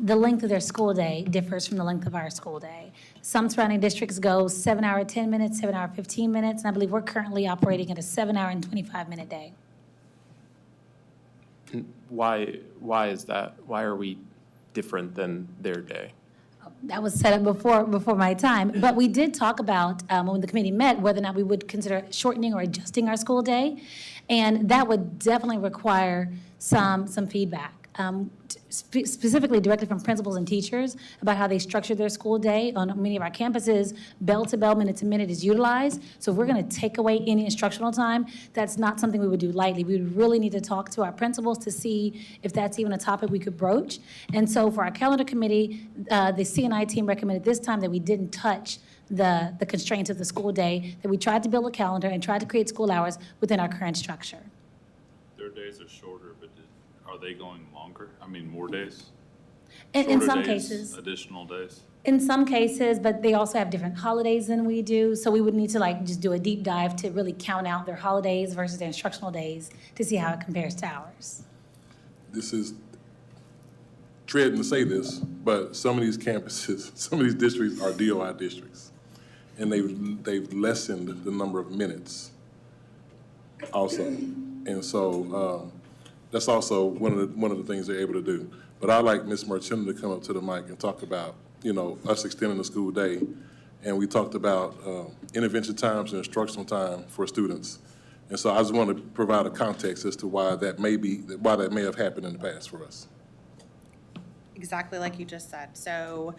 Speaker 5: The length of their school day differs from the length of our school day. Some surrounding districts go 7 hour, 10 minutes, 7 hour, 15 minutes, and I believe we're currently operating at a 7 hour and 25-minute day.
Speaker 1: Why is that? Why are we different than their day?
Speaker 5: That was set up before my time, but we did talk about, when the committee met, whether or not we would consider shortening or adjusting our school day, and that would definitely require some feedback. Specifically directly from principals and teachers about how they structure their school day. On many of our campuses, bell to bell, minute to minute is utilized. So if we're going to take away any instructional time, that's not something we would do lightly. We would really need to talk to our principals to see if that's even a topic we could broach. And so for our calendar committee, the C&I team recommended this time that we didn't touch the constraints of the school day, that we tried to build a calendar and tried to create school hours within our current structure.
Speaker 17: Their days are shorter, but are they going longer? I mean, more days?
Speaker 5: In some
Speaker 17: days,
Speaker 5: cases.
Speaker 17: Additional days?
Speaker 5: In some cases, but they also have different holidays than we do. So we would need to just do a deep dive to really count out their holidays versus their instructional days to see how it compares to ours.
Speaker 4: This is dreading to say this, but some of these campuses, some of these districts are DOI districts. And they've lessened the number of minutes also. And so that's also one of the things they're able to do. But I'd like Ms. Marchena to come up to the mic and talk about, us extending the school day. And we talked about intervention times and instructional time for students. And so I just want to provide a context as to why that may have happened in the past for us.
Speaker 10: Exactly like you just said. So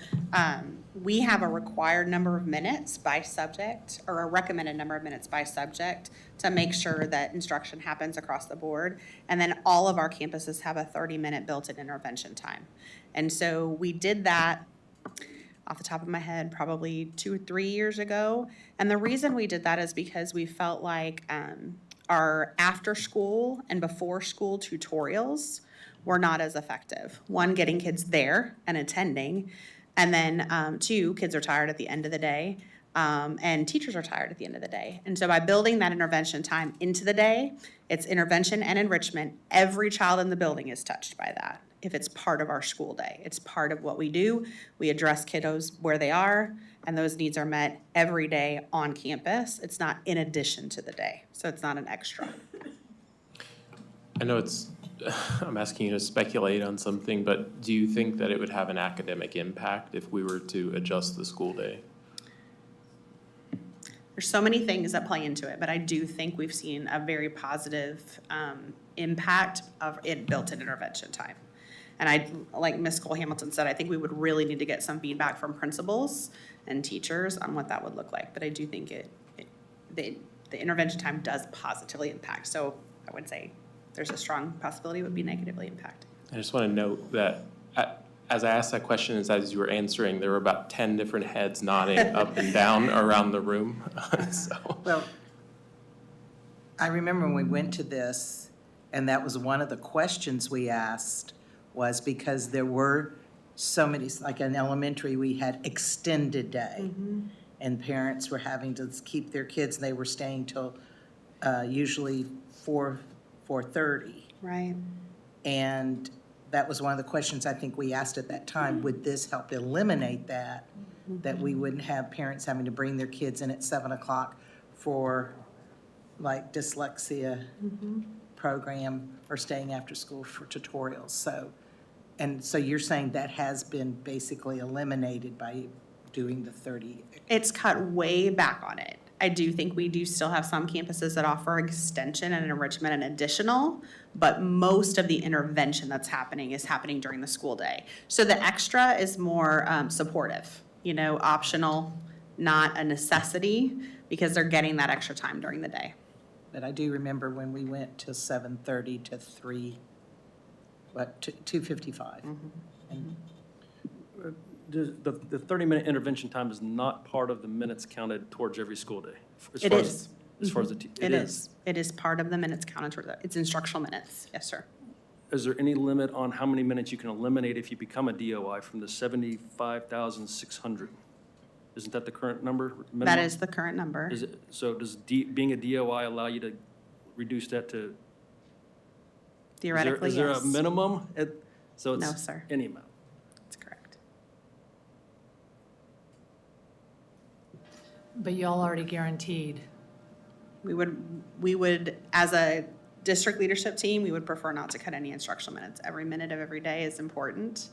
Speaker 10: we have a required number of minutes by subject, or a recommended number of minutes by subject, to make sure that instruction happens across the board. And then all of our campuses have a 30-minute built-in intervention time. And so we did that, off the top of my head, probably 2 or 3 years ago. And the reason we did that is because we felt like our after-school and before-school tutorials were not as effective. One, getting kids there and attending, and then 2, kids are tired at the end of the day, and teachers are tired at the end of the day. And so by building that intervention time into the day, it's intervention and enrichment. Every child in the building is touched by that. if it's part of our school day. It's part of what we do. We address kiddos where they are, and those needs are met every day on campus. It's not in addition to the day, so it's not an extra.
Speaker 1: I know I'm asking you to speculate on something, but do you think that it would have an academic impact if we were to adjust the school day?
Speaker 10: There's so many things that play into it, but I do think we've seen a very positive impact of it built-in intervention time. And like Ms. Cole-Hamilton said, I think we would really need to get some feedback from principals and teachers on what that would look like. But I do think the intervention time does positively impact. So I would say there's a strong possibility it would be negatively impacted.
Speaker 1: I just want to note that as I asked that question, as you were answering, there were about 10 different heads nodding up and down around the room.
Speaker 8: Well, I remember when we went to this, and that was one of the questions we asked, was because there were so many, like in elementary, we had extended day. And parents were having to keep their kids, they were staying till usually 4:30.
Speaker 10: Right.
Speaker 8: And that was one of the questions I think we asked at that time. Would this help eliminate that? That we wouldn't have parents having to bring their kids in at 7 o'clock for like dyslexia program or staying after school for tutorials. So you're saying that has been basically eliminated by doing the 30?
Speaker 10: It's cut way back on it. I do think we do still have some campuses that offer extension and enrichment and additional, but most of the intervention that's happening is happening during the school day. So the extra is more supportive, optional, not a necessity, because they're getting that extra time during the day.
Speaker 8: But I do remember when we went to 7:30 to 2:55.
Speaker 9: The 30-minute intervention time is not part of the minutes counted towards every school day?
Speaker 10: It is.
Speaker 9: As far as
Speaker 10: It is. It is part of the minutes counted toward that. It's instructional minutes. Yes, sir.
Speaker 9: Is there any limit on how many minutes you can eliminate if you become a DOI from the 75,600? Isn't that the current number? Minimum?
Speaker 10: That is the current number.
Speaker 9: Is it, so does being a DOI allow you to reduce that to?
Speaker 10: Theoretically,
Speaker 9: Is there
Speaker 10: yes.
Speaker 9: a minimum? So it's
Speaker 10: No, sir.
Speaker 9: any amount?
Speaker 10: That's correct.
Speaker 7: But y'all already guaranteed.
Speaker 10: We would, as a district leadership team, we would prefer not to cut any instructional minutes. Every minute of every day is important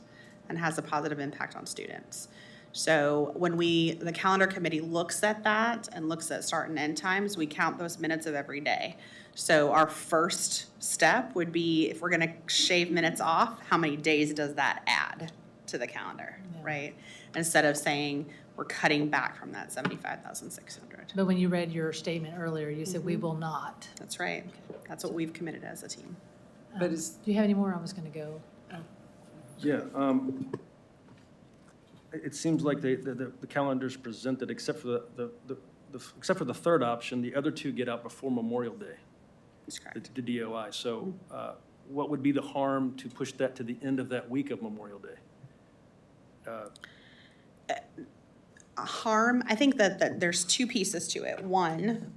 Speaker 10: and has a positive impact on students. So when the calendar committee looks at that and looks at start and end times, we count those minutes of every day. So our first step would be, if we're gonna shave minutes off, how many days does that add to the calendar, right? Instead of saying we're cutting back from that 75,600.
Speaker 7: But when you read your statement earlier, you said we will not.
Speaker 10: That's right. That's what we've committed as a team.
Speaker 8: But
Speaker 7: Do you have any more? I was gonna go.
Speaker 9: Yeah. It seems like the calendar's presented, except for except for the third option, the other two get out before Memorial Day.
Speaker 10: That's correct.
Speaker 9: The DOI. So what would be the harm to push that to the end of that week of Memorial Day?
Speaker 10: Harm, I think that there's two pieces to it. One,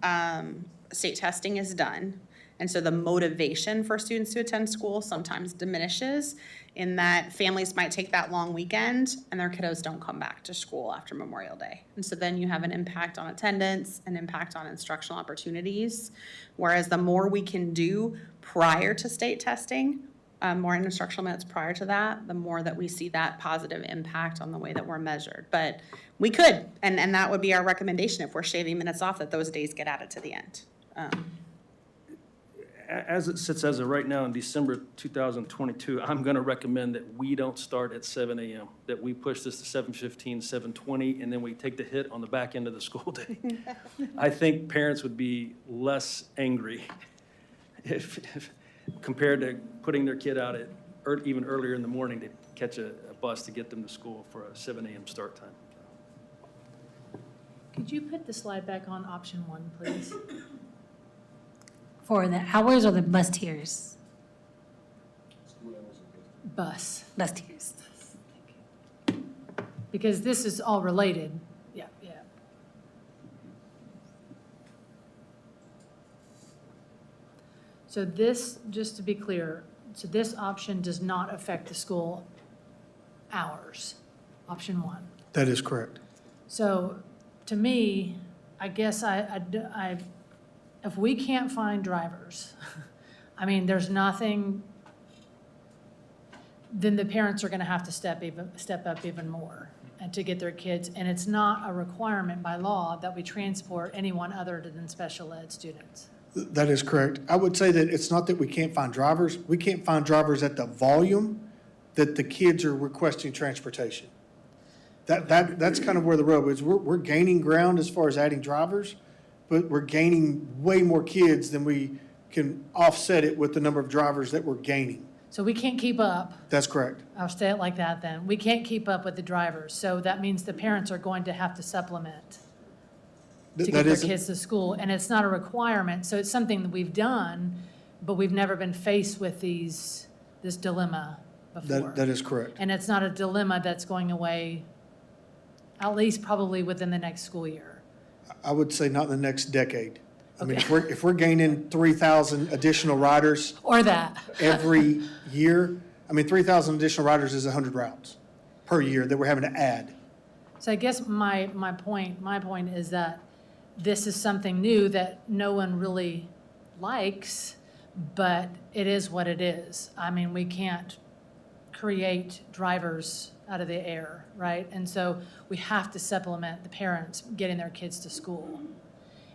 Speaker 10: state testing is done. And so the motivation for students to attend school sometimes diminishes in that families might take that long weekend and their kiddos don't come back to school after Memorial Day. And so then you have an impact on attendance, an impact on instructional opportunities. Whereas the more we can do prior to state testing, more instructional minutes prior to that, the more that we see that positive impact on the way that we're measured. But we could, and that would be our recommendation if we're shaving minutes off, that those days get added to the end.
Speaker 9: As it sits as of right now in December 2022, I'm going to recommend that we don't start at 7 a.m., that we push this to 7:15, 7:20, and then we take the hit on the back end of the school day. I think parents would be less angry if compared to putting their kid out at even earlier in the morning to catch a bus to get them to school for a 7 a.m. start time.
Speaker 7: Could you put the slide back on option 1, please?
Speaker 5: For the hours or the bus tiers?
Speaker 7: Bus.
Speaker 5: Bus tiers.
Speaker 7: Because this is all related. Yeah. So this, just to be clear, So this option does not affect the school hours, option one.
Speaker 15: That is correct.
Speaker 7: So to me, I guess if we can't find drivers, I mean, there's nothing, then the parents are gonna have to step up even more and to get their kids. And it's not a requirement by law that we transport anyone other than special ed students.
Speaker 15: That is correct. I would say that it's not that we can't find drivers. We can't find drivers at the volume that the kids are requesting transportation. That's kind of where the rub is. We're gaining ground as far as adding drivers, but we're gaining way more kids than we can offset it with the number of drivers that we're gaining.
Speaker 7: So we can't keep up.
Speaker 15: That's correct.
Speaker 7: I'll say it like that then. We can't keep up with the drivers. So that means the parents are going to have to supplement to get their kids to school. And it's not a requirement. So it's something that we've done, but we've never been faced with this dilemma before.
Speaker 15: That is correct.
Speaker 7: And it's not a dilemma that's going away, at least probably within the next school year.
Speaker 15: I would say not in the next decade. I mean, if we're gaining 3,000 additional riders
Speaker 7: Or that.
Speaker 15: every year, I mean, 3,000 additional riders is 100 routes per year that we're having to add.
Speaker 7: So I guess my point is that this is something new that no one really likes, but it is what it is. I mean, we can't create drivers out of the air, right? And so we have to supplement the parents getting their kids to school.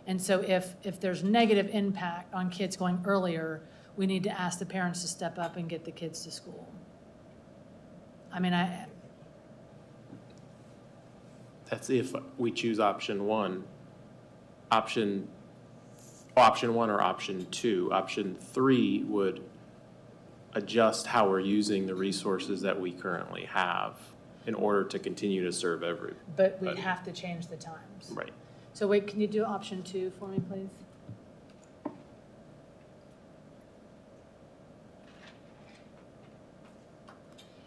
Speaker 7: And so if there's negative impact on kids going earlier, we need to ask the parents to step up and get the kids to school. I mean,
Speaker 1: That's if we choose option one. Option one or option two. Option three would adjust how we're using the resources that we currently have in order to continue to serve every.
Speaker 7: but we have to change the times.
Speaker 1: Right.
Speaker 7: So wait, can you do option two for me, please?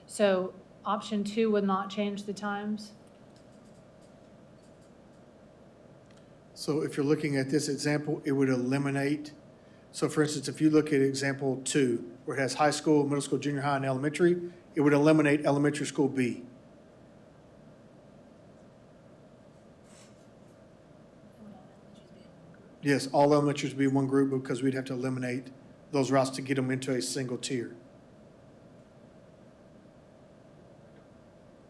Speaker 7: So option two would not change the times?
Speaker 15: So if you're looking at this example, it would eliminate, so for instance, if you look at example 2, where it has high school, middle school, junior high, and elementary, it would eliminate elementary school B. Yes, all elementaries would be one group because we'd have to eliminate those routes to get them into a single tier.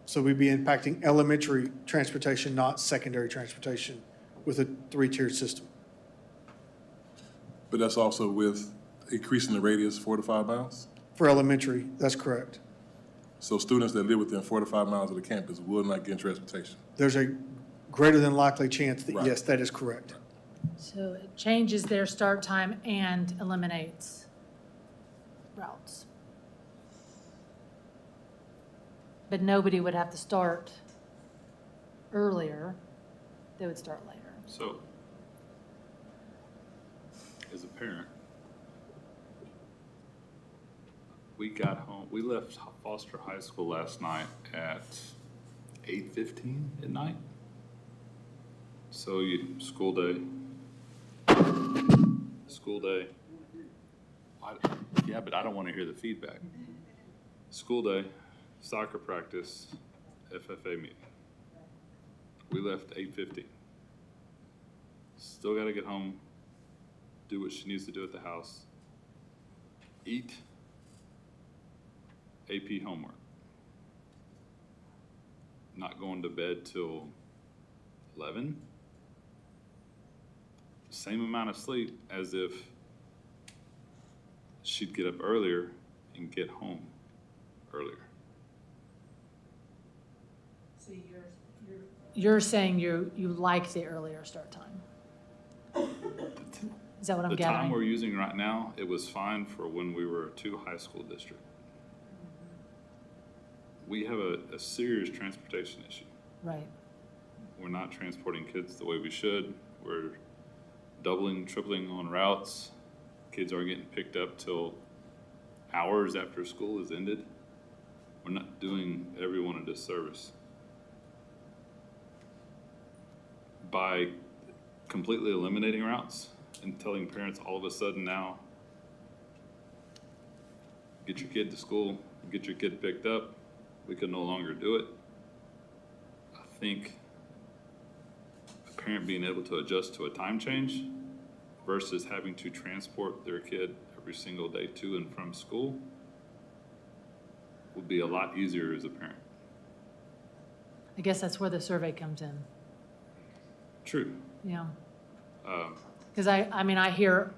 Speaker 15: So we'd be impacting elementary transportation, not secondary transportation, with a 3-tiered system.
Speaker 4: But that's also with increasing the radius 4 to 5 miles?
Speaker 15: For elementary, that's correct.
Speaker 4: So students that live within 4 to 5 miles of the campus will not get transportation?
Speaker 15: There's a greater than likely chance that,
Speaker 4: Right.
Speaker 15: yes, that is correct.
Speaker 7: So it changes their start time and eliminates routes. But nobody would have to start earlier, they would start later.
Speaker 17: So, as a parent, we got home, we left Foster High School last night at 8:15 at night. So school day. Yeah, but I don't want to hear the feedback. School day, soccer practice, FFA meeting. We left 8:15. Still got to get home, do what she needs to do at the house, eat, AP homework. Not going to bed till 11. Same amount of sleep as if she'd get up earlier and get home earlier.
Speaker 7: So you're saying you like the earlier start time? Is that what I'm
Speaker 17: The
Speaker 7: gathering?
Speaker 17: time we're using right now, it was fine for when we were a 2 high school district. We have a serious transportation issue.
Speaker 7: Right.
Speaker 17: We're not transporting kids the way we should. We're doubling, tripling on routes. Kids aren't getting picked up till hours after school is ended. We're not doing everyone a disservice. By completely eliminating routes and telling parents all of a sudden now get your kid to school, get your kid picked up, we could no longer do it. I think a parent being able to adjust to a time change versus having to transport their kid every single day to and from school would be a lot easier as a parent.
Speaker 7: I guess that's where the survey comes in,
Speaker 17: True.
Speaker 7: yeah. Because I mean, I hear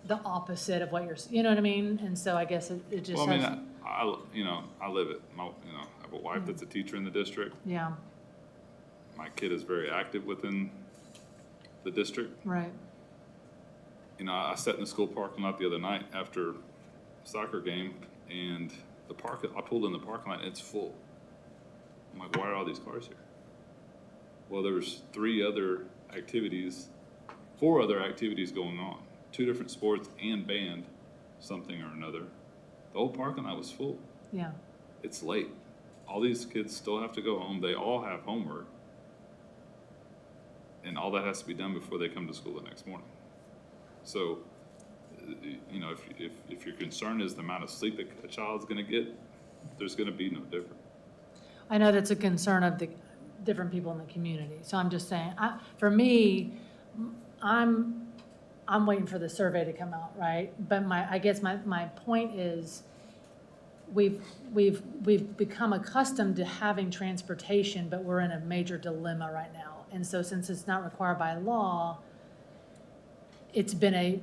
Speaker 7: the opposite of what you're, you know what I mean? And so I guess it just
Speaker 17: Well, I
Speaker 7: has,
Speaker 17: mean, I live it. I have a wife that's a teacher in the district.
Speaker 7: yeah,
Speaker 17: My kid is very active within the district.
Speaker 7: right.
Speaker 17: I sat in the school parking lot the other night after a soccer game, and I pulled in the parking lot, and it's full. I'm like, why are all these cars here? Well, there's 4 other activities going on. 2 different sports and band, something or another. The whole parking lot was full.
Speaker 7: Yeah,
Speaker 17: It's late. All these kids still have to go home. They all have homework. And all that has to be done before they come to school the next morning. So, if your concern is the amount of sleep a child's gonna get, there's gonna be no difference.
Speaker 7: I know that's a concern of the different people in the community, so I'm just saying, for me, I'm waiting for the survey to come out, right? But I guess my point is, we've become accustomed to having transportation, but we're in a major dilemma right now. And so since it's not required by law, it's been a,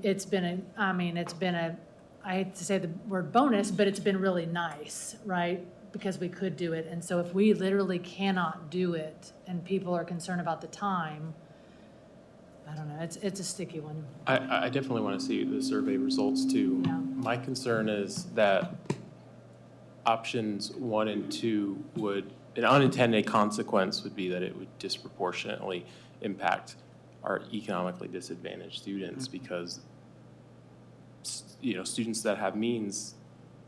Speaker 7: I hate to say the word bonus, but it's been really nice, right? Because we could do it. And so if we literally cannot do it and people are concerned about the time, I don't know, it's a sticky one.
Speaker 1: I definitely want to see the survey results too.
Speaker 7: Yeah.
Speaker 1: My concern is that options 1 and 2 an unintended consequence would be that it would disproportionately impact our economically disadvantaged students because, students that have means,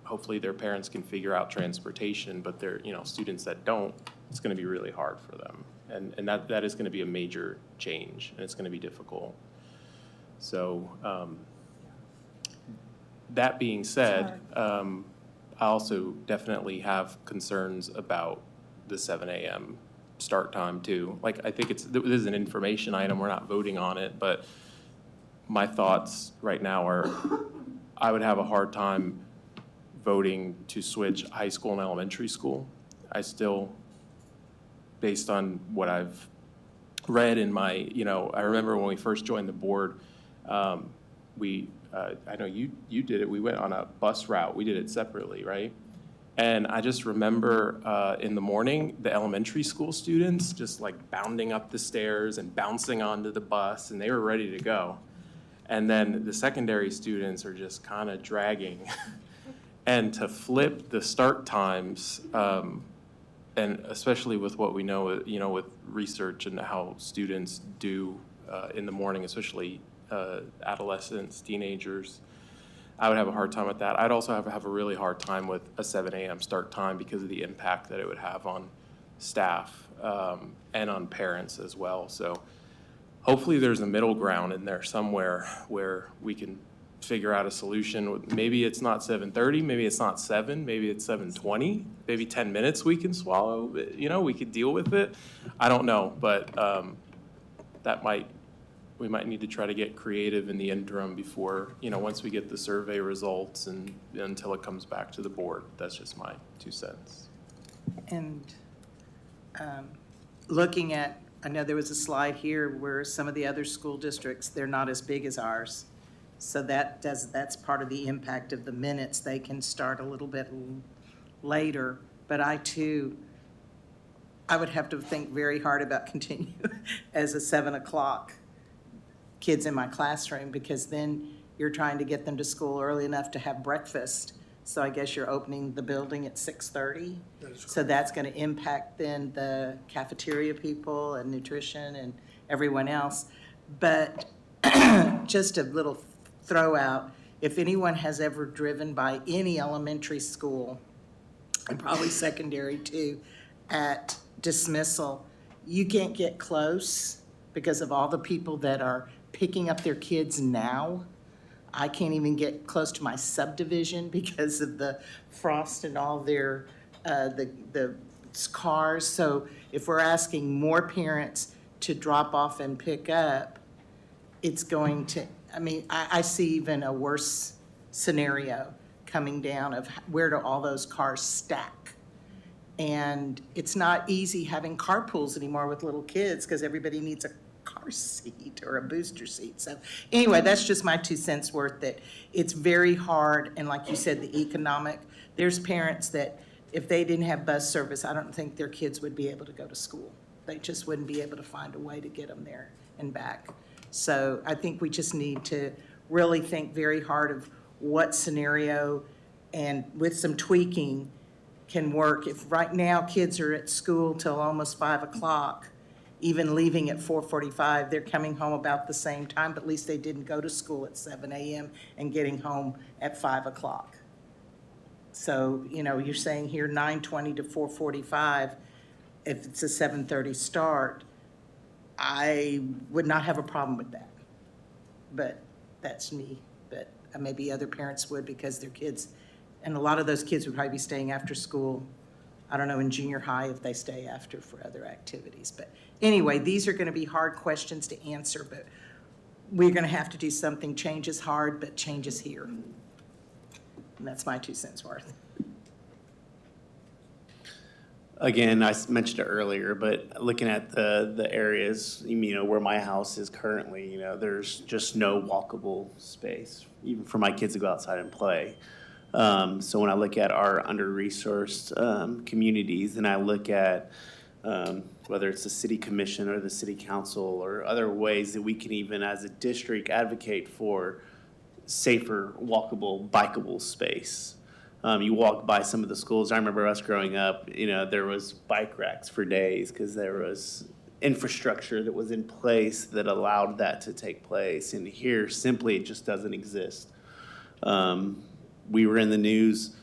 Speaker 1: hopefully their parents can figure out transportation, but students that don't, it's going to be really hard for them. And that is going to be a major change, and it's going to be difficult. So that being said, I also definitely have concerns about the 7 a.m. start time too. Like, I think this is an information item, we're not voting on it, but my thoughts right now are I would have a hard time voting to switch high school and elementary school. I still, based on what I've read in my, I remember when we first joined the board, I know you did it, we went on a bus route, we did it separately, right? And I just remember in the morning, the elementary school students just like bounding up the stairs and bouncing onto the bus, and they were ready to go. And then the secondary students are just kind of dragging. And to flip the start times, and especially with what we know, with research and how students do in the morning, especially adolescents, teenagers, I would have a hard time with that. I'd also have a really hard time with a 7 a.m. start time because of the impact that it would have on staff and on parents as well. So hopefully there's a middle ground in there somewhere where we can figure out a solution. Maybe it's not 7:30, maybe it's not 7, maybe it's 7:20, maybe 10 minutes we can swallow, we could deal with it. I don't know, but we might need to try to get creative in the interim before, once we get the survey results and until it comes back to the board. That's just my 2 cents.
Speaker 8: And looking at, I know there was a slide here where some of the other school districts, they're not as big as ours. So that's part of the impact of the minutes. They can start a little bit later, but I would have to think very hard about continuing as a 7 o'clock kids in my classroom, because then you're trying to get them to school early enough to have breakfast. So I guess you're opening the building at 6:30. So that's going to impact then the cafeteria people and nutrition and everyone else. But just a little throw out, if anyone has ever driven by any elementary school, and probably secondary too, at dismissal, you can't get close because of all the people that are picking up their kids now. I can't even get close to my subdivision because of the frost and all their, the cars. So if we're asking more parents to drop off and pick up, it's going to, I mean, I see even a worse scenario coming down of where do all those cars stack? And it's not easy having carpools anymore with little kids because everybody needs a car seat or a booster seat. So anyway, that's just my 2 cents worth, that it's very hard. And like you said, the economic, there's parents that if they didn't have bus service, I don't think their kids would be able to go to school. They just wouldn't be able to find a way to get them there and back. So I think we just need to really think very hard of what scenario, and with some tweaking, can work. If right now kids are at school till almost 5 o'clock, even leaving at 4:45, they're coming home about the same time, but at least they didn't go to school at 7 a.m. and getting home at 5 o'clock. So, you know, you're saying here 9:20 to 4:45, if it's a 7:30 start, I would not have a problem with that. But that's me, but maybe other parents would because their kids, and a lot of those kids would probably be staying after school. I don't know, in junior high if they stay after for other activities. But anyway, these are going to be hard questions to answer, but we're going to have to do something. Change is hard, but change is here. And that's my 2 cents worth.
Speaker 6: Again, I mentioned it earlier, but looking at the areas, you know, where my house is currently, you know, there's just no walkable space, even for my kids to go outside and play. So when I look at our under-resourced communities, and I look at whether it's the city commission or the city council or other ways that we can even as a district advocate for safer, walkable, bikeable space. You walk by some of the schools. I remember us growing up, you know, there was bike racks for days because there was infrastructure that was in place that allowed that to take place. And here, simply, it just doesn't exist. We were in the news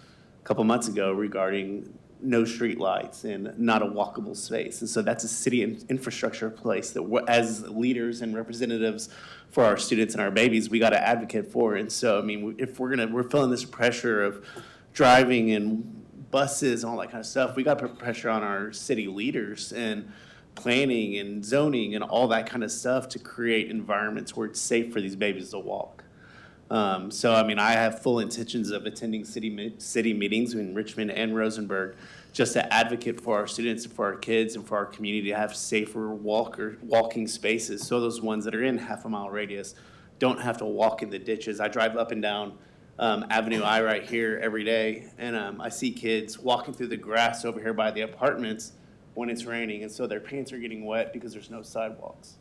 Speaker 6: a couple months ago regarding no street lights and not a walkable space. And so that's a city infrastructure place that as leaders and representatives for our students and our babies, we got to advocate for. And so, I mean, if we're feeling this pressure of driving and buses and all that kind of stuff, we got to put pressure on our city leaders and planning and zoning and all that kind of stuff to create environments where it's safe for these babies to walk. So, I mean, I have full intentions of attending city meetings in Richmond and Rosenberg just to advocate for our students and for our kids and for our community to have safer walking spaces. So those ones that are in half-a-mile radius don't have to walk in the ditches. I drive up and down Avenue I right here every day, and I see kids walking through the grass over here by the apartments when it's raining, and so their pants are getting wet because there's no sidewalks.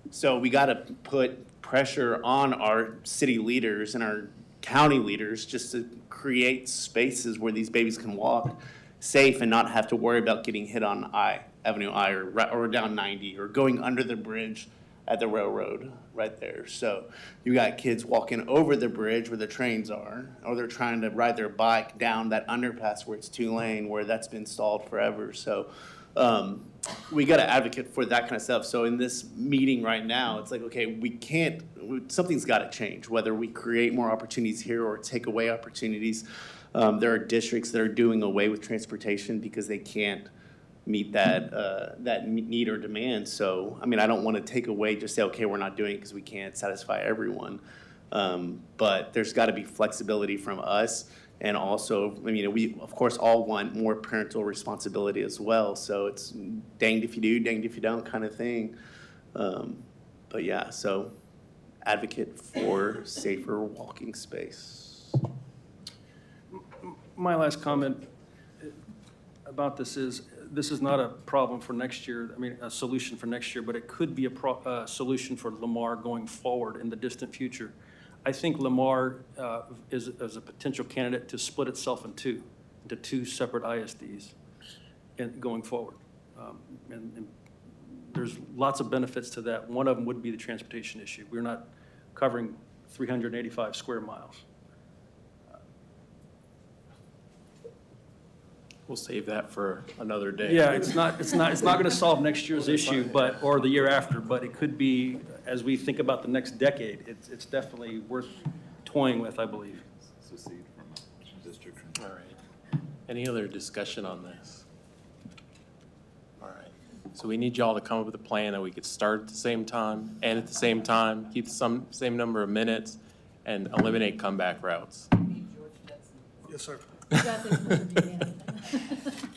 Speaker 6: So we got to put pressure on our city leaders and our county leaders just to create spaces where these babies can walk safe and not have to worry about getting hit on Avenue I or down 90 or going under the bridge at the railroad right there. So you got kids walking over the bridge where the trains are, or they're trying to ride their bike down that underpass where it's 2-lane, where that's been stalled forever. So we got to advocate for that kind of stuff. So in this meeting right now, it's like, okay, something's got to change, whether we create more opportunities here or take away opportunities. There are districts that are doing away with transportation because they can't meet that need or demand. So, I mean, I don't want to take away, just say, okay, we're not doing it because we can't satisfy everyone. But there's got to be flexibility from us. And also, I mean, we, of course, all want more parental responsibility as well. So it's danged if you do, danged if you don't kind of thing. But yeah, so advocate for safer walking space.
Speaker 9: My last comment about this is not a problem for next year, I mean, a solution for next year, but it could be a solution for Lamar going forward in the distant future. I think Lamar is a potential candidate to split itself into two separate ISDs going forward. And there's lots of benefits to that. One of them would be the transportation issue. We're not covering 385 square miles.
Speaker 1: We'll save that for another day.
Speaker 9: Yeah, it's not going to solve next year's issue, or the year after, but it could be, as we think about the next decade, it's definitely worth toying with, I believe.
Speaker 17: Secede from a district.
Speaker 1: All right. Any other discussion on this? All right. So we need y'all to come up with a plan that we could start at the same time, end at the same time, keep the same number of minutes, and eliminate comeback routes.
Speaker 15: Yes, sir.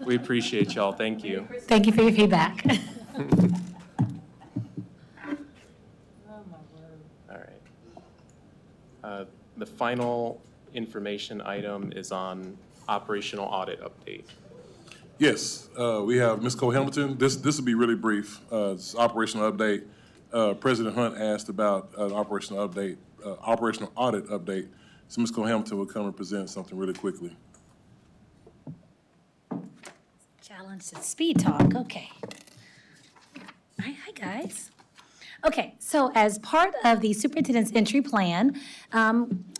Speaker 1: We appreciate y'all. Thank you.
Speaker 5: Thank you for your feedback.
Speaker 1: All right. The final information item is on operational audit update.
Speaker 4: Yes, we have Ms. Cole Hamilton. This will be really brief. It's operational update. President Hunt asked about an operational audit update. So Ms. Cole Hamilton will come and present something really quickly.
Speaker 5: Challenge to speed talk, okay. Hi, guys. Okay, so as part of the superintendent's entry plan,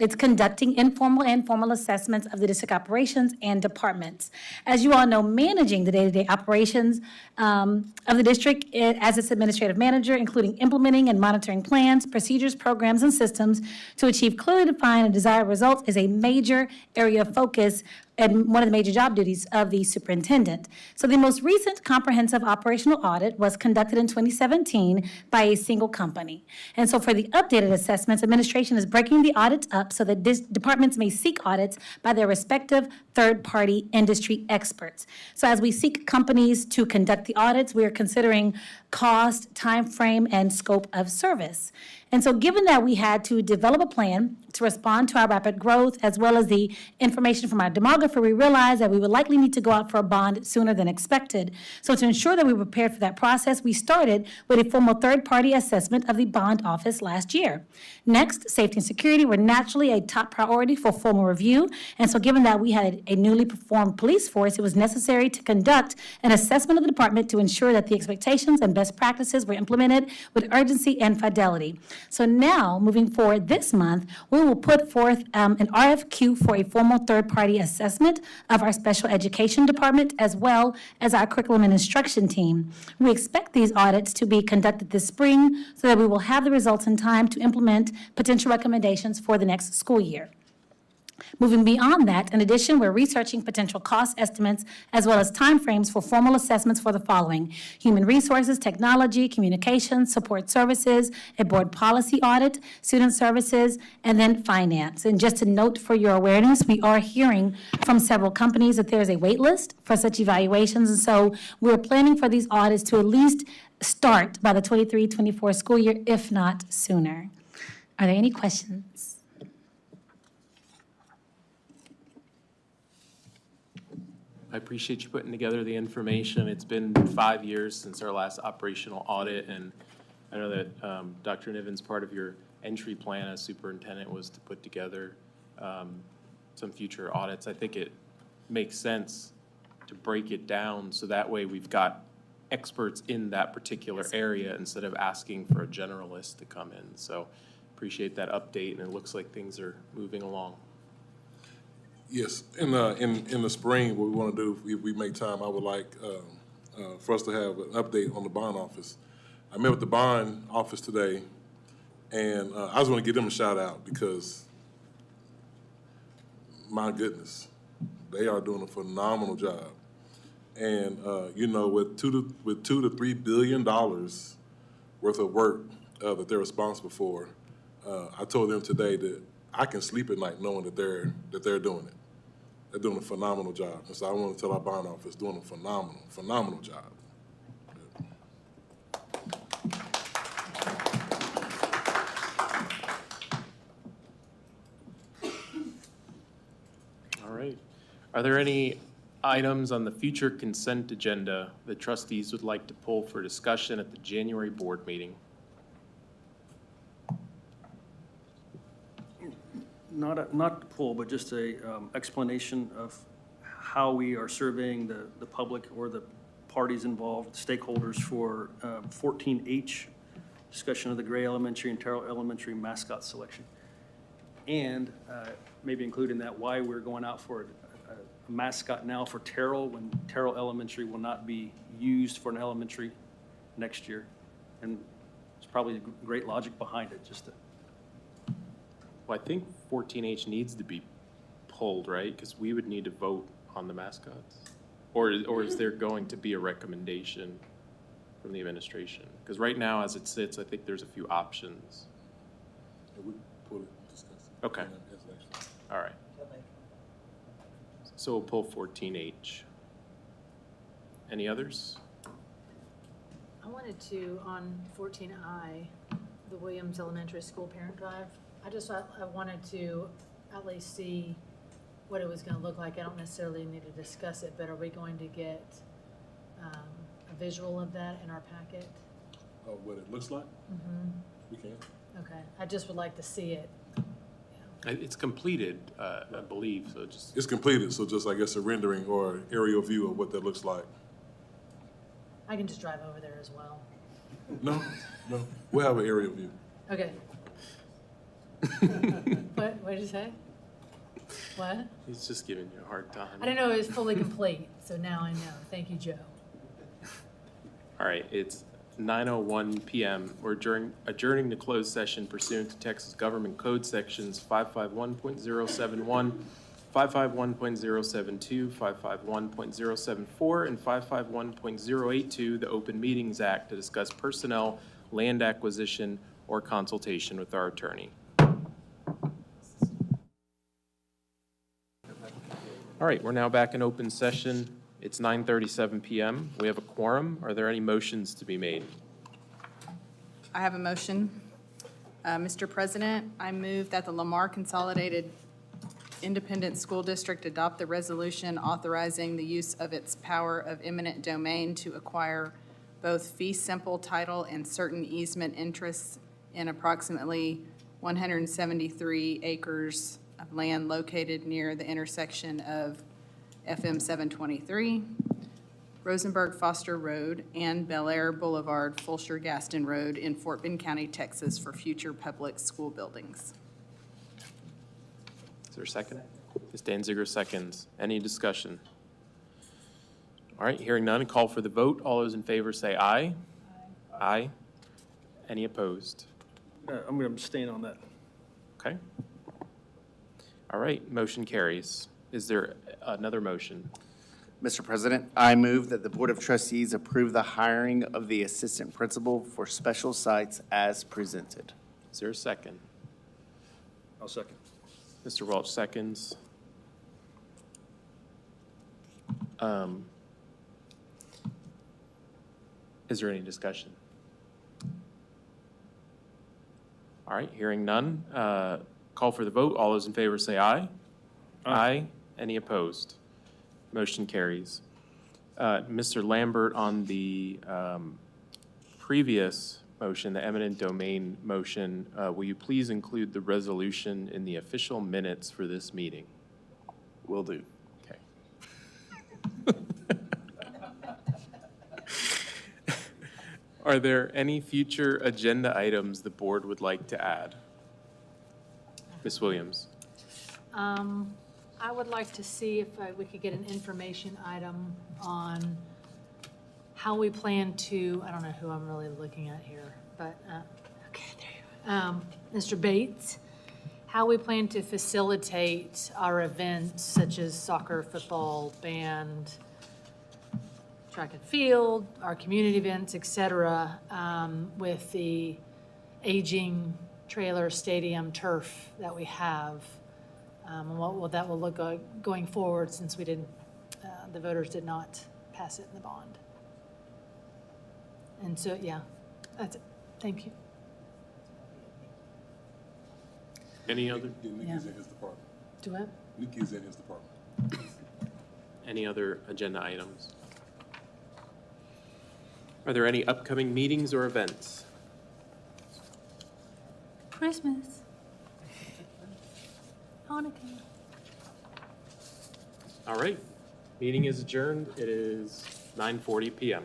Speaker 5: it's conducting informal and formal assessments of the district operations and departments. As you all know, managing the day-to-day operations of the district as its administrative manager, including implementing and monitoring plans, procedures, programs, and systems to achieve clearly defined and desired results is a major area of focus and one of the major job duties of the superintendent. So the most recent comprehensive operational audit was conducted in 2017 by a single company. And so for the updated assessments, administration is breaking the audits up so that departments may seek audits by their respective third-party industry experts. So as we seek companies to conduct the audits, we are considering cost, time frame, and scope of service. And so given that we had to develop a plan to respond to our rapid growth, as well as the information from our demographer, we realized that we would likely need to go out for a bond sooner than expected. So to ensure that we were prepared for that process, we started with a formal third-party assessment of the bond office last year. Next, safety and security were naturally a top priority for formal review. And so given that we had a newly formed police force, it was necessary to conduct an assessment of the department to ensure that the expectations and best practices were implemented with urgency and fidelity. So now, moving forward this month, we will put forth an RFQ for a formal third-party assessment of our special education department as well as our curriculum and instruction team. We expect these audits to be conducted this spring so that we will have the results in time to implement potential recommendations for the next school year. Moving beyond that, in addition, we're researching potential cost estimates as well as timeframes for formal assessments for the following: human resources, technology, communications, support services, a board policy audit, student services, and then finance. And just a note for your awareness, we are hearing from several companies that there is a wait list for such evaluations, and so we're planning for these audits to at least start by the 23-24 school year, if not sooner. Are there any questions?
Speaker 1: I appreciate you putting together the information. It's been 5 years since our last operational audit, and I know that Dr. Niven's part of your entry plan as superintendent was to put together some future audits. I think it makes sense to break it down so that way we've got experts in that particular area instead of asking for a generalist to come in. So appreciate that update, and it looks like things are moving along.
Speaker 4: Yes, in the spring, what we want to do, if we make time, I would like for us to have an update on the bond office. I met with the bond office today, and I just want to give them a shout out because, my goodness, they are doing a phenomenal job. And you know, with $2 to $3 billion worth of work that they're responsible for, I told them today that I can sleep at night knowing that they're doing it. They're doing a phenomenal job. And so I want to tell our bond office doing a phenomenal job.
Speaker 1: All right. Are there any items on the future consent agenda that trustees would like to pull for discussion at the January board meeting?
Speaker 9: Not to pull, but just a explanation of how we are surveying the public or the parties involved, stakeholders for 14H, discussion of the Gray Elementary and Terrell Elementary mascot selection. And maybe include in that why we're going out for a mascot now for Terrell when Terrell Elementary will not be used for an elementary next year. And there's probably great logic behind it, just to
Speaker 1: Well, I think 14H needs to be pulled, right? Because we would need to vote on the mascots. Or is there going to be a recommendation from the administration? Because right now, as it sits, I think there's a few options.
Speaker 4: We pull it, discuss it.
Speaker 1: Okay. All right. So we'll pull 14H. Any others?
Speaker 7: I wanted to, on 14I, the Williams Elementary School Parent Drive, I wanted to at least see what it was going to look like. I don't necessarily need to discuss it, but are we going to get a visual of that in our packet?
Speaker 4: Oh, what it looks like?
Speaker 7: Mm-hmm.
Speaker 4: We can.
Speaker 7: Okay, I just would like to see it.
Speaker 1: It's completed, I believe, so just,
Speaker 4: It's completed, so just, I guess, a rendering or aerial view of what that looks like.
Speaker 7: I can just drive over there as well.
Speaker 4: No, we'll have an aerial view.
Speaker 7: Okay. What did you say? What?
Speaker 1: he's just giving you a hard time.
Speaker 7: I didn't know it was fully complete, so now I know. Thank you, Joe.
Speaker 1: All right, it's 9:01 PM. We're adjourning the closed session pursuant to Texas Government Code Sections 551.071, 551.072, 551.074, and 551.082, the Open Meetings Act, to discuss personnel, land acquisition, or consultation with our attorney. All right, we're now back in open session. It's 9:37 PM. We have a quorum. Are there any motions to be made?
Speaker 18: I have a motion. Mr. President, I move that the Lamar Consolidated Independent School District adopt the resolution authorizing the use of its power of eminent domain to acquire both fee simple title and certain easement interests in approximately 173 acres of land located near the intersection of FM 723, Rosenberg Foster Road, and Bel Air Boulevard, Fulsher Gaston Road in Fort Bend County, Texas, for future public school buildings.
Speaker 1: Is there a second? Ms. Danziger seconds. Any discussion? All right, hearing none, call for the vote. All those in favor say aye. Aye. Any opposed?
Speaker 9: I'm going to abstain on that.
Speaker 1: Okay. All right, motion carries. Is there another motion?
Speaker 6: Mr. President, I move that the Board of Trustees approve the hiring of the assistant principal for special sites as presented.
Speaker 1: Is there a second?
Speaker 9: I'll second.
Speaker 1: Mr. Welch seconds. Is there any discussion? All right, hearing none, call for the vote. All those in favor say aye. Aye. Any opposed? Motion carries. Mr. Lambert, on the previous motion, the eminent domain motion, will you please include the resolution in the official minutes for this meeting?
Speaker 6: Will do.
Speaker 1: Okay. Are there any future agenda items the board would like to add? Ms. Williams?
Speaker 7: I would like to see if we could get an information item on how we plan to, I don't know who I'm really looking at here, but, okay, there you go. Mr. Bates, how we plan to facilitate our events such as soccer, football, band, track and field, our community events, et cetera, with the aging trailer stadium turf that we have. And what that will look like going forward, since we didn't, the voters did not pass it in the bond. And so, yeah, that's it. Thank you.
Speaker 1: Any other?
Speaker 4: Nikki's in his department.
Speaker 7: Do what?
Speaker 4: Nikki's in his department.
Speaker 1: Any other agenda items? Are there any upcoming meetings or events?
Speaker 7: Christmas. Hanukkah.
Speaker 1: All right, meeting is adjourned. It is 9:40 PM.